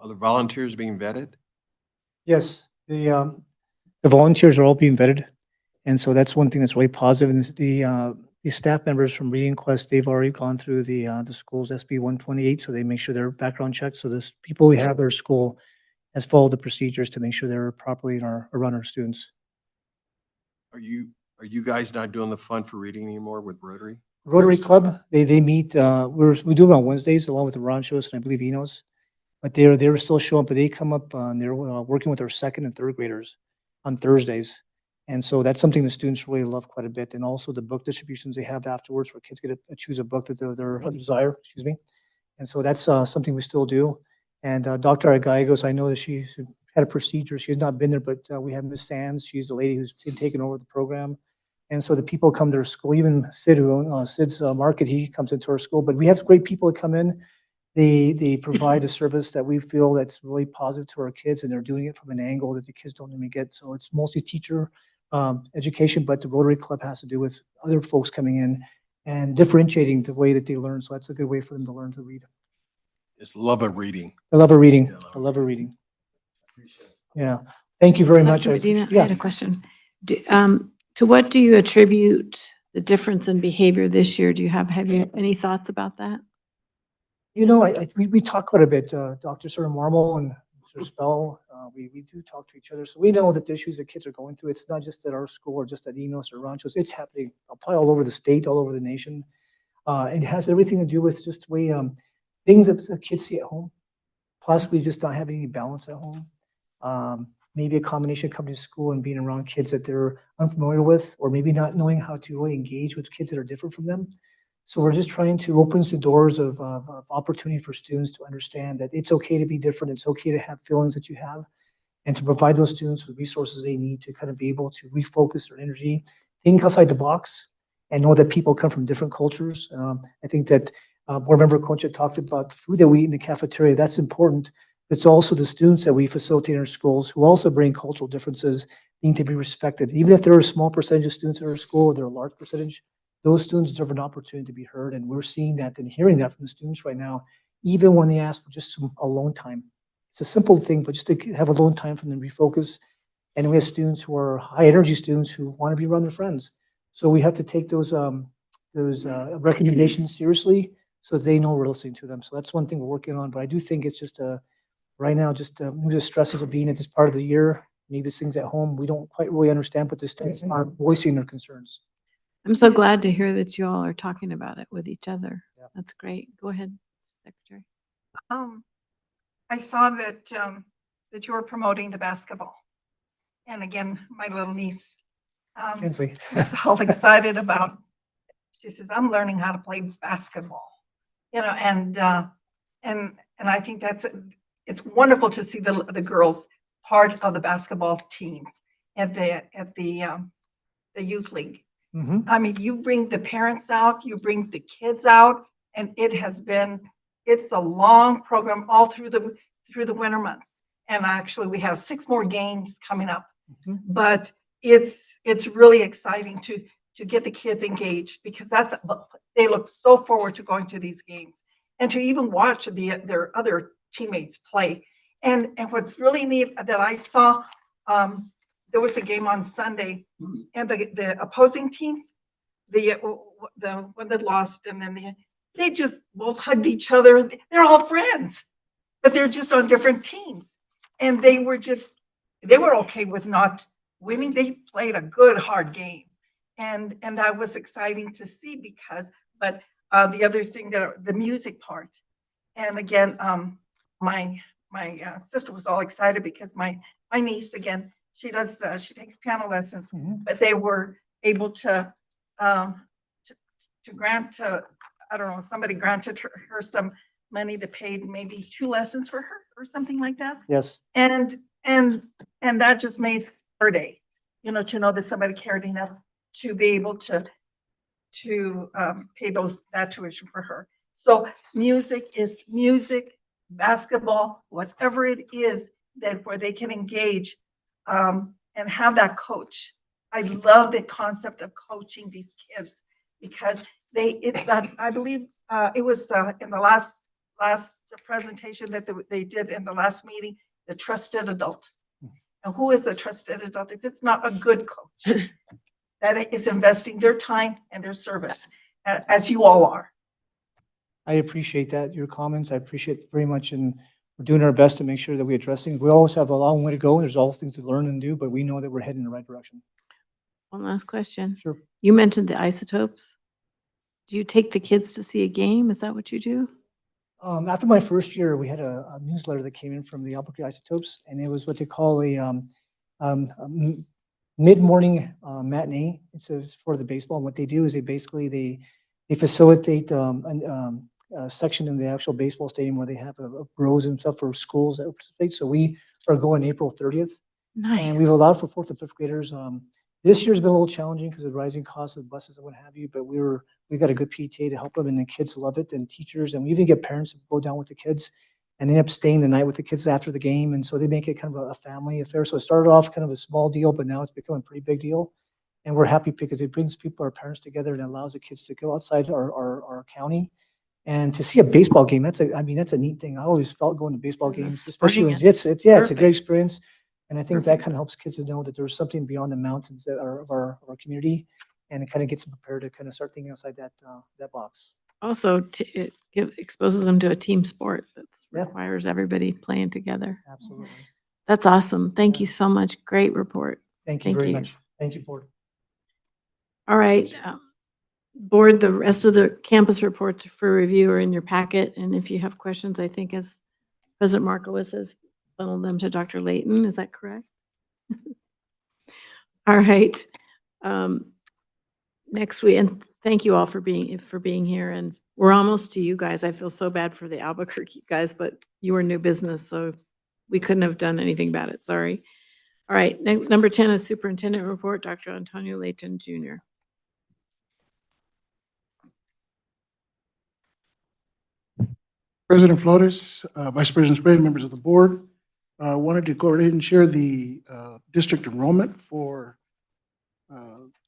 volunteers being vetted? Yes, the volunteers are all being vetted. And so that's one thing that's really positive. And the staff members from Reading Quest, they've already gone through the school's SB 128, so they make sure they're background checked. So this people we have at our school has followed the procedures to make sure they're properly around our students. Are you guys not doing the Fun for Reading anymore with Rotary? Rotary Club, they meet, we do it on Wednesdays along with the Ranchos and I believe Enos. But they're still showing up, but they come up and they're working with our second and third graders on Thursdays. And so that's something the students really love quite a bit. And also the book distributions they have afterwards where kids get to choose a book that their desire, excuse me. And so that's something we still do. And Dr. Gallegos, I know that she's had a procedure. She's not been there, but we have Miss Sands. She's the lady who's been taking over the program. And so the people come to our school, even Sid, Sid's Market, he comes into our school. But we have great people that come in. They provide a service that we feel that's really positive to our kids, and they're doing it from an angle that the kids don't even get. So it's mostly teacher education, but the Rotary Club has to do with other folks coming in and differentiating the way that they learn. So that's a good way for them to learn to read. It's love of reading. I love a reading. I love a reading. Yeah. Thank you very much. Dr. Medina, I had a question. To what do you attribute the difference in behavior this year? Have you any thoughts about that? You know, we talk quite a bit, Dr. Sir Marmol and Mr. Spell, we do talk to each other. So we know that the issues that kids are going through, it's not just at our school or just at Enos or Ranchos, it's happening probably all over the state, all over the nation. It has everything to do with just the way things that the kids see at home, possibly just not having any balance at home. Maybe a combination of coming to school and being around kids that they're unfamiliar with, or maybe not knowing how to really engage with kids that are different from them. So we're just trying to open the doors of opportunity for students to understand that it's okay to be different. It's okay to have feelings that you have, and to provide those students with resources they need to kind of be able to refocus their energy, think outside the box, and know that people come from different cultures. I think that board member Concha talked about the food that we eat in the cafeteria. That's important. It's also the students that we facilitate in our schools who also bring cultural differences need to be respected. Even if they're a small percentage of students in our school, or they're a large percentage, those students deserve an opportunity to be heard, and we're seeing that and hearing that from the students right now, even when they ask for just some alone time. It's a simple thing, but just to have alone time from them, refocus. And we have students who are high energy students who want to be around their friends. So we have to take those recommendations seriously so that they know we're listening to them. So that's one thing we're working on. But I do think it's just right now, just maybe the stresses of being at this part of the year, maybe there's things at home we don't quite really understand, but the students are voicing their concerns. I'm so glad to hear that you all are talking about it with each other. Yeah. That's great. Go ahead, Secretary. I saw that, that you were promoting the basketball. And again, my little niece, Kinsley. is all excited about, she says, I'm learning how to play basketball. You know, and I think it's wonderful to see the girls part of the basketball teams at the youth league. I mean, you bring the parents out, you bring the kids out, and it's a long program all through the winter months. And actually, we have 6 more games coming up. But it's really exciting to get the kids engaged, because they look so forward to going to these games and to even watch their other teammates play. And what's really neat that I saw, there was a game on Sunday, and the opposing teams, the one that lost, and then they just both hugged each other. They're all friends, but they're just on different teams, and they were okay with not winning. They played a good, hard game, and that was exciting to see but the other thing, the music part, and again, my sister was all excited because my niece, again, she takes piano lessons, but they were able to grant, I don't know, somebody granted her some money that paid maybe 2 lessons for her or something like that. Yes. And that just made her day, you know, to know that somebody cared enough to be able to pay that tuition for her. So music is music, basketball, whatever it is where they can engage and have that coach. I love the concept of coaching these kids, because I believe it was in the last presentation that they did in the last meeting, the trusted adult. And who is the trusted adult if it's not a good coach that is investing their time and their service, as you all are? I appreciate that, your comments. I appreciate it very much, and we're doing our best to make sure that we address things. We always have a long way to go. There's all things to learn and do, but we know that we're heading in the right direction. One last question. Sure. You mentioned the isotopes. Do you take the kids to see a game? Is that what you do? After my first year, we had a newsletter that came in from the Albuquerque Isotopes, and it was what they call a mid-morning matinee. It's for the baseball. And what they do is they facilitate a section in the actual baseball stadium where they have rows and stuff for schools that participate. So we are going April 30th. Nice. And we've allowed for 4th and 5th graders. This year's been a little challenging because of the rising costs of buses and what have you, but we got a good PTA to help them, and the kids love it, and teachers, and we even get parents to go down with the kids, and they end up staying the night with the kids after the game, and so they make it kind of a family affair. So it started off kind of a small deal, but now it's become a pretty big deal, and we're happy because it brings our parents together and allows the kids to go outside our county and to see a baseball game. That's a neat thing. I always felt going to baseball games, especially when it's a great experience. And I think that kind of helps kids to know that there's something beyond the mountains that are of our community, and it kind of gets them prepared to kind of start thinking outside that box. Also, it exposes them to a team sport that requires everybody playing together. Absolutely. That's awesome. Thank you so much. Great report. Thank you very much. Thank you, Board. All right. Board, the rest of the campus reports for review are in your packet. And if you have questions, I think as President Markowitz has funneled them to Dr. Layton. Is that correct? All right. Next week, and thank you all for being here. And we're almost to you guys. I feel so bad for the Albuquerque guys, but you were new business, so we couldn't have done anything about it. Sorry. All right. Number 10 is Superintendent Report, Dr. Antonio Layton, Jr. President Flores, Vice President Spray, members of the board, wanted to go ahead and share the district enrollment for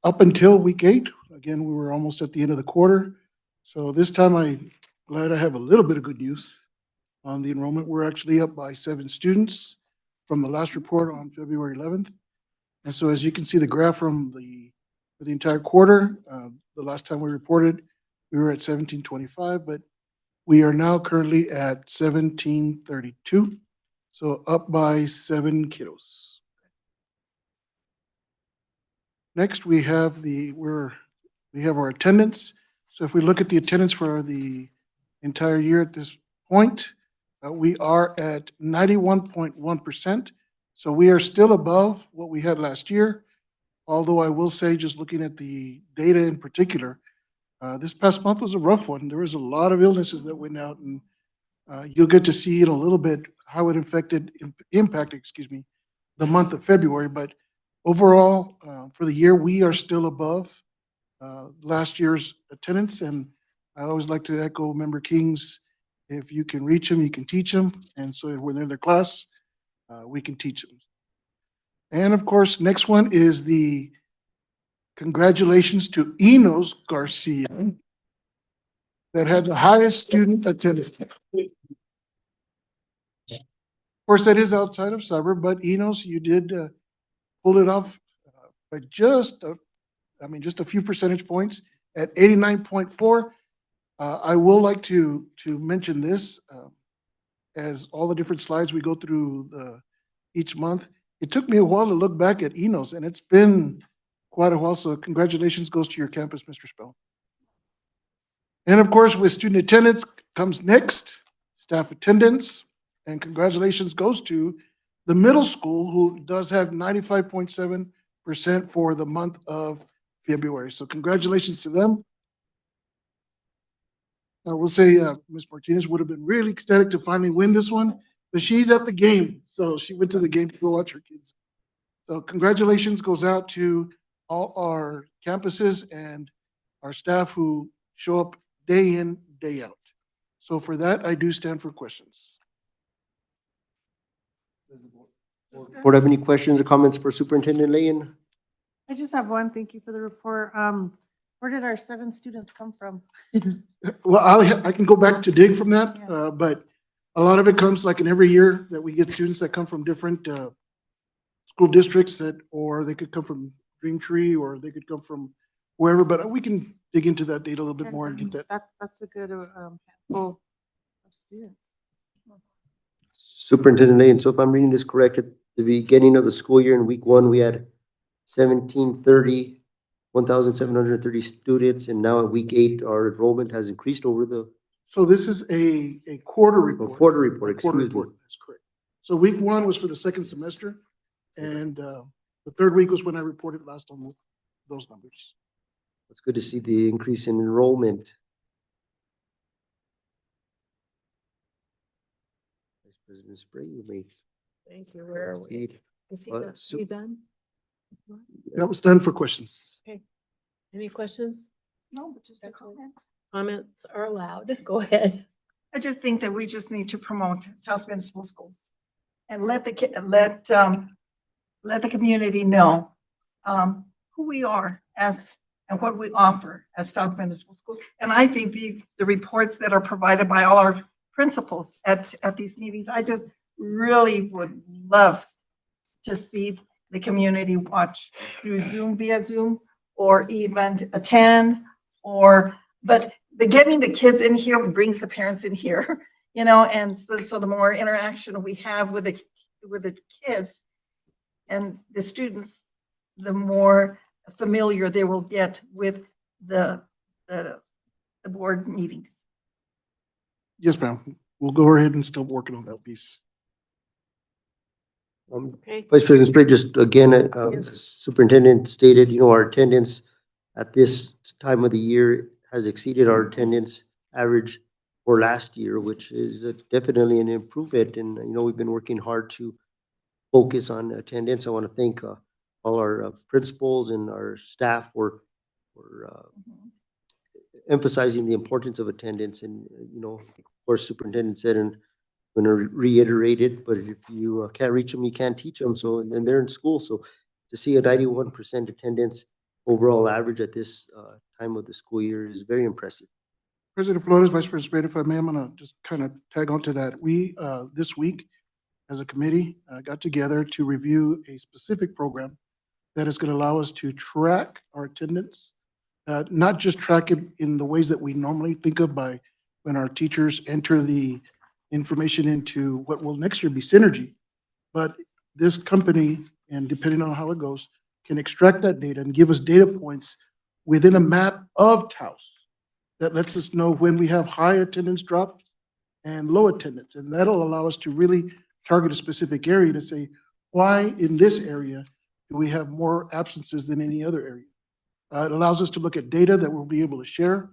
up until week 8. Again, we were almost at the end of the quarter. So this time I'm glad I have a little bit of good news on the enrollment. We're actually up by 7 students from the last report on February 11th. And so as you can see the graph for the entire quarter, the last time we reported, we were at 1725, but we are now currently at 1732. So up by 7 kiddos. Next, we have our attendance. So if we look at the attendance for the entire year at this point, we are at 91.1%. So we are still above what we had last year. Although I will say, just looking at the data in particular, this past month was a rough one. There was a lot of illnesses that went out, and you'll get to see in a little bit how it impacted, the month of February. But overall, for the year, we are still above last year's attendance. And I always like to echo Member King's, if you can reach them, you can teach them. And so when they're in their class, we can teach them. And of course, next one is the congratulations to Enos Garcia that had the highest student attendance. Of course, that is outside of Cyber, but Enos, you did pull it off by just a few percentage points at 89.4. I will like to mention this as all the different slides we go through each month. It took me a while to look back at Enos, and it's been quite a while. So congratulations goes to your campus, Mr. Spell. And of course, with student attendance comes next, staff attendance, and congratulations goes to the middle school, who does have 95.7% for the month of February. So congratulations to them. I will say Ms. Martinez would have been really ecstatic to finally win this one, but she's at the game. So she went to the game to go watch her kids. So congratulations goes out to all our campuses and our staff who show up day in, day out. So for that, I do stand for questions. Board have any questions or comments for Superintendent Leyen? I just have one. Thank you for the report. Where did our 7 students come from? Well, I can go back to dig from that, but a lot of it comes like in every year that we get students that come from different school districts or they could come from Dream Tree, or they could come from wherever, but we can dig into that data a little bit more and get that. That's a good handful of students. Superintendent Leyen, so if I'm reading this correct, at the beginning of the school year in week 1, we had 1,730 students, and now at week 8, our enrollment has increased over the So this is a quarter report. quarter report, Quarter excuse me. report, that's correct. So week 1 was for the second semester, and the third week was when I reported last on those numbers. It's good to see the increase in enrollment. Vice President Spray, you may Thank you. Where are we? proceed. Is he Uh, done? so- You done? That was done for questions. Any questions? No, but just a comment. Comments are allowed. Go ahead. I just think that we just need to promote Taos Municipal Schools and let the community know who we are and what we offer as Taos Municipal Schools. And I think the reports that are provided by all our principals at these meetings, I just really would love to see the community watch through Zoom, via Zoom, or even attend, but getting the kids in here brings the parents in here, and so the more interaction we have with the kids and the students, the more familiar they will get with the board meetings. Yes, ma'am. We'll go ahead and still working on that piece. Okay. Vice President Spray, just again, Yes. Superintendent stated, our attendance at this time of the year has exceeded our attendance average for last year, which is definitely an improvement. And, we've been working hard to focus on attendance. I want to thank all our principals and our staff for emphasizing the importance of attendance. And, of course, Superintendent said, and I'm going to reiterate it, but if you can't reach them, you can't teach them. So, and they're in school. So to see a 91% attendance overall average at this time of the school year is very impressive. President Flores, Vice President Spade, if I may, I'm gonna just kind of tag on to that. We, this week, as a committee, got together to review a specific program that is gonna allow us to track our attendance, not just track it in the ways that we normally think of by when our teachers enter the information into what will next year be Synergy, but this company, and depending on how it goes, can extract that data and give us data points within a map of Taos that lets us know when we have high attendance drops and low attendance. And that'll allow us to really target a specific area to say, why in this area do we have more absences than any other area? It allows us to look at data that we'll be able to share.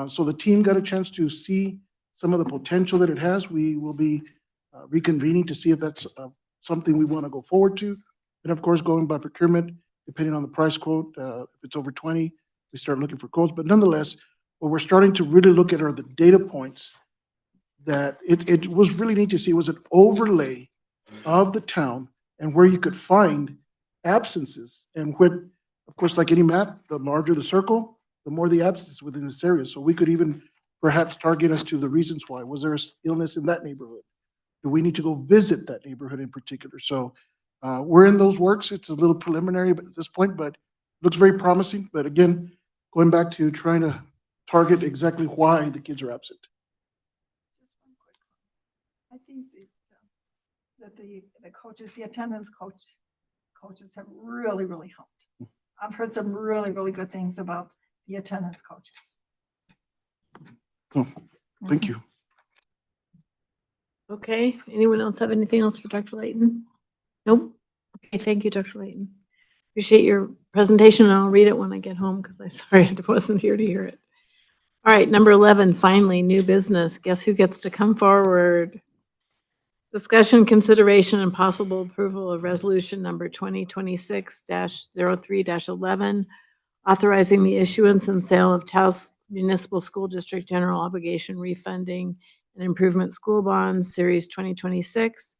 So the team got a chance to see some of the potential that it has. We will be reconvening to see if that's something we want to go forward to. And of course, going by procurement, depending on the price quote, if it's over 20, we start looking for quotes. But nonetheless, what we're starting to really look at are the data points that it was really neat to see was an overlay of the town and where you could find absences. And when, of course, like any map, the larger the circle, the more the absences within this area. So we could even perhaps target us to the reasons why. Was there an illness in that neighborhood? Do we need to go visit that neighborhood in particular? So we're in those works. It's a little preliminary at this point, but looks very promising. But again, going back to trying to target exactly why the kids are absent. I think that the coaches, the attendance coaches have really, really helped. I've heard some really, really good things about the attendance coaches. Oh, thank you. Okay, anyone else have anything else for Dr. Layton? Nope. Okay, thank you, Dr. Layton. Appreciate your presentation, and I'll read it when I get home because I sorry I wasn't here to hear it. All right, number 11, finally, new business. Guess who gets to come forward? Discussion, consideration, and possible approval of resolution number 2026-03-11, authorizing the issuance and sale of Taos Municipal School District General Obligation Refunding and Improvement School Bonds, Series 2026,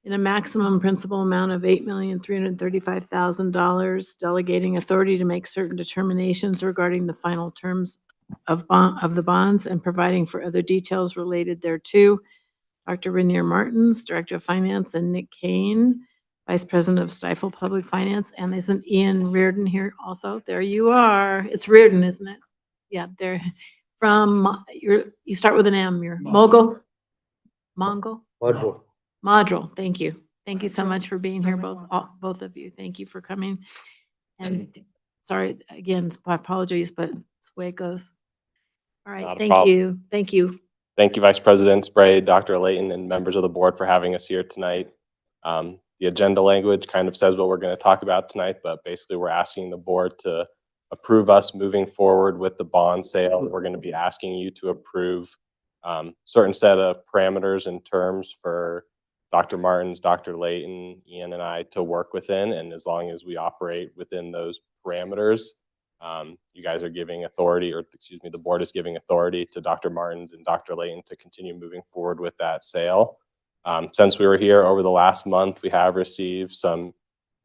in a maximum principal amount of $8,335,000, delegating authority to make certain determinations regarding the final terms of the bonds and providing for other details related thereto. Dr. Renier Martins, Director of Finance, and Nick Kane, Vice President of Stifel Public Finance. And isn't Ian Reardon here also? There you are. It's Reardon, isn't it? Yeah, they're from, you start with an M, you're Mogul? Mongol? Module, thank you. Thank you so much for being here, both of you. Thank you for coming. And sorry, again, my apologies, but it's the way it goes. All right, Not a thank problem. you. Thank you. Thank you, Vice President Spray, Dr. Layton, and members of the board for having us here tonight. The agenda language kind of says what we're going to talk about tonight, but basically we're asking the board to approve us moving forward with the bond sale. We're going to be asking you to approve certain set of parameters and terms for Dr. Martins, Dr. Layton, Ian, and I to work within. And as long as we operate within those parameters, you guys are giving authority, or excuse me, the board is giving authority to Dr. Martins and Dr. Layton to continue moving forward with that sale. Since we were here over the last month, we have received some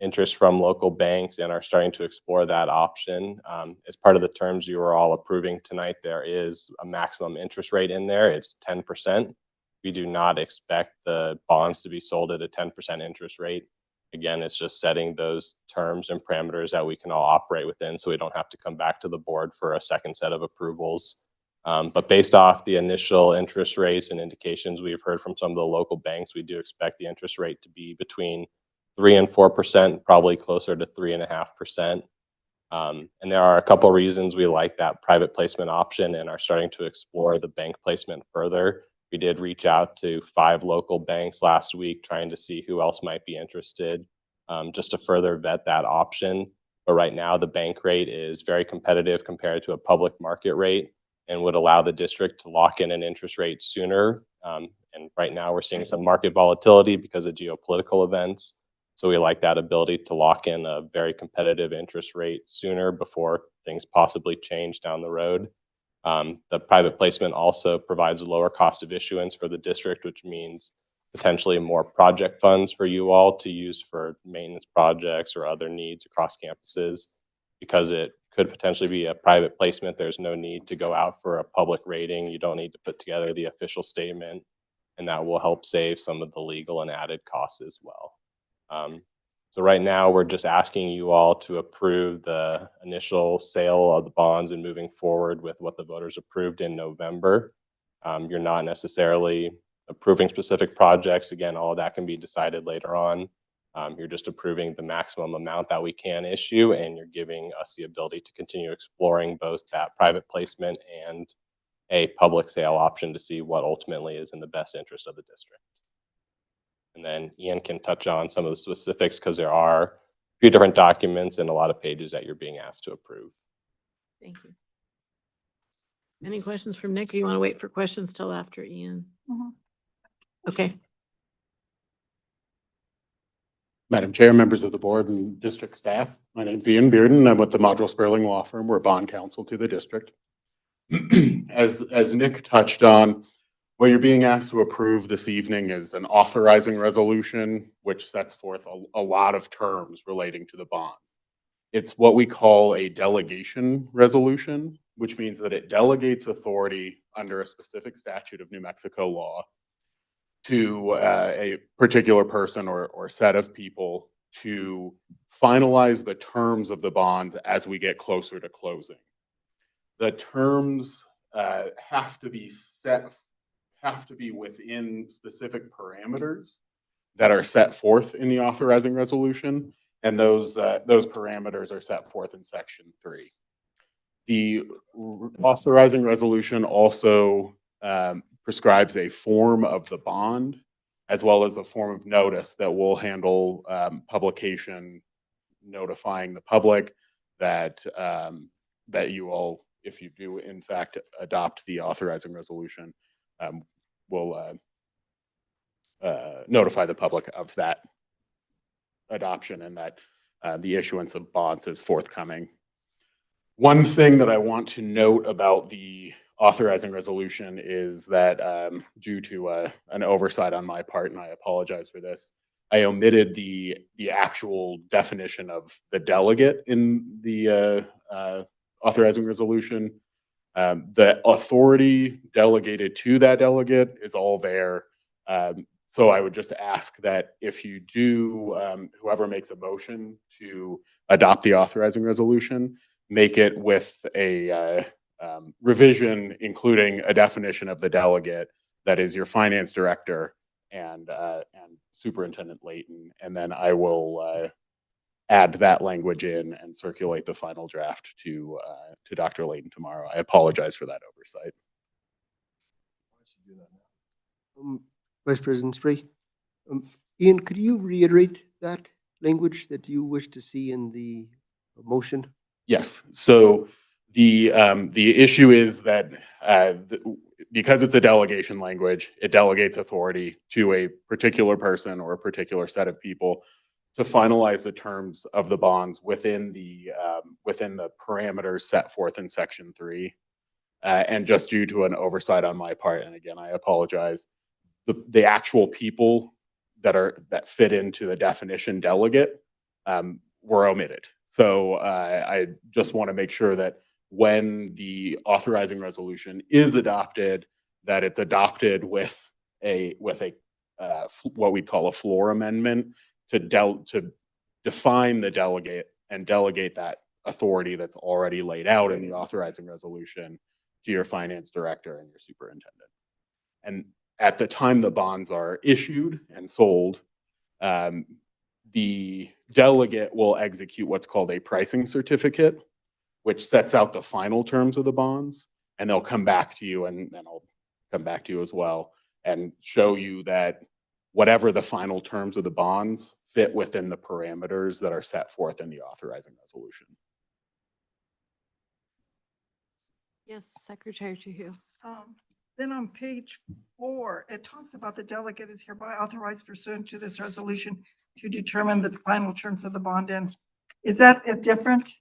interest from local banks and are starting to explore that option. As part of the terms you are all approving tonight, there is a maximum interest rate in there. It's 10%. We do not expect the bonds to be sold at a 10% interest rate. Again, it's just setting those terms and parameters that we can all operate within so we don't have to come back to the board for a second set of approvals. But based off the initial interest rates and indications we've heard from some of the local banks, we do expect the interest rate to be between 3 and 4%, probably closer to 3.5%. And there are a couple reasons we like that private placement option and are starting to explore the bank placement further. We did reach out to 5 local banks last week trying to see who else might be interested, just to further vet that option. But right now the bank rate is very competitive compared to a public market rate and would allow the district to lock in an interest rate sooner. And right now we're seeing some market volatility because of geopolitical events. So we like that ability to lock in a very competitive interest rate sooner before things possibly change down the road. The private placement also provides a lower cost of issuance for the district, which means potentially more project funds for you all to use for maintenance projects or other needs across campuses. because it could potentially be a private placement, there's no need to go out for a public rating. You don't need to put together the official statement, and that will help save some of the legal and added costs as well. So right now, we're just asking you all to approve the initial sale of the bonds and moving forward with what the voters approved in November. You're not necessarily approving specific projects. Again, all of that can be decided later on. You're just approving the maximum amount that we can issue, and you're giving us the ability to continue exploring both that private placement and a public sale option to see what ultimately is in the best interest of the district. And then Ian can touch on some of the specifics because there are a few different documents and a lot of pages that you're being asked to approve. Thank you. Any questions from Nick, or you want to wait for questions till after Ian? Okay. Madam Chair, members of the board and district staff, my name is Ian Bearden. I'm with the Module Sperling Law Firm. We're bond counsel to the district. As Nick touched on, what you're being asked to approve this evening is an authorizing resolution, which sets forth a lot of terms relating to the bonds. It's what we call a delegation resolution, which means that it delegates authority under a specific statute of New Mexico law to a particular person or set of people to finalize the terms of the bonds as we get closer to closing. The terms have to be within specific parameters that are set forth in the authorizing resolution, and those parameters are set forth in section 3. The authorizing resolution also prescribes a form of the bond, as well as a form of notice that will handle publication, notifying the public that that you all, if you do in fact adopt the authorizing resolution, will notify the public of that adoption and that the issuance of bonds is forthcoming. One thing that I want to note about the authorizing resolution is that due to an oversight on my part, and I apologize for this, I omitted the actual definition of the delegate in the authorizing resolution. The authority delegated to that delegate is all there. So I would just ask that if you do, whoever makes a motion to adopt the authorizing resolution, make it with a revision, including a definition of the delegate that is your finance director and Superintendent Layton. And then I will add that language in and circulate the final draft to Dr. Layton tomorrow. I apologize for that oversight. Vice President Spray. Ian, could you reiterate that language that you wish to see in the motion? Yes. So the issue is that because it's a delegation language, it delegates authority to a particular person or a particular set of people to finalize the terms of the bonds within the parameters set forth in section 3. And just due to an oversight on my part, and again, I apologize, the actual people that fit into the definition delegate were omitted. So I just want to make sure that when the authorizing resolution is adopted, that it's adopted with a what we'd call a floor amendment to define the delegate and delegate that authority that's already laid out in the authorizing resolution to your finance director and your superintendent. And at the time the bonds are issued and sold, the delegate will execute what's called a pricing certificate, which sets out the final terms of the bonds, and they'll come back to you, and I'll come back to you as well, and show you that whatever the final terms of the bonds fit within the parameters that are set forth in the authorizing resolution. Yes, Secretary Trujillo. Then on page 4, it talks about the delegate is hereby authorized pursuant to this resolution to determine the final terms of the bond. And is that a different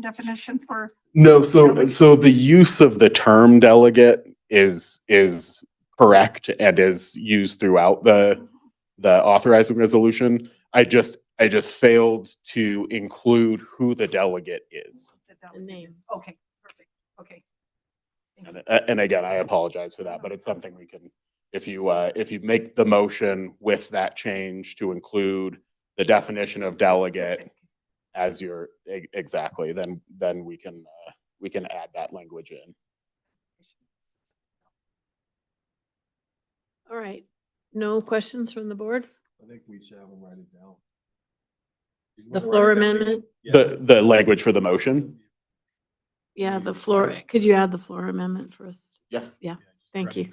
definition for? No, so the use of the term delegate is correct and is used throughout the authorizing resolution. I I just failed to include who the delegate is. names. Okay, perfect. Okay. And again, I apologize for that, but it's something we can, if you make the motion with that change to include the definition of delegate as your, exactly, then we can add that language in. All right. No questions from the board? I think we should have them write it down. The floor amendment? The language for the motion? Yeah, the floor, could you add the floor amendment first? Yes. Yeah, thank you.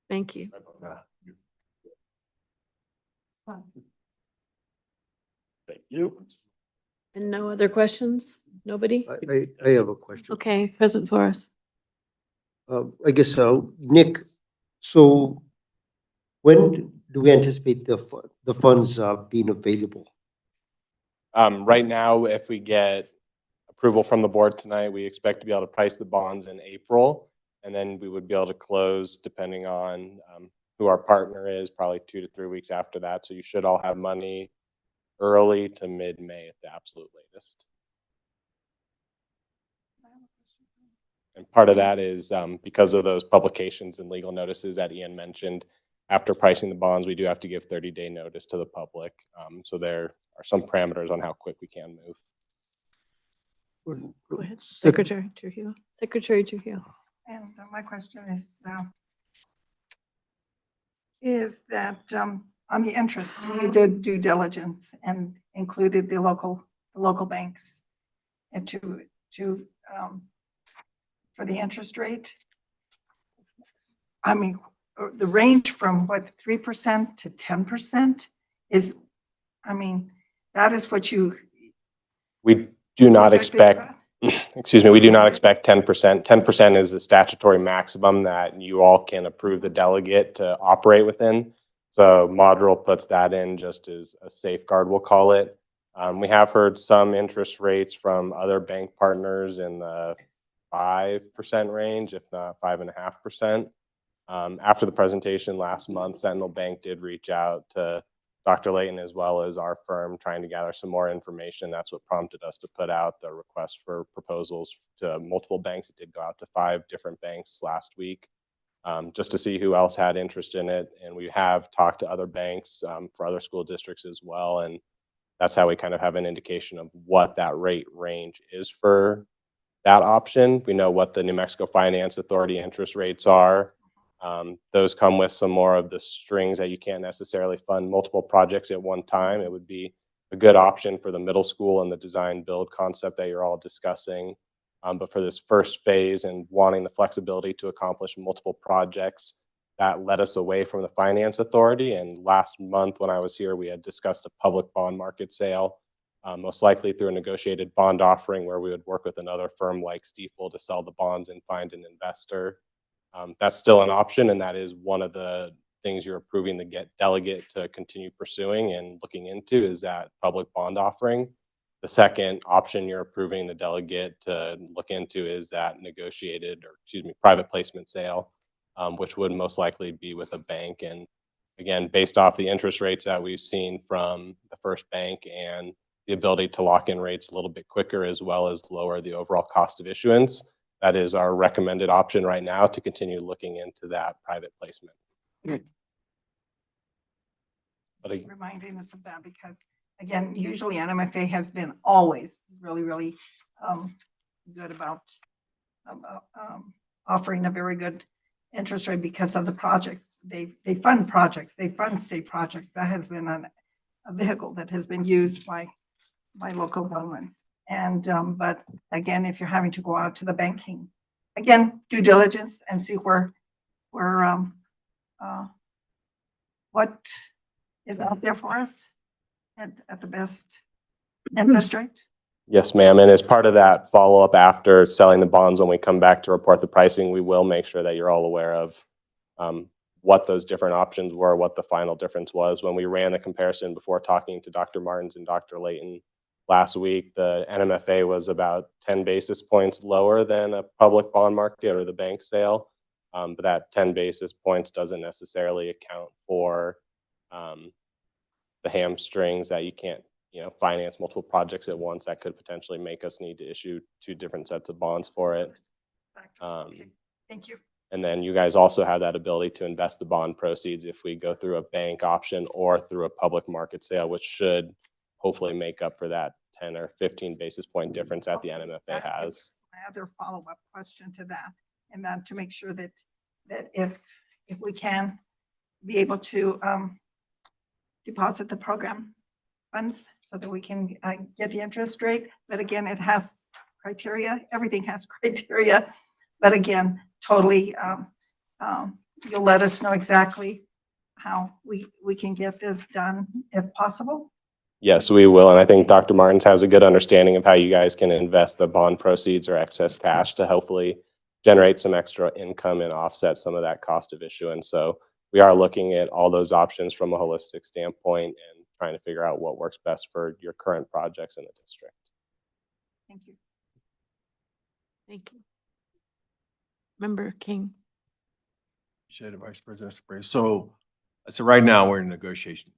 Thank you. Thank you. And no other questions? Nobody? I have a question. Okay, President Flores. I guess, Nick, so when do we anticipate the funds being available? Right now, if we get approval from the board tonight, we expect to be able to price the bonds in April. And then we would be able to close depending on who our partner is, probably 2 to 3 weeks after that. So you should all have money early to mid-May at the absolute latest. And part of that is because of those publications and legal notices that Ian mentioned, after pricing the bonds, we do have to give 30-day notice to the public. So there are some parameters on how quick we can move. Go ahead, Secretary Trujillo. Secretary Trujillo. And my question is that on the interest, you did due diligence and included the local banks and for the interest rate. I mean, the range from what, 3% to 10% is, I mean, that is what you. We do not expect, excuse me, we do not expect 10%. 10% is the statutory maximum that you all can approve the delegate to operate within. So Modrel puts that in just as a safeguard, we'll call it. We have heard some interest rates from other bank partners in the 5% range, if not 5.5%. After the presentation last month, Sentinel Bank did reach out to Dr. Layton as well as our firm, trying to gather some more information. That's what prompted us to put out the request for proposals to multiple banks. It did go out to 5 different banks last week, just to see who else had interest in it. And we have talked to other banks for other school districts as well. And that's how we kind of have an indication of what that rate range is for that option. We know what the New Mexico Finance Authority interest rates are. Those come with some more of the strings that you can't necessarily fund multiple projects at one time. It would be a good option for the middle school and the design build concept that you're all discussing. But for this first phase and wanting the flexibility to accomplish multiple projects, that led us away from the Finance Authority. And last month when I was here, we had discussed a public bond market sale, most likely through a negotiated bond offering where we would work with another firm like Stifel to sell the bonds and find an investor. That's still an option, and that is one of the things you're approving the delegate to continue pursuing and looking into is that public bond offering. The second option you're approving the delegate to look into is that negotiated, or excuse me, private placement sale, which would most likely be with a bank. And again, based off the interest rates that we've seen from the first bank and the ability to lock in rates a little bit quicker as well as lower the overall cost of issuance, that is our recommended option right now to continue looking into that private placement. But reminding us of that because, again, usually NMFA has been always really, really good about offering a very good interest rate because of the projects. They fund projects, they fund state projects. That has been a vehicle that has been used by local governments. And but again, if you're having to go out to the banking, again, due diligence and see where what is out there for us at the best interest rate. Yes, ma'am. And as part of that follow-up after selling the bonds, when we come back to report the pricing, we will make sure that you're all aware of what those different options were, what the final difference was. When we ran the comparison before talking to Dr. Martins and Dr. Layton last week, the NMFA was about 10 basis points lower than a public bond market or the bank sale. But that 10 basis points doesn't necessarily account for the hamstrings that you can't, finance multiple projects at once. That could potentially make us need to issue 2 different sets of bonds for it. Okay, thank you. And then you guys also have that ability to invest the bond proceeds if we go through a bank option or through a public market sale, which should hopefully make up for that 10 or 15 basis point difference that the NMFA That has. is my other follow-up question to that, and then to make sure that if we can be able to deposit the program funds so that we can get the interest rate. But again, it has criteria. Everything has criteria. But again, totally, you'll let us know exactly how we can get this done if possible. Yes, we will. And I think Dr. Martins has a good understanding of how you guys can invest the bond proceeds or excess cash to hopefully generate some extra income and offset some of that cost of issuance. So we are looking at all those options from a holistic standpoint and trying to figure out what works best for your current projects in the district. Thank you. Thank you. Member King. Appreciate it, Vice President Spray. So right now we're in negotiation.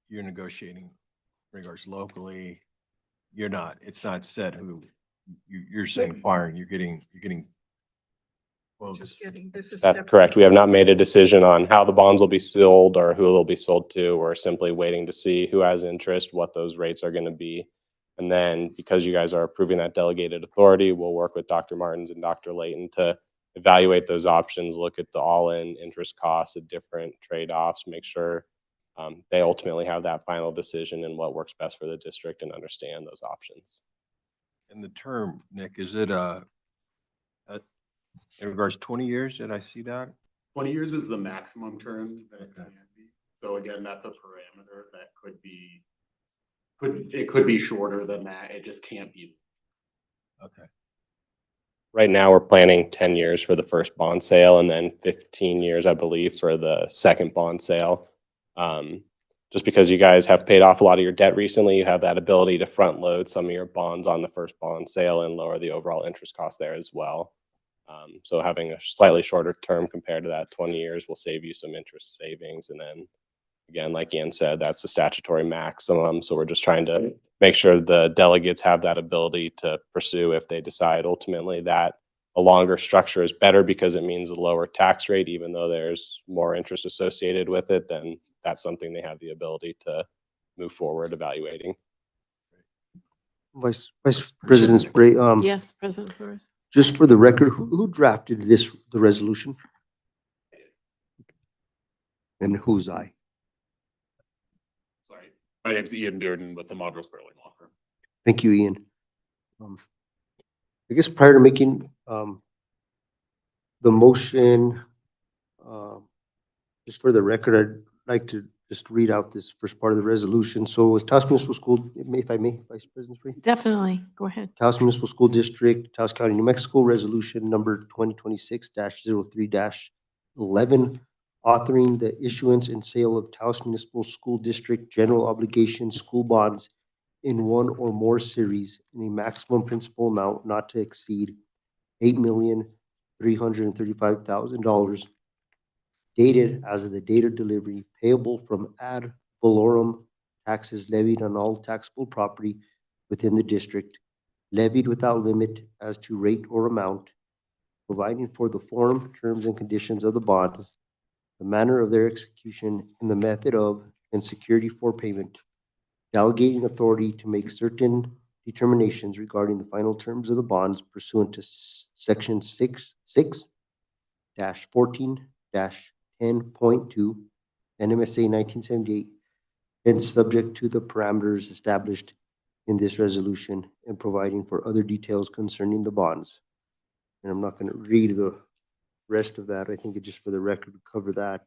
You're negotiating in regards locally. You're not. It's not set who you're saying firing. You're getting quotes. Just kidding. This is That's correct. We have not made a decision on how the bonds will be sold or who they'll be sold to. We're simply waiting to see who has interest, what those rates are going to be. And then because you guys are approving that delegated authority, we'll work with Dr. Martins and Dr. Layton to evaluate those options, look at the all-in interest costs of different trade-offs, make sure they ultimately have that final decision and what works best for the district and understand those options. And the term, Nick, is it in regards 20 years? Did I see that? 20 years is the maximum term that it can be. So again, that's a parameter that it could be shorter than that. It just can't be. Okay. Right now, we're planning 10 years for the first bond sale and then 15 years, I believe, for the second bond sale. Just because you guys have paid off a lot of your debt recently, you have that ability to front load some of your bonds on the first bond sale and lower the overall interest cost there as well. So having a slightly shorter term compared to that 20 years will save you some interest savings. And then again, like Ian said, that's the statutory maximum. So we're just trying to make sure the delegates have that ability to pursue if they decide ultimately that a longer structure is better because it means a lower tax rate, even though there's more interest associated with it, then that's something they have the ability to move forward evaluating. Vice President Spray, Yes, President Flores. just for the record, who drafted the resolution? And who's I? Sorry. My name's Ian Bearden with the Model Sperling Law Firm. Thank you, Ian. I guess prior to making the motion, just for the record, I'd like to just read out this first part of the resolution. So with Taos Municipal School, if I may, Vice President Spray? Definitely. Go ahead. Taos Municipal School District, Taos County, New Mexico, Resolution Number 2026-03-11, authoring the issuance and sale of Taos Municipal School District General Obligation School Bonds in one or more series in a maximum principal amount not to exceed $8,335,000, dated as of the date of delivery, payable from ad valorem taxes levied on all taxable property within the district, levied without limit as to rate or amount, providing for the form, terms, and conditions of the bonds, the manner of their execution, and the method of and security for payment, delegating authority to make certain determinations regarding the final terms of the bonds pursuant to Section 6-14-10.2 NMSA 1978, and subject to the parameters established in this resolution and providing for other details concerning the bonds. And I'm not going to read the rest of that. I think it just for the record to cover that.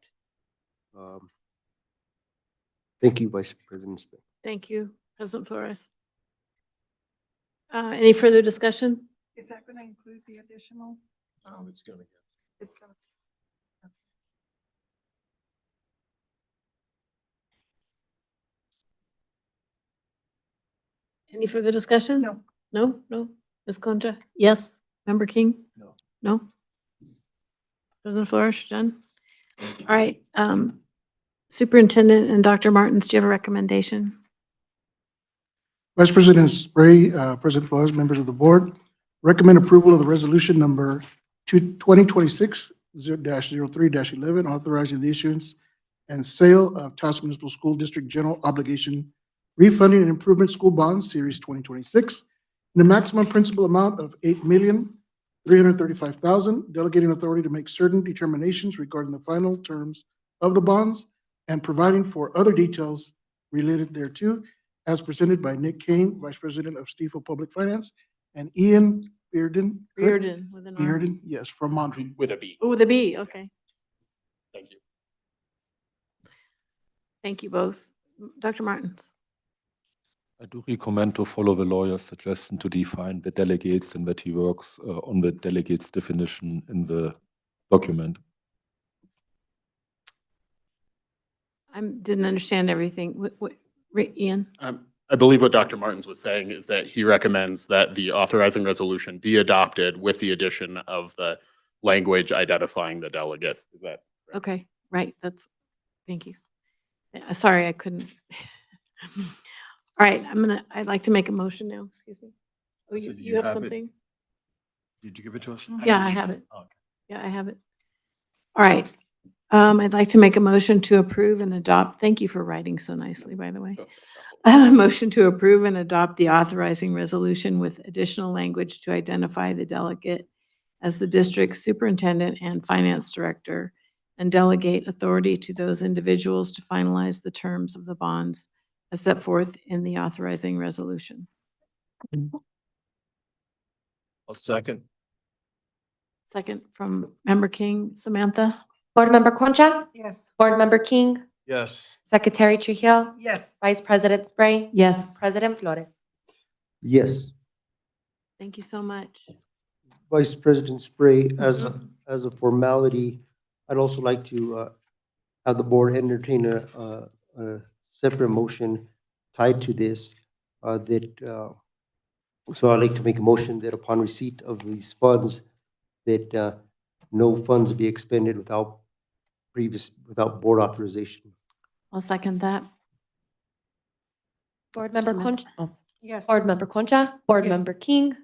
Thank you, Vice President Smith. Thank you, President Flores. Any further discussion? Is that going to include the additional? It's going to. It's going to. Any further discussion? No. No, no. Ms. Concha? Yes. Member King? No. No? President Flores, done? All right. Superintendent and Dr. Martins, do you have a recommendation? Vice President Spray, President Flores, members of the board, recommend approval of the resolution number 2026-03-11, authorizing the issuance and sale of Taos Municipal School District General Obligation Refunding and Improvement School Bonds, Series 2026, in the maximum principal amount of $8,335,000, delegating authority to make certain determinations regarding the final terms of the bonds and providing for other details related thereto, as presented by Nick Kane, Vice President of Stifel Public Finance, and Ian Bearden. correct? Bearden with an R. Bearden, yes, from Montreal. With a B. Oh, with a B, okay. Thank you. Thank you both. Dr. Martins. I do recommend to follow the lawyer's suggestion to define the delegates and that he works on the delegates definition in the document. I didn't understand everything. Ian? I believe what Dr. Martins was saying is that he recommends that the authorizing resolution be adopted with the addition of the language identifying the delegate. Is that? Okay, right, thank you. Sorry, I couldn't. All right, I'd like to make a motion now, excuse me. Oh, So do you have it? something? Did you give it to us? Yeah, I have it. Oh, okay. Yeah, I have it. All right. I'd like to make a motion to approve and adopt. Thank you for writing so nicely, by the way. A motion to approve and adopt the authorizing resolution with additional language to identify the delegate as the district superintendent and finance director and delegate authority to those individuals to finalize the terms of the bonds as set forth in the authorizing resolution. I'll second. Second from Member King. Samantha? Board Member Concha, Yes. Board Member King, Yes. Secretary Trujillo, Yes. Vice President Spray, Yes. President Flores. Yes. Thank you so much. Vice President Spray, as a formality, I'd also like to have the board entertain a separate motion tied to this, so I'd like to make a motion that upon receipt of these funds, that no funds be expended without board authorization. I'll second that. Board Member Samantha. Concha, Yes. Board Member Concha, Board Yes. Member King,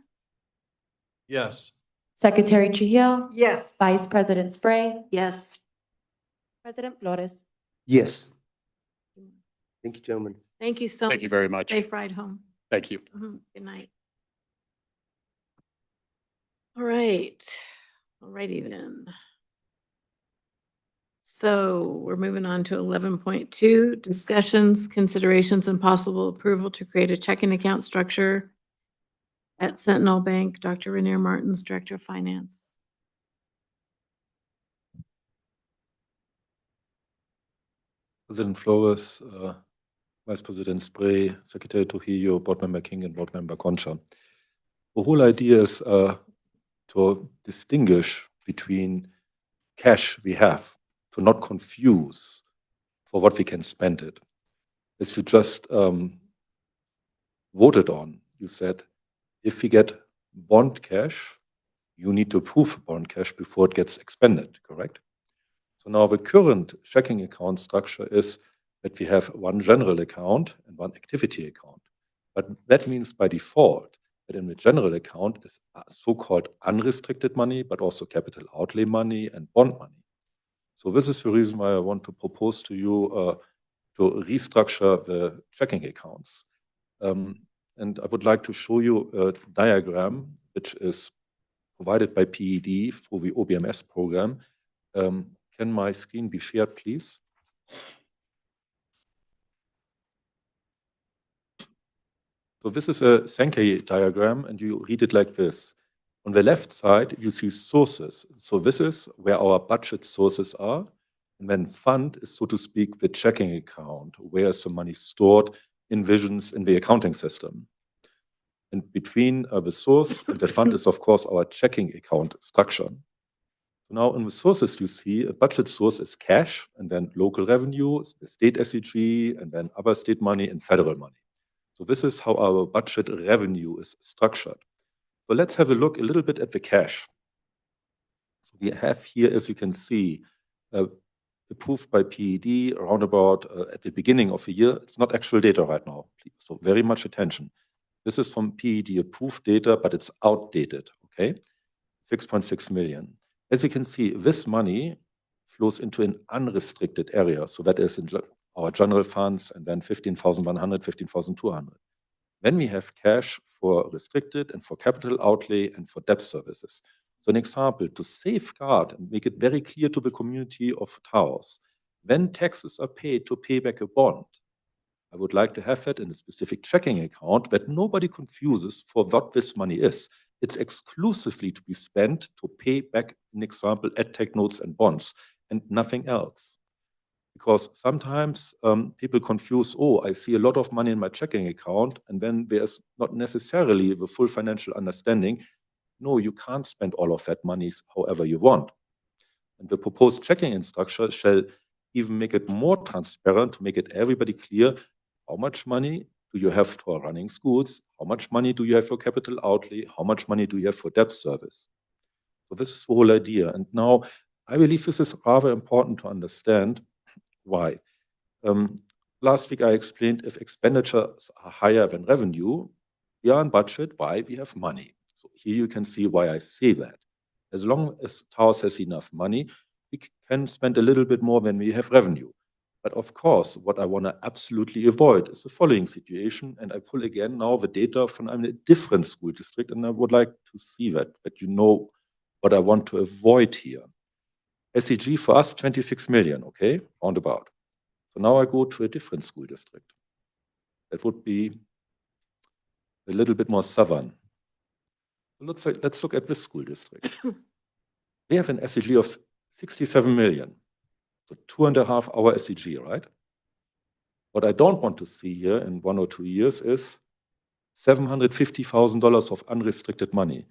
Yes. Secretary Trujillo, Yes. Vice President Spray, Yes. President Flores. Yes. Thank you, gentlemen. Thank you so much. Thank you very much. Safe ride home. Thank you. Good night. All right. Alrighty then. So we're moving on to 11.2, discussions, considerations, and possible approval to create a checking account structure at Sentinel Bank. Dr. Renier Martins, Director of Finance. President Flores, Vice President Spray, Secretary Trujillo, Board Member King, and Board Member Concha. The whole idea is to distinguish between cash we have, to not confuse for what we can spend it. As you just voted on, you said, if we get bond cash, you need to approve bond cash before it gets expended, correct? So now the current checking account structure is that we have one general account and one activity account. But that means by default that in the general account is so-called unrestricted money, but also capital outlay money and bond money. So this is the reason why I want to propose to you to restructure the checking accounts. And I would like to show you a diagram which is provided by PED through the OBMS program. Can my screen be shared, please? So this is a Sankey diagram, and you read it like this. On the left side, you see sources. So this is where our budget sources are. And then fund is, so to speak, the checking account, where is the money stored in visions in the accounting system. And between the source and the fund is, of course, our checking account structure. So now in the sources, you see a budget source is cash, and then local revenue, state SEG, and then other state money and federal money. So this is how our budget revenue is structured. So let's have a look a little bit at the cash. So we have here, as you can see, approved by PED around about at the beginning of the year. It's not actual data right now, please. So very much attention. This is from PED approved data, but it's outdated, okay? 6.6 million. As you can see, this money flows into an unrestricted area. So that is in our general funds, and then 15,100, 15,200. Then we have cash for restricted and for capital outlay and for debt services. So an example, to safeguard and make it very clear to the community of Taos, when taxes are paid to pay back a bond, I would like to have it in a specific checking account that nobody confuses for what this money is. It's exclusively to be spent to pay back, an example, EdTech notes and bonds, and nothing else. Because sometimes people confuse, oh, I see a lot of money in my checking account, and then there's not necessarily the full financial understanding. No, you can't spend all of that money however you want. And the proposed checking instruction shall even make it more transparent to make it everybody clear how much money do you have for running schools, how much money do you have for capital outlay, how much money do you have for debt service. So this is the whole idea. And now I believe this is rather important to understand. Why? Last week I explained if expenditures are higher than revenue, we are on budget. Why? We have money. So here you can see why I say that. As long as Taos has enough money, we can spend a little bit more when we have revenue. But of course, what I want to absolutely avoid is the following situation. And I pull again now the data from a different school district, and I would like to see that you know what I want to avoid here. SEG for us, 26 million, okay, roundabout. So now I go to a different school district. That would be a little bit more southern. Let's look at this school district. They have an SEG of 67 million. So 2.5 hour SEG, right? What I don't want to see here in 1 or 2 years is $750,000 of unrestricted money.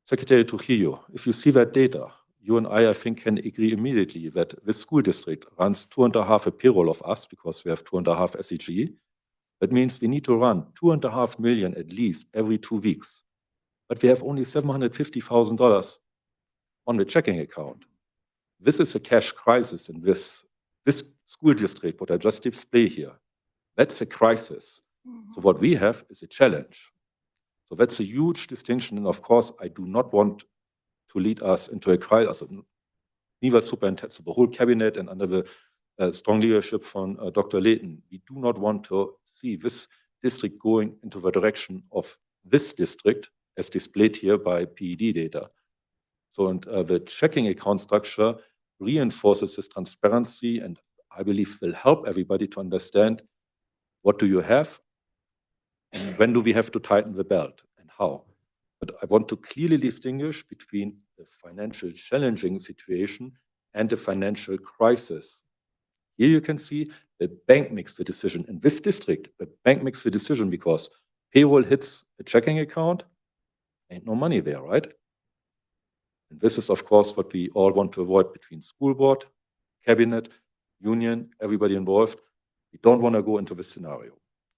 Secretary Trujillo, if you see that data, you and I think, can agree immediately that this school district runs 2.5 a payroll of us because we have 2.5 SEG. That means we need to run 2.5 million at least every 2 weeks. But we have only $750,000 on the checking account. This is a cash crisis in this school district, what I just display here. That's a crisis. So what we have is a challenge. So that's a huge distinction. And of course, I do not want to lead us into a crisis. Neither superintendent, so the whole cabinet and under the strong leadership from Dr. Layton, we do not want to see this district going into the direction of this district as displayed here by PED data. So, and the checking account structure reinforces this transparency and I believe will help everybody to understand what do you have and when do we have to tighten the belt and how. But I want to clearly distinguish between the financial challenging situation and the financial crisis. Here you can see the bank makes the decision. In this district, the bank makes the decision because payroll hits the checking account, ain't no money there, right? And this is, of course, what we all want to avoid between school board, cabinet, union, everybody involved. We don't want to go into this scenario.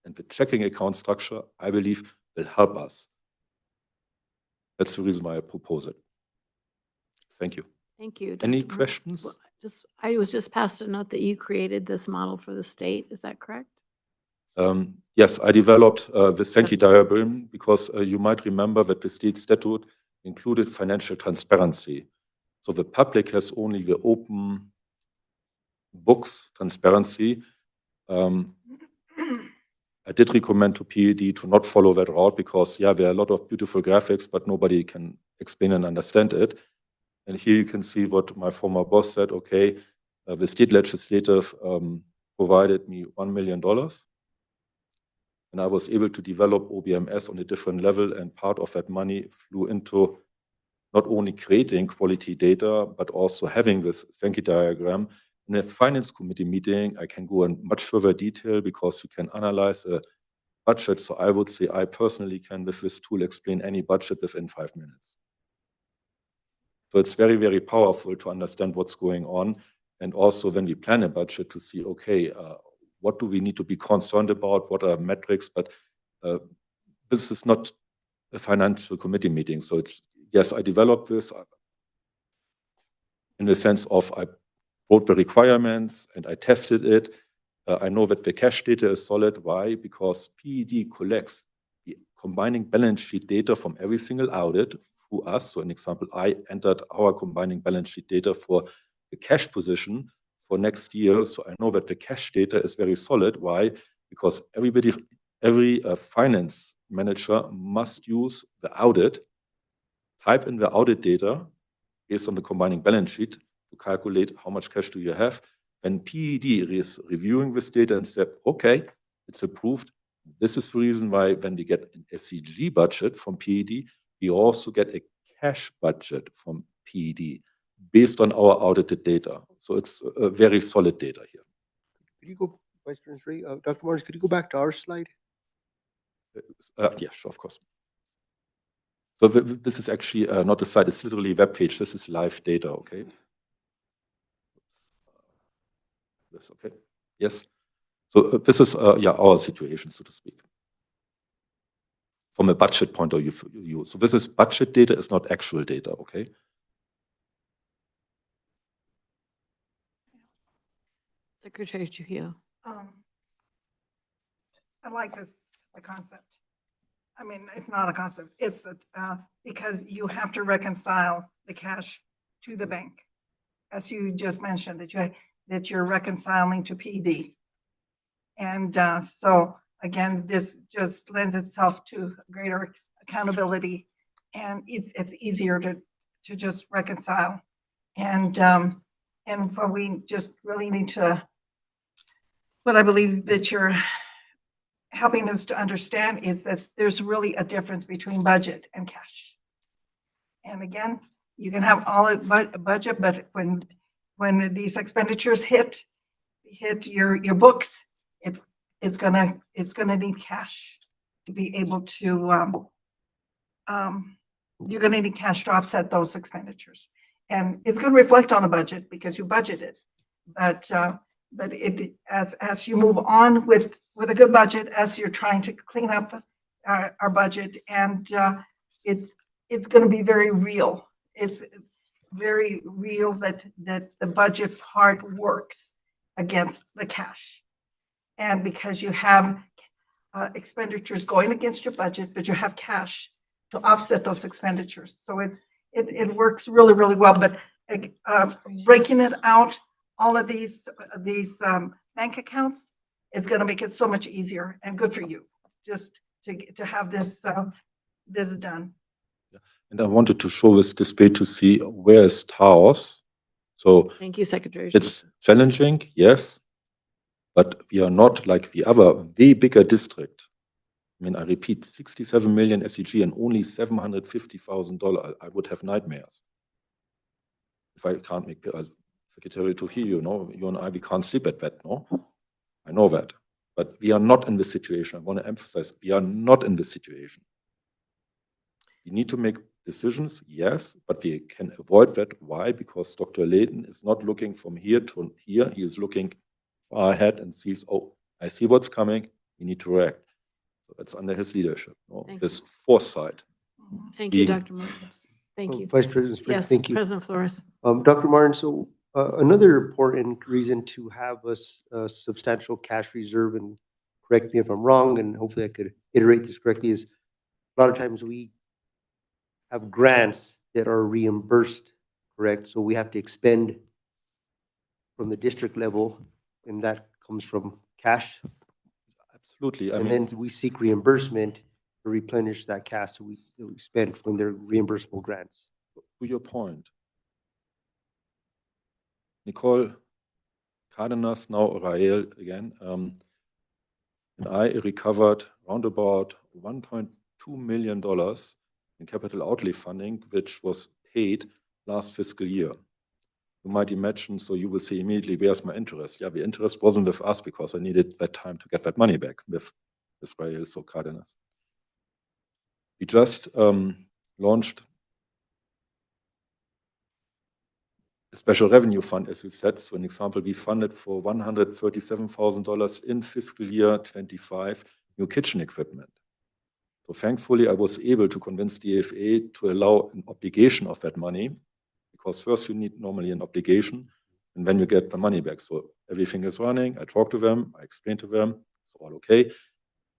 And the checking account structure, I believe, will help us. That's the reason why I propose it. Thank you. Thank you. Any Dr. Mertz. questions? Well, I was just passed a note that you created this model for the state. Is that correct? Yes, I developed the Sankey diagram because you might remember that the state statute included financial transparency. So the public has only the open books transparency. I did recommend to PED to not follow that route because, yeah, there are a lot of beautiful graphics, but nobody can explain and understand it. And here you can see what my former boss said, okay, the state legislative provided me $1 million. And I was able to develop OBMS on a different level, and part of that money flew into not only creating quality data, but also having this Sankey diagram. In a finance committee meeting, I can go in much further detail because you can analyze a budget. So I would say I personally can, with this tool, explain any budget within 5 minutes. So it's very, very powerful to understand what's going on. And also when we plan a budget to see, okay, what do we need to be concerned about? What are metrics? But this is not a financial committee meeting. So it's, yes, I developed this in the sense of I wrote the requirements and I tested it. I know that the cash data is solid. Why? Because PED collects the combining balance sheet data from every single audit through us. So an example, I entered our combining balance sheet data for the cash position for next year. So I know that the cash data is very solid. Why? Because every finance manager must use the audit, type in the audit data based on the combining balance sheet to calculate how much cash do you have. When PED is reviewing this data and said, okay, it's approved. This is the reason why when we get an SCG budget from PED, we also get a cash budget from PED based on our audited data. So it's a very solid data here. Could you go, Vice President Spray, Dr. Martins, could you go back to our slide? Yeah, sure, of course. So this is actually not a slide, it's literally a web page. This is live data, okay? This, okay? Yes. So this is yeah, our situation, so to speak, from a budget point of view. So this is budget data, it's not actual data, okay? Secretary Trujillo. I like this, the concept. I mean, it's not a concept, it's because you have to reconcile the cash to the bank. As you just mentioned, that you're reconciling to PD. And so again, this just lends itself to greater accountability, and it's easier to just reconcile. And what we just really need to, what I believe that you're helping us to understand is that there's really a difference between budget and cash. And again, you can have all a budget, but when these expenditures hit your books, it's gonna need cash to be able to you're gonna need cash to offset those expenditures, and it's gonna reflect on the budget because you budgeted. But it as you move on with a good budget, as you're trying to clean up our budget, and it's going to be very real. It's very real that the budget part works against the cash, and because you have expenditures going against your budget, but you have cash to offset those expenditures. So it works really, really well. But breaking it out, all of these bank accounts is going to make it so much easier and good for you just to have this this done. And I wanted to show this display to see where is Taos. So Thank you, Secretary. it's challenging, yes, but we are not like the other way bigger district. I mean, I repeat, 67 million SEG and only $750,000. I would have nightmares if I can't make Secretary Trujillo, you and I, we can't sleep at that, no? I know that. But we are not in this situation. I want to emphasize, we are not in this situation. We need to make decisions, yes, but we can avoid that. Why? Because Dr. Layton is not looking from here to here. He is looking far ahead and sees, oh, I see what's coming. We need to react. So that's under his leadership, this foresight. Thank you, Dr. Martins. Thank you. Vice President Spray, Yes, thank you. President Flores. Dr. Martin, so another important reason to have a substantial cash reserve, and correct me if I'm wrong, and hopefully I could iterate this correctly, is a lot of times we have grants that are reimbursed, correct? So we have to expend from the district level, and that comes from cash. Absolutely. And then we seek reimbursement to replenish that cash that we spend when they're reimbursable grants. To your point, Nicole Cardenas, now Rael again, and I recovered around about $1.2 million in capital outlay funding, which was paid last fiscal year. You might imagine, so you will see immediately, where's my interest? Yeah, the interest wasn't with us because I needed that time to get that money back with Rael, so Cardenas. We just launched a special revenue fund, as you said. So an example, we funded for $137,000 in fiscal year 25 new kitchen equipment. So thankfully, I was able to convince DFA to allow an obligation of that money, because first you need normally an obligation, and when you get the money back. So everything is running. I talk to them, I explain to them, it's all okay.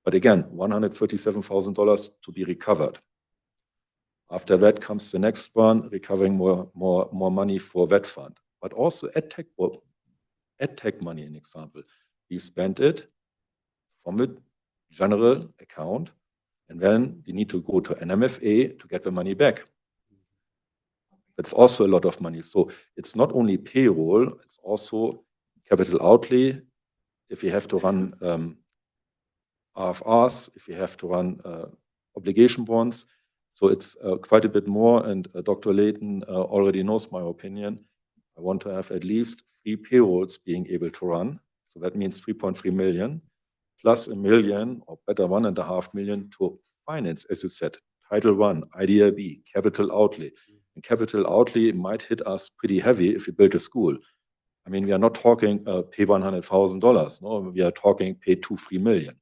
But again, $137,000 to be recovered. After that comes the next one, recovering more money for that fund. But also EdTech money, an example. We spent it from the general account, and then we need to go to NMFA to get the money back. That's also a lot of money. So it's not only payroll, it's also capital outlay. If you have to run RFRs, if you have to run obligation bonds. So it's quite a bit more. And Dr. Layton already knows my opinion. I want to have at least 3 payrolls being able to run. So that means 3.3 million plus $1 million, or better $1.5 million to finance, as you said, Title I, IDIB, capital outlay. And capital outlay might hit us pretty heavy if you build a school. I mean, we are not talking pay $100,000. No, we are talking pay $2-3 million.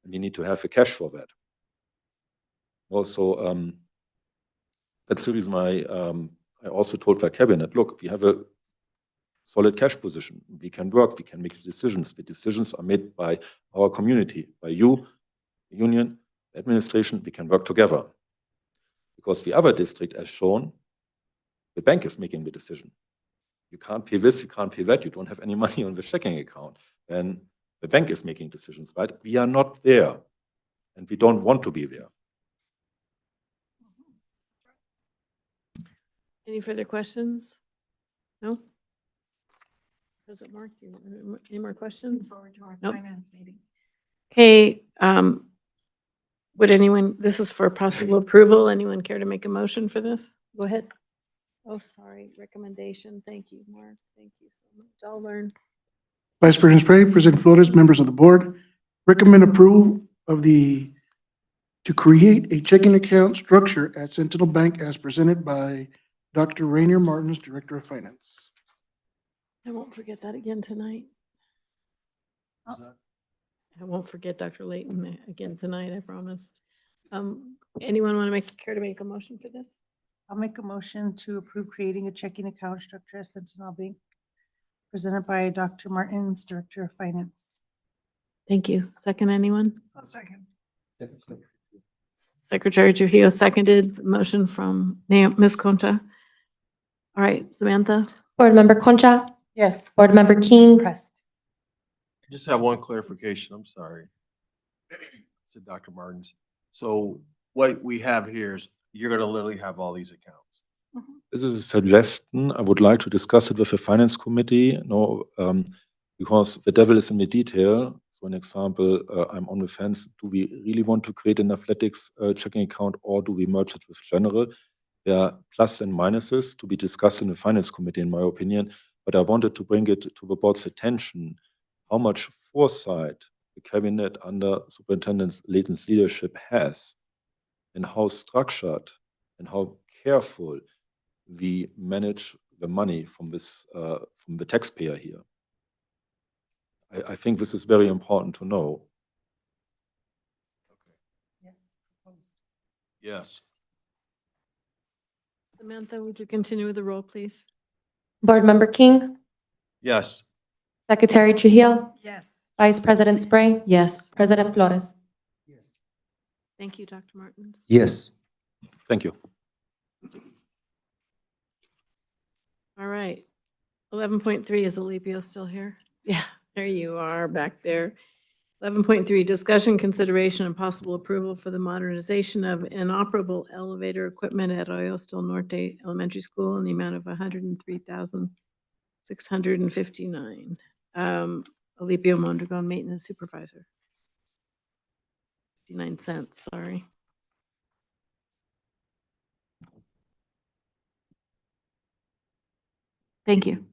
And we need to have the cash for that. Also, that's the reason I also told the cabinet, look, we have a solid cash position. We can work, we can make decisions. The decisions are made by our community, by you, the union, the administration. We can work together. Because the other district, as shown, the bank is making the decision. You can't pay this, you can't pay that, you don't have any money on the checking account. Then the bank is making decisions, right? We are not there, and we don't want to be there. Any further questions? No? Does it work? Any more questions? Forward to our Nope. finance meeting. Okay, would anyone, this is for possible approval. Anyone care to make a motion for this? Go ahead. Oh, sorry, recommendation. Thank you, Mark. Thank you so much. I'll learn. Vice President Spray, President Flores, members of the board, recommend approval of to create a checking account structure at Sentinel Bank as presented by Dr. Rainier Martins, Director of Finance. I won't forget that again tonight. I won't forget Dr. Layton again tonight, I promise. Anyone want to care to make a motion for this? I'll make a motion to approve creating a checking account structure at Sentinel Bank, presented by Dr. Martins, Director of Finance. Thank you. Second, anyone? I'll second. Secretary Trujillo seconded the motion from Ms. Concha. All right, Samantha? Board Member Concha, Yes. Board Member King, Pressed. I just have one clarification, I'm sorry. Said Dr. Martins. So what we have here is you're gonna literally have all these accounts. This is a suggestion. I would like to discuss it with the finance committee. No, because the devil is in the detail. So an example, I'm on the fence. Do we really want to create an athletics checking account, or do we merge it with general? There are plus and minuses to be discussed in the finance committee, in my opinion. But I wanted to bring it to the board's attention, how much foresight the cabinet under Superintendent Layton's leadership has, and how structured and how careful we manage the money from this from the taxpayer here. I think this is very important to know. Yes. Samantha, would you continue with the roll, please? Board Member King, Yes. Secretary Trujillo, Yes. Vice President Spray, Yes. President Flores. Thank you, Dr. Martins. Yes. Thank you. All right. 11.3, is Alipio still here? Yeah, there you are back there. 11.3, discussion, consideration, and possible approval for the modernization of inoperable elevator equipment at Arroyo del Norte Elementary School in the amount of $103,659. Alipio Mondragon, Maintenance Supervisor. 59 cents, sorry. Thank you.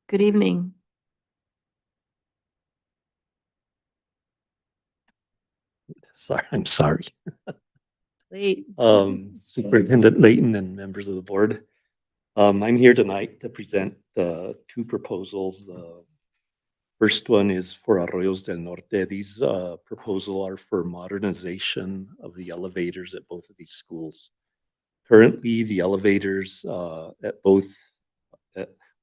Good evening. Sorry, I'm sorry. Late. Superintendent Layton and members of the board. I'm here tonight to present two proposals. First one is for Arroyos del Norte. These proposals are for modernization of the elevators at both of these schools. Currently, the elevators at both,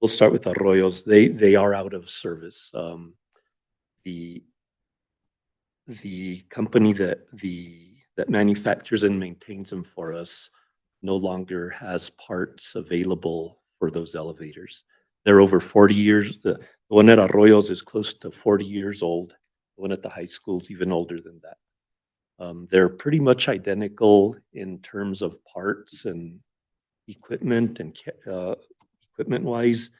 we'll start with Arroyos. They are out of service. The company that manufactures and maintains them for us no longer has parts available for those elevators. They're over 40 years. The one at Arroyos is close to 40 years old. The one at the high school is even older than that. They're pretty much identical in terms of parts and equipment and equipment wise.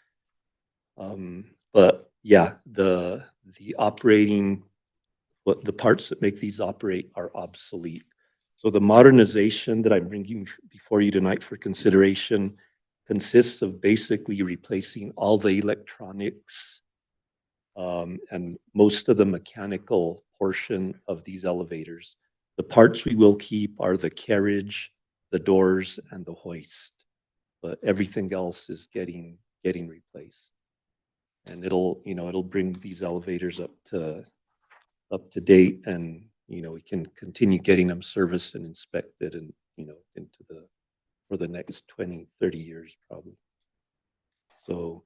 But yeah, the operating, what the parts that make these operate are obsolete. So the modernization that I'm bringing before you tonight for consideration consists of basically replacing all the electronics and most of the mechanical portion of these elevators. The parts we will keep are the carriage, the doors, and the hoist, but everything else is getting replaced. And it'll bring these elevators up to date, and we can continue getting them serviced and inspected and for the next 20, 30 years probably. So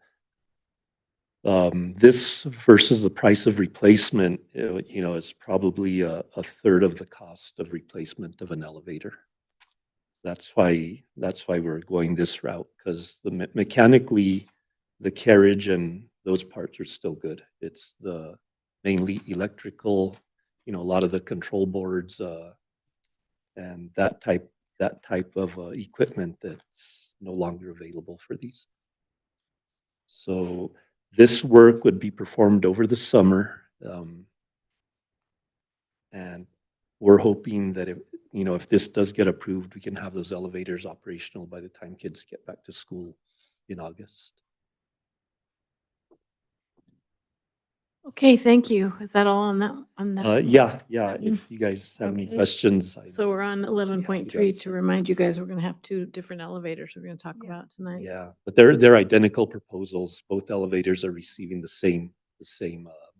this versus the price of replacement, is probably a third of the cost of replacement of an elevator. That's why we're going this route, because mechanically the carriage and those parts are still good. It's the mainly electrical, a lot of the control boards and that type of equipment that's no longer available for these. So this work would be performed over the summer, and we're hoping that if this does get approved, we can have those elevators operational by the time kids get back to school in August. Okay, thank you. Is that all on that? Yeah. If you guys have any Okay. questions. So we're on 11.3 to remind you guys, we're going to have two different elevators we're going to talk about tonight. Yeah, but they're identical proposals. Both elevators are receiving the same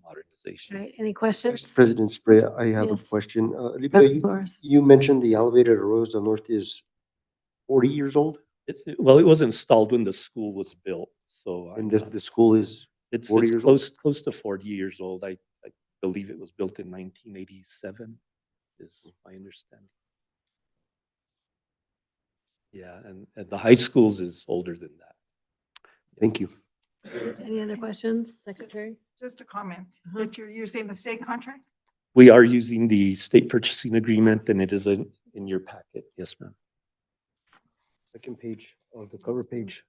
modernization. Right, any questions? President Spray, I have a Yes. question. Of Olivia, course. you mentioned the elevator at Arroyos del Norte is 40 years old? It was installed when the school was built, so. And the school is It's 40 years old? close to 40 years old. I believe it was built in 1987, is my understanding. Yeah, and the high schools is older than that. Thank you. Any other questions, Secretary? Just a comment that you're using the state contract? We are using the state purchasing agreement, and it is in your packet. Yes, ma'am. Second page of the cover page.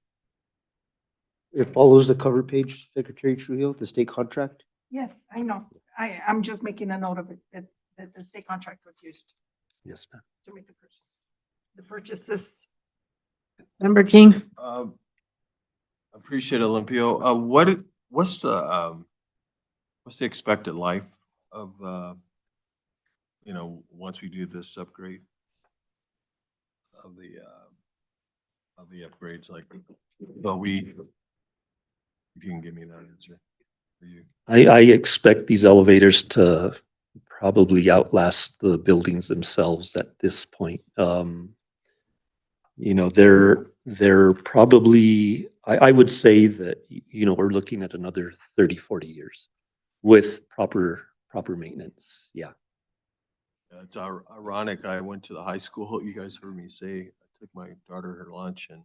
It follows the cover page, Secretary Trujillo, the state contract. Yes, I know. I'm just making a note of it, that the state contract was used Yes, ma'am. to make the purchase. The purchases. Member King? Appreciate it, Olympio. What's the expected life of, once we do this upgrade of the upgrades, like, if you can give me that answer for you. I expect these elevators to probably outlast the buildings themselves at this point. They're probably, I would say that, we're looking at another 30, 40 years with proper maintenance. Yeah. It's ironic. I went to the high school. You guys heard me say, I took my daughter her lunch, and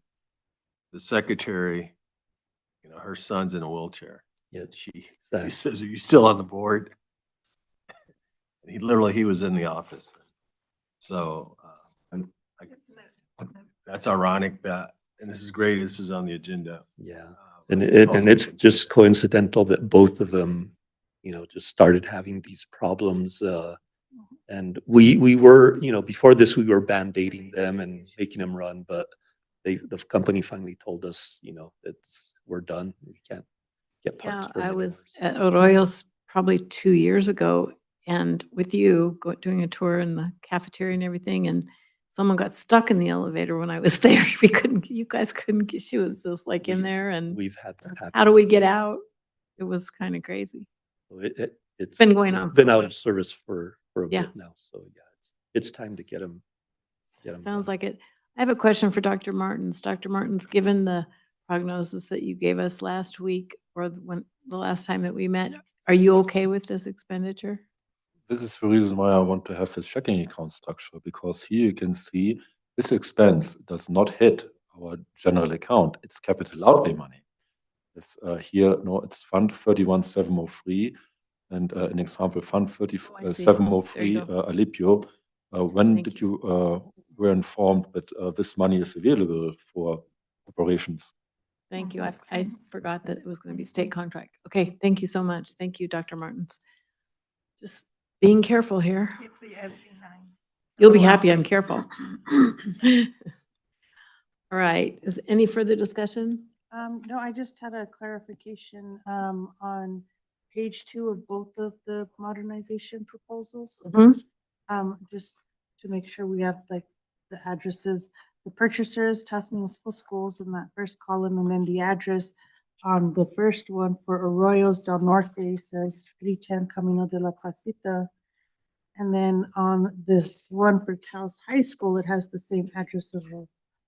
the secretary, her son's in a wheelchair. Yeah. She says, "Are you still on the board?" And he was in the office. So that's ironic and this is great. This is on the agenda. Yeah. And it's just coincidental that both of them, just started having these problems. And we were, before this, we were band-aiding them and making them run, but the company finally told us, we're done. We can't get parts. Yeah, I was at Arroyos probably 2 years ago, and with you doing a tour in the cafeteria and everything, and someone got stuck in the elevator when I was there. You guys couldn't get, she was just like in there, and we've had that happen. How do we get out? It was kind of crazy. It's been going on. Been out of service for a Yeah. bit now. So yeah, it's time to get them. Sounds like it. I have a question for Dr. Martins. Dr. Martins, given the prognosis that you gave us last week or the last time that we met. Are you okay with this expenditure? This is the reason why I want to have this checking account structure, because here you can see this expense does not hit our general account. It's capital outlay money. It's here, no, it's Fund 31703 and an example, Fund Oh, I see. 3703 There you go. Alipio. When Thank did you were informed that this money is available for operations? Thank you. I forgot that it was going to be state contract. Okay, thank you so much. Thank you, Dr. Martins. Just being careful here. It's the SB9. You'll be happy I'm careful. All right, is any further discussion? No, I just had a clarification, on page 2 of both of the modernization proposals. Mhm. Just to make sure we have like the addresses, the purchasers, Taos Municipal Schools in that first column, and then the address on the first one for Arroyos del Norte says 310 Camino de la Placita. And then on this one for Taos High School, it has the same address of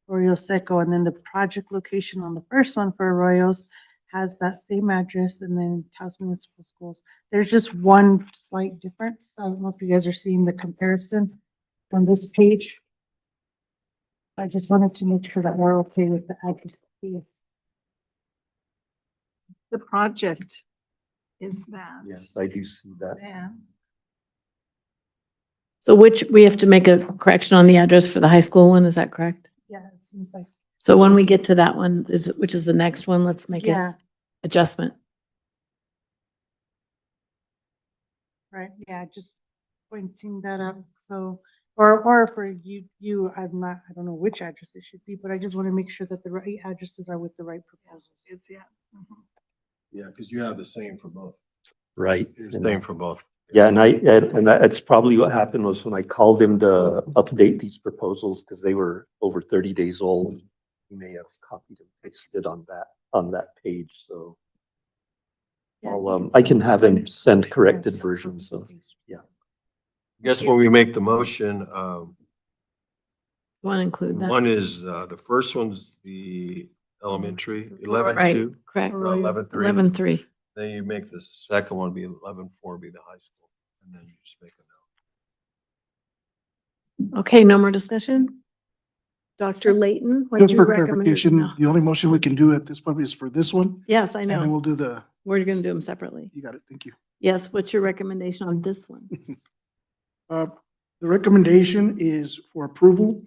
Arroyo Seco. And then the project location on the first one for Arroyos has that same address, and then Taos Municipal Schools. There's just one slight difference. I don't know if you guys are seeing the comparison on this page. I just wanted to make sure that we're okay with the address. Yes. The project is that. Yes, I do see that. Yeah. So we have to make a correction on the address for the high school one, is that correct? Yeah, it seems like. So when we get to that one, which is the next one, let's make an Yeah, adjustment. right. Yeah, just pointing that out. So, or for you, I don't know which address it should be, but I just want to make sure that the right addresses are with the right proposals. It's, yeah. Mhm. Yeah, because you have the same for both. Right. The same for both. Yeah, and that's probably what happened was when I called him to update these proposals, because they were over 30 days old. He may have copied and pasted on that page, so. I can have him send corrected versions of, yeah. I guess when we make the motion, Want to include that? one is, the first one's the elementary, 11-2. Right, correct. 11-3. 11-3. Then you make the second one be 11-4, be the high school, and then you just make a note. Okay, no more discussion? Dr. Layton, what's Just your for recommendation? clarification, the only motion we can do at this point is for this one. Yes, I And then know. we'll do the, We're going to do them separately. you got it, thank you. Yes, what's your recommendation on this one? The recommendation is for approval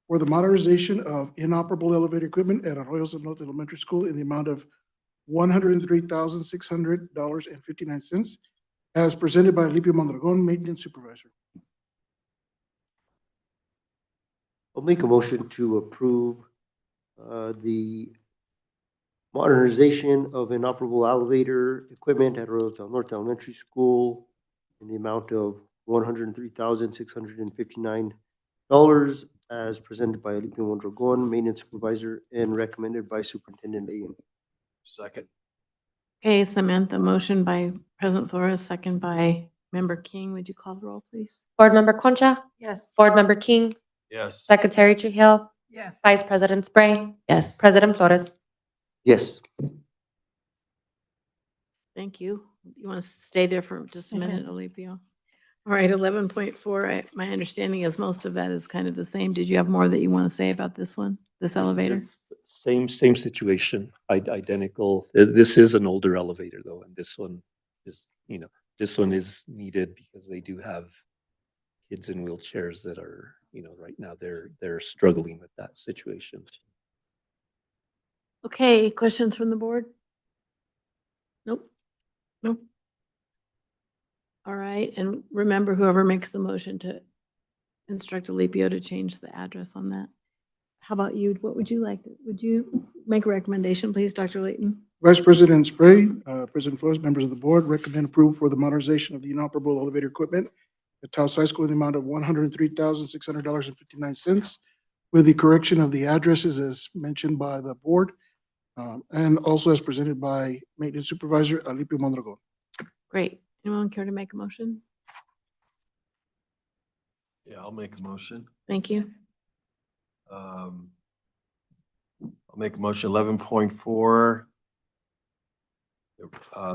for the modernization of inoperable elevator equipment at Arroyos del Norte Elementary School in the amount of $103,600.59 as presented by Alipio Mondragon, Maintenance Supervisor. I'll make a motion to approve the modernization of inoperable elevator equipment at Arroyos del Norte Elementary School in the amount of $103,659 as presented by Alipio Mondragon, Maintenance Supervisor, and recommended by Superintendent Leyen. Second. Okay, Samantha, motion by President Flores, second by Member King. Would you call the roll, please? Board Member Concha, Yes. Board Member King, Yes. Secretary Trujillo, Yes. Vice President Spray, Yes. President Flores. Yes. Thank you. You want to stay there for just a minute, Alipio? All right, 11.4, my understanding is most of that is kind of the same. Did you have more that you want to say about this one, this elevator? It's Same situation, identical. This is an older elevator though, and this one is, this one is needed because they do have kids in wheelchairs that are, right now they're struggling with that situation. Okay, questions from the board? Nope. Nope. All right, and remember, whoever makes the motion to instruct Alipio to change the address on that. How about you? What would you like? Would you make a recommendation, please, Dr. Layton? Vice President Spray, President Flores, members of the board, recommend approval for the modernization of the inoperable elevator equipment at Taos High School in the amount of $103,600.59 with the correction of the addresses as mentioned by the board, and also as presented by Maintenance Supervisor Alipio Mondragon. Great. Anyone care to make a motion? Yeah, I'll make a motion. Thank you. I'll make a motion 11.4.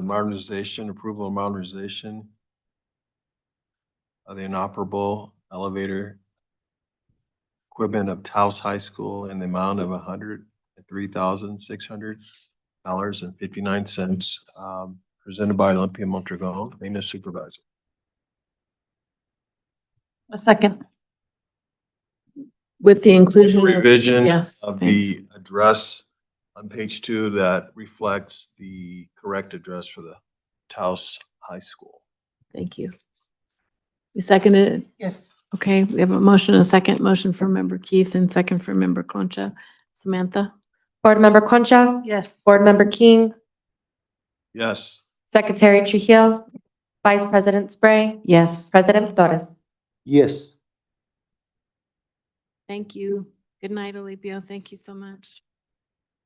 Modernization, approval of modernization of the inoperable elevator equipment of Taos High School in the amount of $103,600.59, presented by Olympia Mondragon, maintenance supervisor. A second. With the inclusion of. Revision Yes, of thanks. the address on page 2 that reflects the correct address for the Taos High School. Thank you. You seconded it? Yes. Okay, we have a motion, a second motion from Member Keith and second from Member Concha. Samantha? Board Member Concha, Yes. Board Member King, Yes. Secretary Trujillo, Vice President Spray, Yes. President Flores. Yes. Thank you. Good night, Alipio. Thank you so much.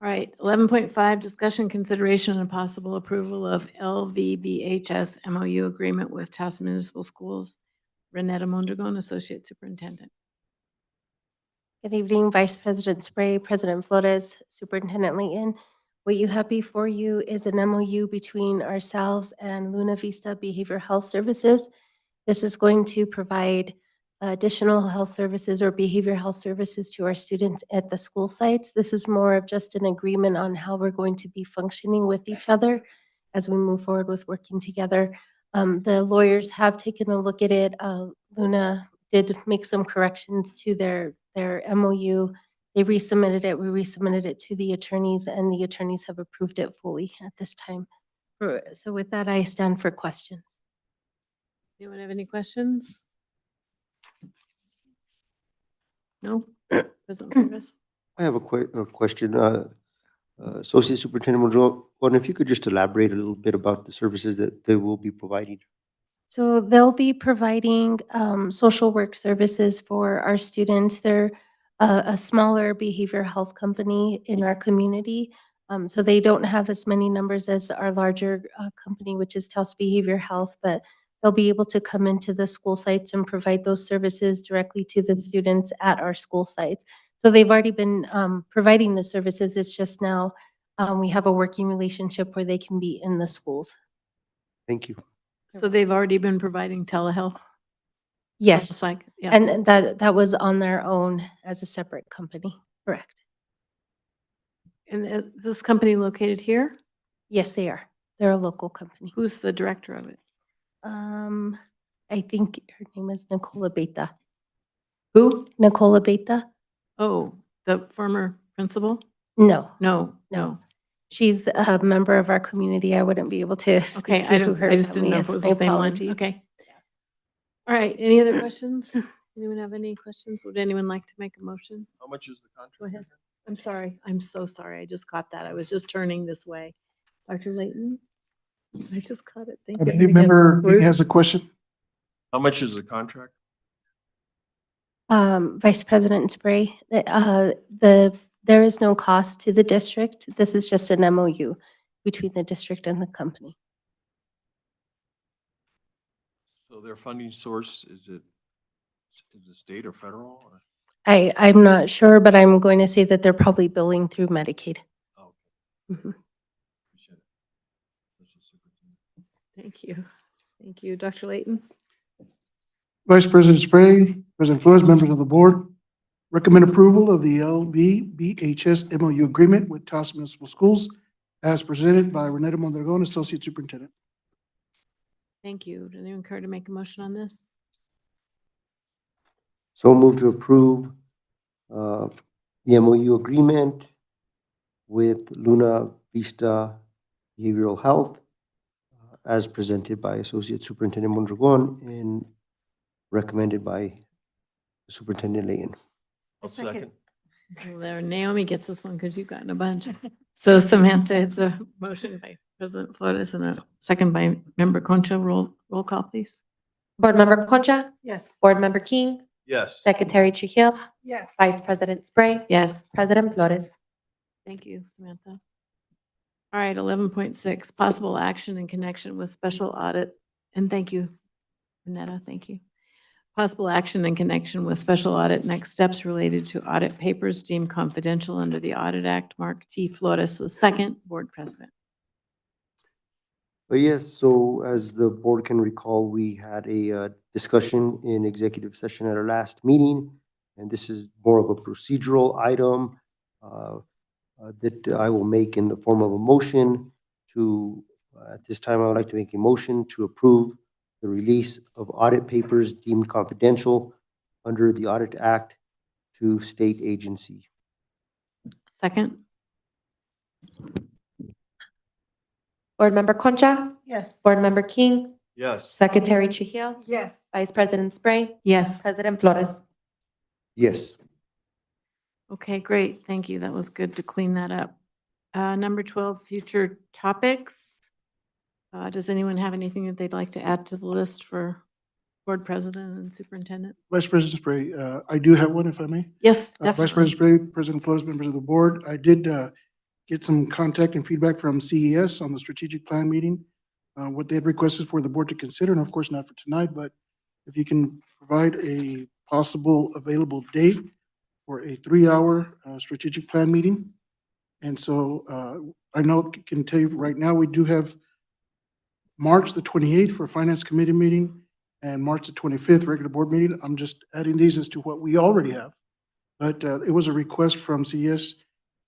All right, 11.5, discussion, consideration, and possible approval of LVBHS MOU agreement with Taos Municipal Schools. Renetta Mondragon, Associate Superintendent. Good evening, Vice President Spray, President Flores, Superintendent Layton. What you have before you is an MOU between ourselves and Luna Vista Behavioral Health Services. This is going to provide additional health services or behavioral health services to our students at the school sites. This is more of just an agreement on how we're going to be functioning with each other as we move forward with working together. The lawyers have taken a look at it. Luna did make some corrections to their MOU. They resubmitted it. We resubmitted it to the attorneys, and the attorneys have approved it fully at this time. So with that, I stand for questions. Anyone have any questions? No? President Flores? I have a question. Associate Superintendent Mondragon, if you could just elaborate a little bit about the services that they will be providing. So they'll be providing social work services for our students. They're a smaller behavioral health company in our community. So they don't have as many numbers as our larger company, which is Taos Behavior Health, but they'll be able to come into the school sites and provide those services directly to the students at our school sites. So they've already been providing the services. It's just now we have a working relationship where they can be in the schools. Thank you. So they've already been providing telehealth? Yes, Like, yeah. and that was on their own as a separate company, correct? And is this company located here? Yes, they are. They're a local company. Who's the director of it? I think her name is Nicola Beta. Who? Nicola Beta? Oh, the former principal? No, No, no. no. She's a member of our community. I wouldn't be able to Okay, speak to who her I just didn't family know is. if it was My the same one. apologies. Okay. All right, any other questions? Anyone have any questions? Would anyone like to make a motion? How much is the contract? Go ahead. I'm sorry. I'm so sorry. I just caught that. I was just turning this way. Dr. Layton? I just caught it. Thank I you. believe member Lee has a question. How much is the contract? Vice President Spray, there is no cost to the district. This is just an MOU between the district and the company. So their funding source, is it state or federal? Or? I'm not sure, but I'm going to say that they're probably billing through Medicaid. Oh, Mhm. appreciate it. Social Superintendent. Thank you. Thank you. Dr. Layton? Vice President Spray, President Flores, members of the board, recommend approval of the LVBHS MOU agreement with Taos Municipal Schools as presented by Renetta Mondragon, Associate Superintendent. Thank you. Does anyone care to make a motion on this? So move to approve the MOU agreement with Luna Vista Behavioral Health as presented by Associate Superintendent Mondragon and recommended by Superintendent Layton. I'll second. Well, there, Naomi gets this one because you've gotten a bunch. So Samantha, it's a motion by President Flores and a second by Member Concha. Roll call, please. Board Member Concha, Yes. Board Member King, Yes. Secretary Trujillo, Yes. Vice President Spray, Yes. President Flores. Thank you, Samantha. All right, 11.6, possible action in connection with special audit. And thank you, Renetta, thank you. Possible action in connection with special audit next steps related to audit papers deemed confidential under the Audit Act. Mark T. Flores II, Board President. But yes, so as the board can recall, we had a discussion in executive session at our last meeting, and this is more of a procedural item that I will make in the form of a motion to, at this time, I would like to make a motion to approve the release of audit papers deemed confidential under the Audit Act to state agency. Second? Board Member Concha, Yes. Board Member King, Yes. Secretary Trujillo, Yes. Vice President Spray, Yes. President Flores. Yes. Okay, great. Thank you. That was good to clean that up. Number 12, future topics. Does anyone have anything that they'd like to add to the list for Board President and Superintendent? Vice President Spray, I do have one, if I may. Yes, Vice definitely. President Spray, President Flores, members of the board, I did get some contact and feedback from CES on the strategic plan meeting, what they had requested for the board to consider, and of course not for tonight, but if you can provide a possible available date for a 3-hour strategic plan meeting. And so I know, can tell you right now, we do have March the 28th for a Finance Committee meeting and March the 25th regular board meeting. I'm just adding these as to what we already have. But it was a request from CS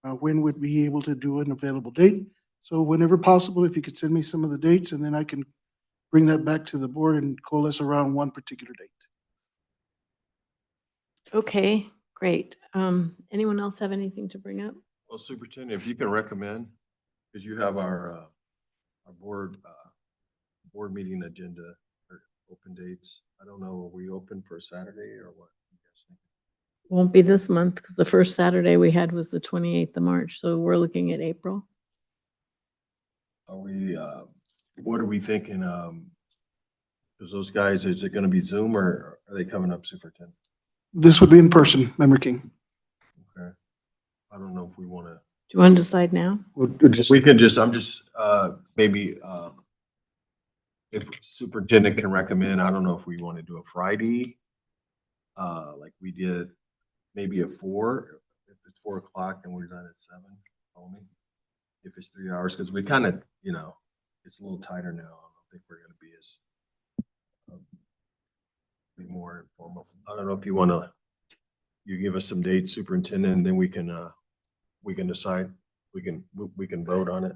when would be able to do an available date. So whenever possible, if you could send me some of the dates, and then I can bring that back to the board and coalesce around one particular date. Okay, great. Anyone else have anything to bring up? Well, Superintendent, if you can recommend, because you have our board meeting agenda or open dates. I don't know, are we open for Saturday or what? You guys think? Won't be this month because the first Saturday we had was the 28th of March. So we're looking at April. Are we, what are we thinking? Because those guys, is it going to be Zoom or are they coming up, Superintendent? This would be in person, Member King. Okay. I don't know if we want to. Do you want to decide now? We can just, I'm just, maybe, if Superintendent can recommend, I don't know if we want to do a Friday, like we did maybe at 4, if it's 4 o'clock and we're done at 7 only. If it's 3 hours, because we kind of, you know, it's a little tighter now. I don't think we're going to be as, be more informal. I don't know if you want to, you give us some dates, Superintendent, and then we can decide, we can vote on it.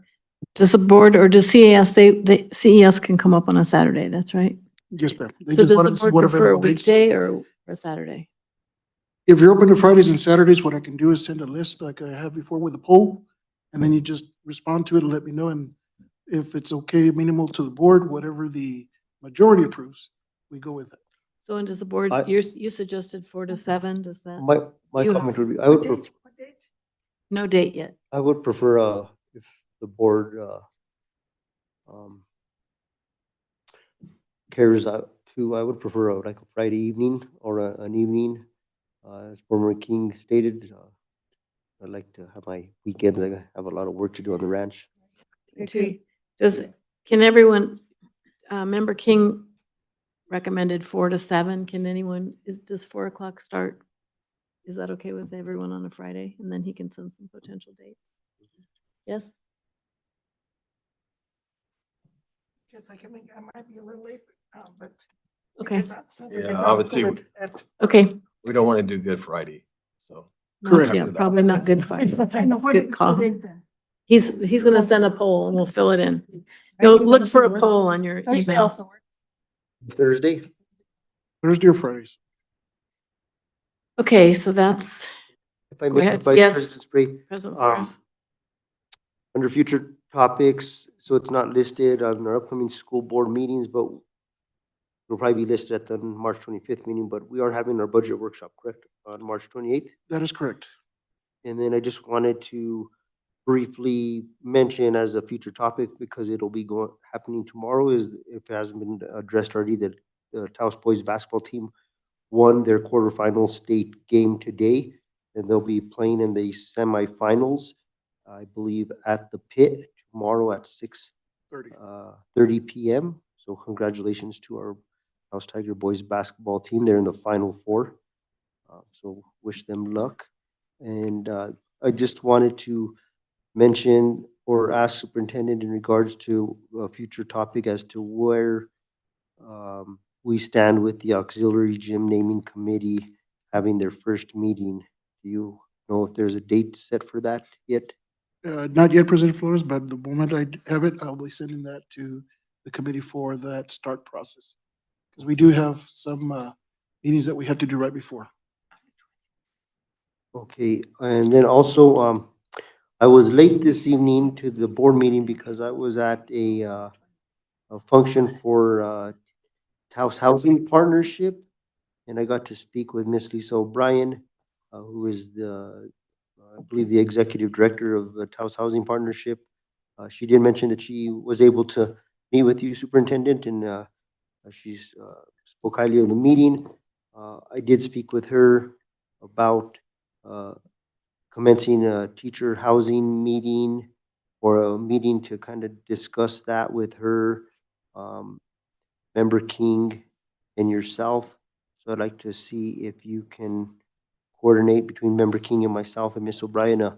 Does the board or does CES, they CES can come up on a Saturday, that's right? Yes, ma'am. They So just does wanted the to see board what prefer a available dates. weekday or a Saturday? If you're open to Fridays and Saturdays, what I can do is send a list like I have before with a poll, and then you just respond to it and let me know. And if it's okay, minimal to the board, whatever the majority approves, we go with it. So and does the board, I- you suggested 4 to 7, does that? My You- comment would be, I would, What date? No date yet. I would prefer, if the board, cares to, I would prefer like a Friday evening or an evening. As former King stated, I'd like to have my weekends. I have a lot of work to do on the ranch. Can everyone, Member King recommended 4 to 7. Can anyone, does 4 o'clock start? Is that okay with everyone on a Friday? And then he can send some potential dates. Yes? Because I can think I might be a little late, but. Okay. Yeah, obviously, Okay. we don't want to do Good Friday, so. Correct. Yeah, probably not Good Friday. I know what Good is call. the date then? He's gonna send a poll and we'll fill it in. You'll look for a poll on your Thursday email. also works. Thursday? Thursday or Fridays? Okay, so that's, If I Go may, ahead. Vice Yes. President Spray, President um, Flores. under future topics, so it's not listed on our upcoming school board meetings, but it'll probably be listed at the March 25th meeting, but we are having our budget workshop, correct, on March 28th? That is correct. And then I just wanted to briefly mention as a future topic, because it'll be happening tomorrow, is if it hasn't been addressed already, that the Taos Boys basketball team won their quarterfinal state game today, and they'll be playing in the semifinals, I believe, at the Pit tomorrow at 6:30 p.m. So congratulations to Taos Tiger boys basketball team. They're in the Final Four. So wish them luck. And I just wanted to mention or ask superintendent in regards to a future topic as to where we stand with the auxiliary gym naming committee having their first meeting. Do you know if there's a date set for that yet? Not yet, President Flores, but the moment I have it, I'll be sending that to the committee for that start process. Because we do have some meetings that we have to do right before. Okay, and then also, I was late this evening to the board meeting because I was at a function for Taos Housing Partnership, and I got to speak with Miss Lisa O'Brien, who is I believe, the executive director of the Taos Housing Partnership. She did mention that she was able to meet with you, Superintendent, and she's spoke highly of the meeting. I did speak with her about commencing a teacher housing meeting or a meeting to kind of discuss that with her, Member King, and yourself. So I'd like to see if you can coordinate between Member King and myself and Miss O'Brien a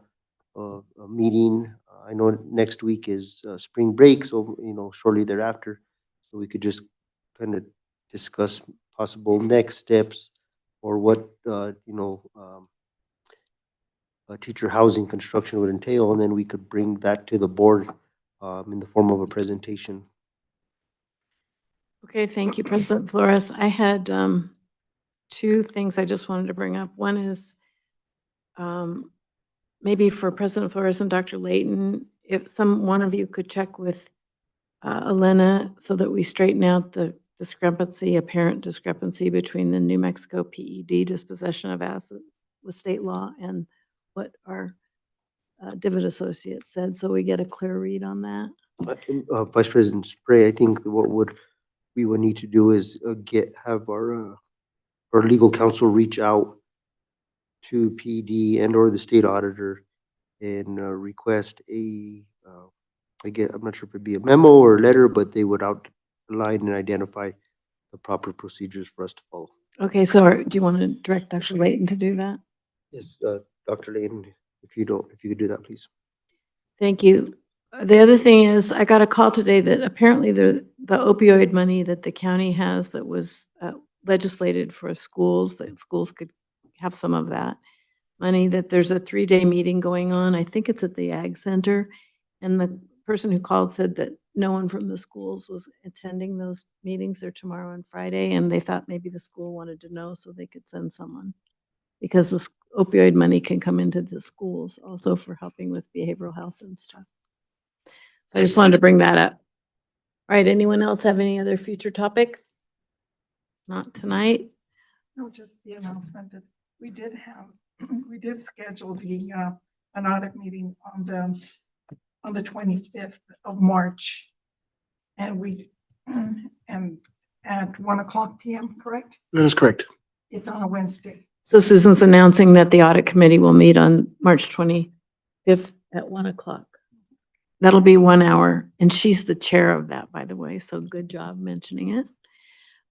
meeting. I know next week is spring break, so shortly thereafter, so we could just kind of discuss possible next steps or what teacher housing construction would entail, and then we could bring that to the board in the form of a presentation. Okay, thank you, President Flores. I had two things I just wanted to bring up. One is maybe for President Flores and Dr. Layton, if one of you could check with Elena so that we straighten out the apparent discrepancy between the New Mexico PED dispossession of assets with state law and what our Divot Associates said, so we get a clear read on that. Vice President Spray, I think what we would need to do is have our legal counsel reach out to PD and or the state auditor and request I'm not sure if it'd be a memo or a letter, but they would outline and identify the proper procedures for us to follow. Okay, so do you want to direct Dr. Layton to do that? Yes, Dr. Layton, if you could do that, please. Thank you. The other thing is, I got a call today that apparently the opioid money that the county has that was legislated for schools, that schools could have some of that money, that there's a 3-day meeting going on. I think it's at the Ag Center. And the person who called said that no one from the schools was attending those meetings. They're tomorrow and Friday, and they thought maybe the school wanted to know so they could send someone. Because the opioid money can come into the schools also for helping with behavioral health and stuff. So I just wanted to bring that up. All right, anyone else have any other future topics? Not tonight. No, just the announcement that we did schedule an audit meeting on the 25th of March. And at 1:00 p.m., correct? That is correct. It's on a Wednesday. So Susan's announcing that the audit committee will meet on March 25th at 1:00. That'll be 1 hour, and she's the chair of that, by the way, so good job mentioning it.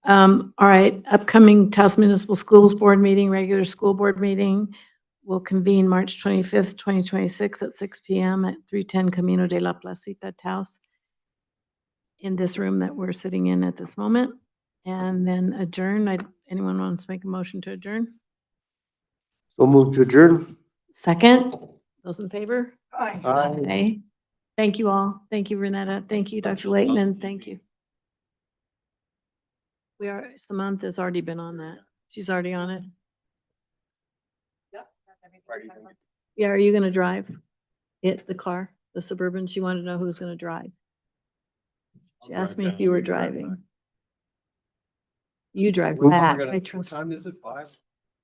All right, upcoming Taos Municipal Schools Board meeting, regular school board meeting will convene March 25th, 2026 at 6 p.m. at 310 Camino de la Placita, Taos, in this room that we're sitting in at this moment, and then adjourn. Anyone wants to make a motion to adjourn? So move to adjourn. Second, those in favor? Aye. Aye. Thank you all. Thank you, Renetta. Thank you, Dr. Layton, and thank you. Samantha's already been on that. She's already on it. Yeah, are you gonna drive the car, the Suburban? She wanted to know who's gonna drive. She asked me if you were driving. You drive back. I What trust. time is it? 5?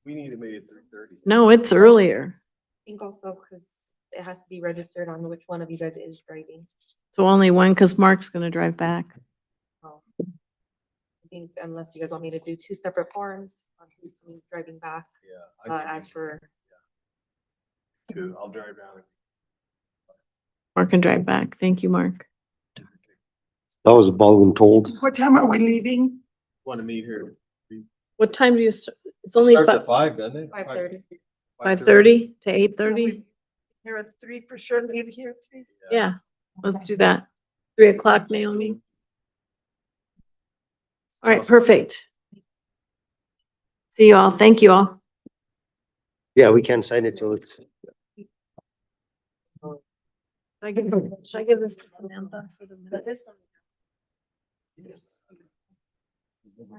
We need to make it 3:30. No, it's earlier. I think also because it has to be registered on which one of you guys is driving. So only one, because Mark's gonna drive back. Oh. I think unless you guys want me to do 2 separate forms on who's driving back, Yeah. as for. I'll drive down. Mark can drive back. Thank you, Mark. That was Baldwin told. What time are we leaving? Want to meet here? What time do you, it's It only starts at 5, doesn't it? 5:30. 5:30 to 8:30? Here at 3 for sure, leave here at 3. Yeah, let's do that. 3 o'clock, Naomi. All right, perfect. See you all. Thank you all. Yeah, we can't sign it till it's. Should I give this to Samantha for the minutes? Yes.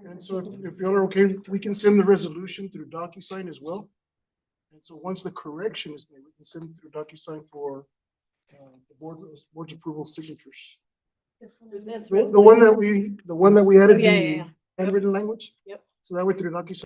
And so if y'all are okay, we can send the resolution through DocuSign as well. And so once the correction is made, we can send it through DocuSign for the board's approval signatures. The one that we added Oh, yeah, the yeah, yeah. handwritten language. Yep. So that way through DocuSign.